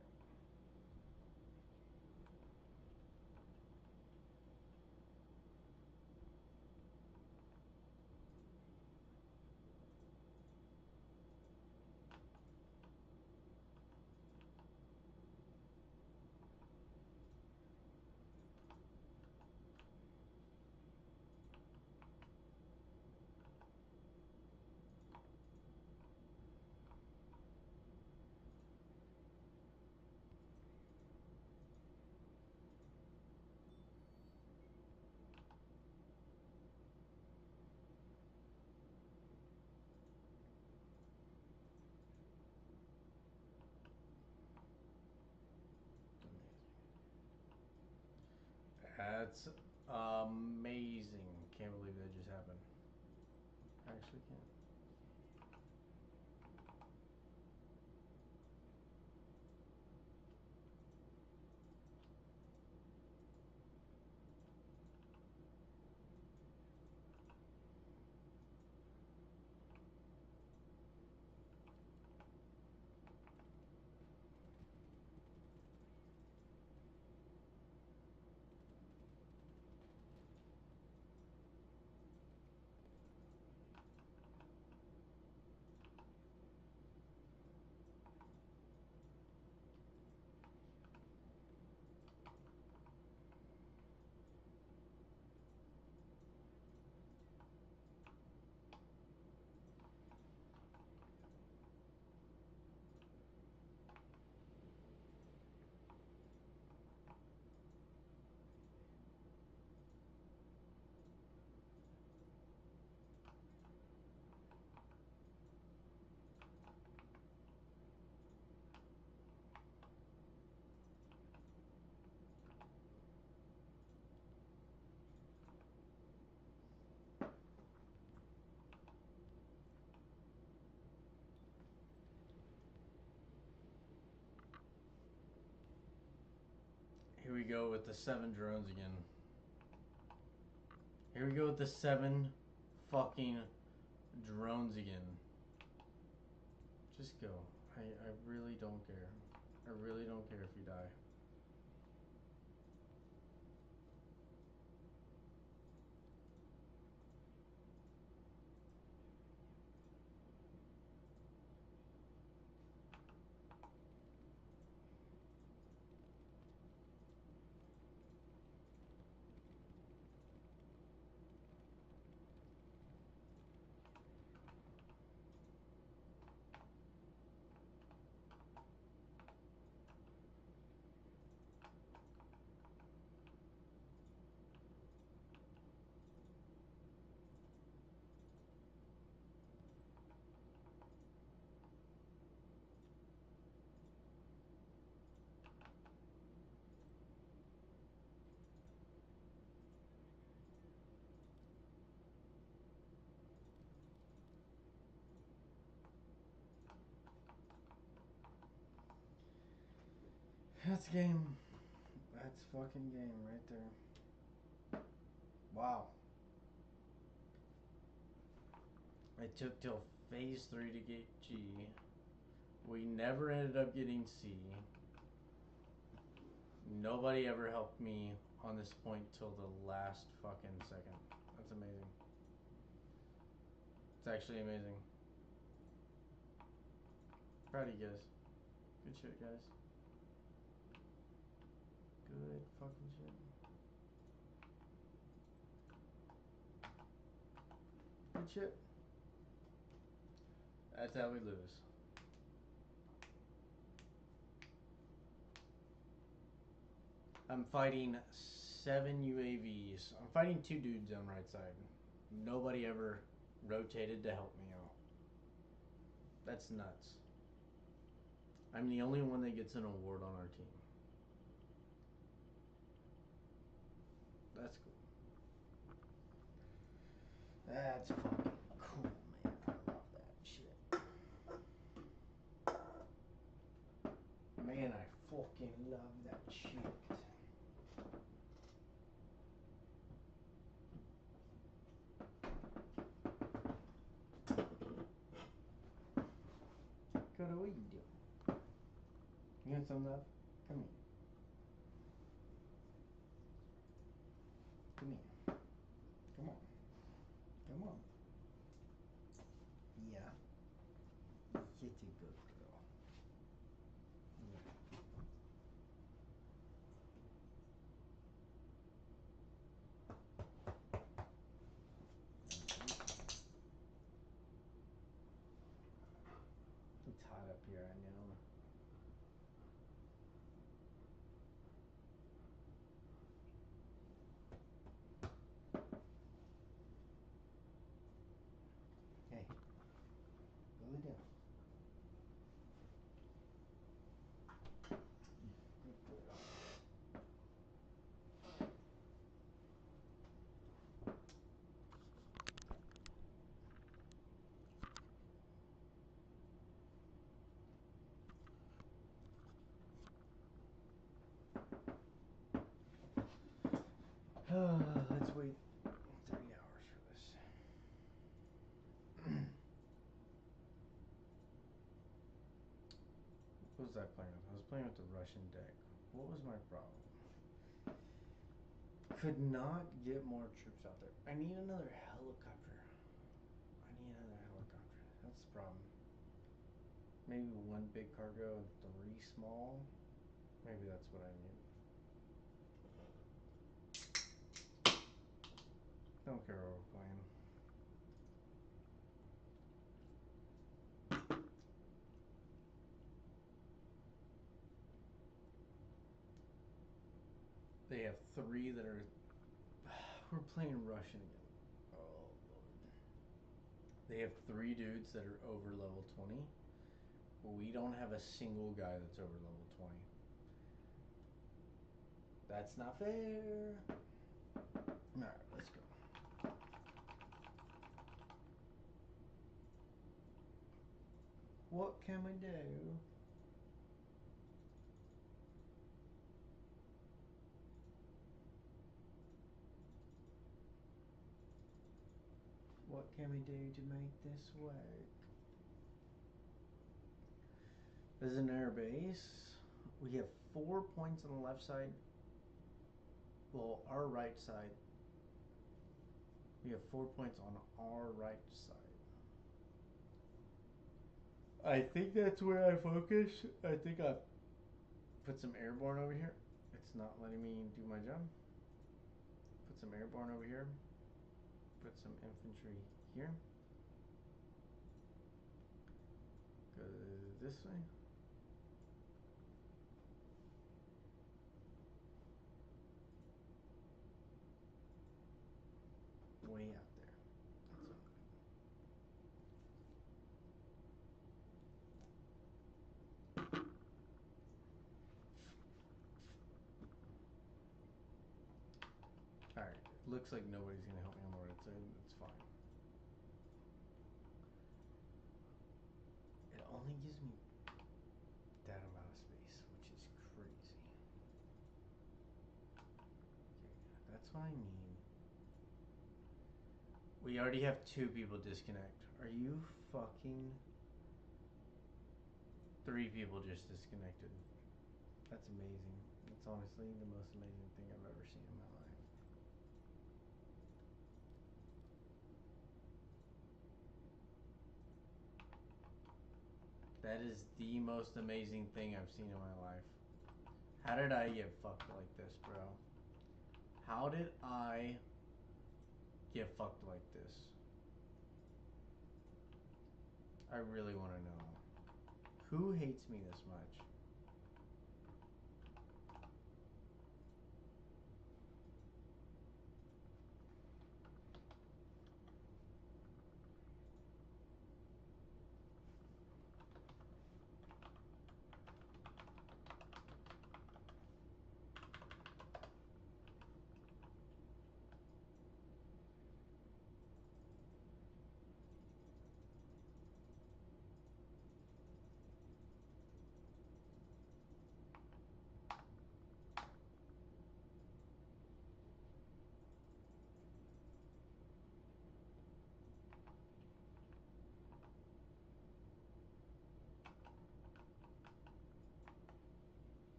That's amazing. Can't believe that just happened. Actually can't. Here we go with the 7 drones again. Here we go with the 7 fucking drones again. Just go. I really don't care. I really don't care if you die. That's game. That's fucking game right there. Wow. It took till phase 3 to get G. We never ended up getting C. Nobody ever helped me on this point till the last fucking second. That's amazing. It's actually amazing. Proud of you guys. Good shit, guys. Good fucking shit. Good shit. That's how we lose. I'm fighting 7 UAVs. I'm fighting 2 dudes on right side. Nobody ever rotated to help me out. That's nuts. I'm the only one that gets an award on our team. That's cool. That's fucking cool, man. I love that shit. Man, I fucking love that shit. Dakota, what you doing? You want some love? Come here. Come here. Come on. Come on. Yeah. Such a good girl. Yeah. It's hot up here, I know. Hey, go lay down. What was I playing with? I was playing with the Russian deck. What was my problem? Could not get more troops out there. I need another helicopter. I need another helicopter. That's the problem. Maybe one big cargo and 3 small. Maybe that's what I need. Don't care what we're playing. They have 3 that are. We're playing Russian again. Oh lord. They have 3 dudes that are over level 20. We don't have a single guy that's over level 20. That's not fair. Alright, let's go. What can we do? What can we do to make this work? This is an air base. We have 4 points on the left side. Well, our right side. We have 4 points on our right side. I think that's where I focus. I think I put some airborne over here. It's not letting me do my job. Put some airborne over here. Put some infantry here. Go this way. Way out there. That's all. Alright, looks like nobody's gonna help me on the right side. It's fine. It only gives me that amount of space, which is crazy. Okay, that's what I mean. We already have 2 people disconnect. Are you fucking... 3 people just disconnected. That's amazing. That's honestly the most amazing thing I've ever seen in my life. That is the most amazing thing I've seen in my life. How did I get fucked like this, bro? How did I get fucked like this? I really want to know. Who hates me this much?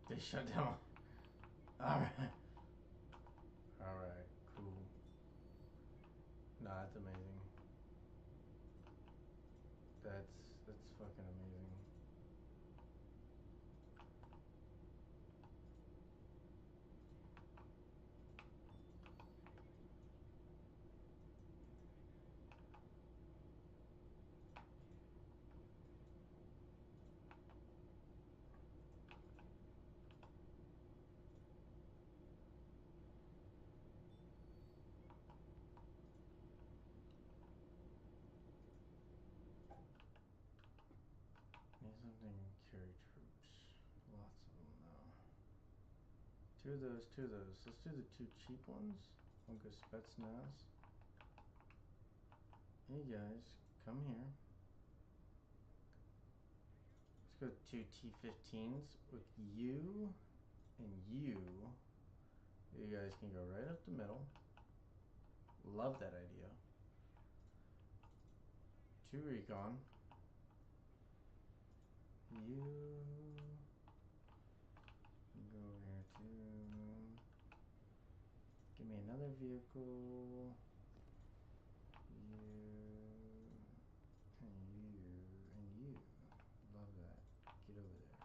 They shut down. Alright. Alright, cool. Nah, that's amazing. That's fucking amazing. They can carry troops. Lots of them though. Two of those, two of those. Let's do the two cheap ones. One goes Spetsnaz. Hey guys, come here. Let's go two T-15s with you and you. You guys can go right up the middle. Love that idea. Two recon. You go over here too. Give me another vehicle. You and you and you. Love that. Get over there.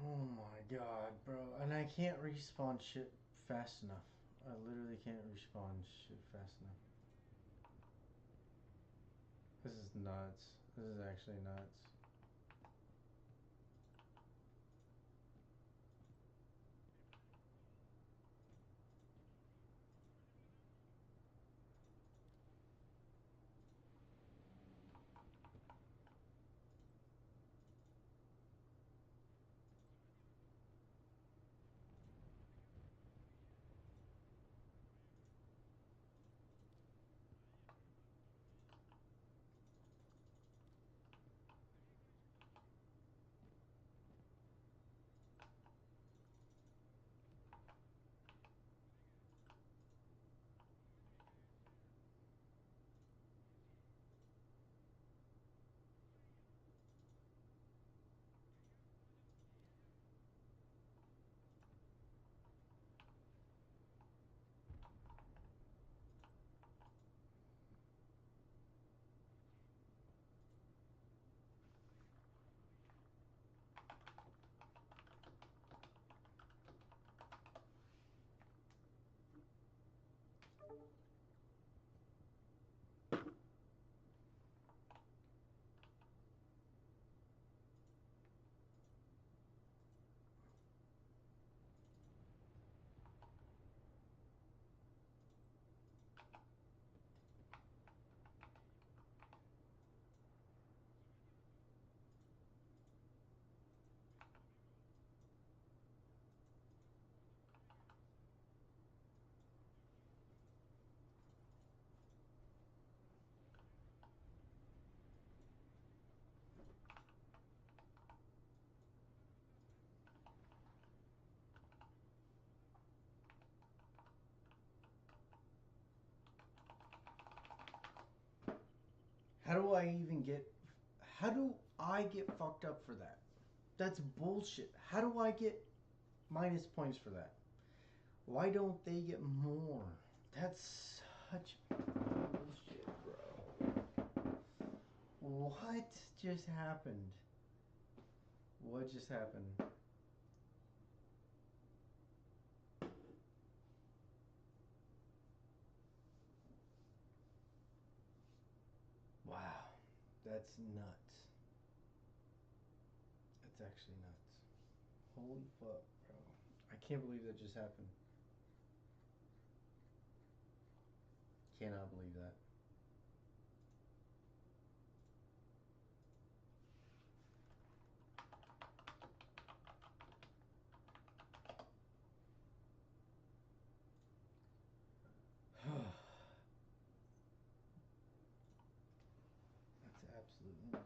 Oh my god, bro. And I can't respawn shit fast enough. I literally can't respawn shit fast enough. This is nuts. This is actually nuts. I even get? How do I get fucked up for that? That's bullshit. How do I get minus points for that? Why don't they get more? That's such bullshit, bro. What just happened? What just happened? Wow. That's nuts. That's actually nuts. Holy fuck, bro. I can't believe that just happened. Cannot believe that. That's absolutely nuts.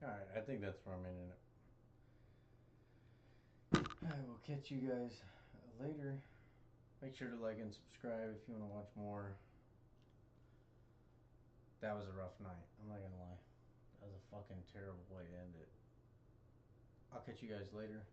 Alright, I think that's where I'm ending it. I will catch you guys later. Make sure to like and subscribe if you want to watch more. That was a rough night. I'm not gonna lie. That was a fucking terrible way to end it. I'll catch you guys later.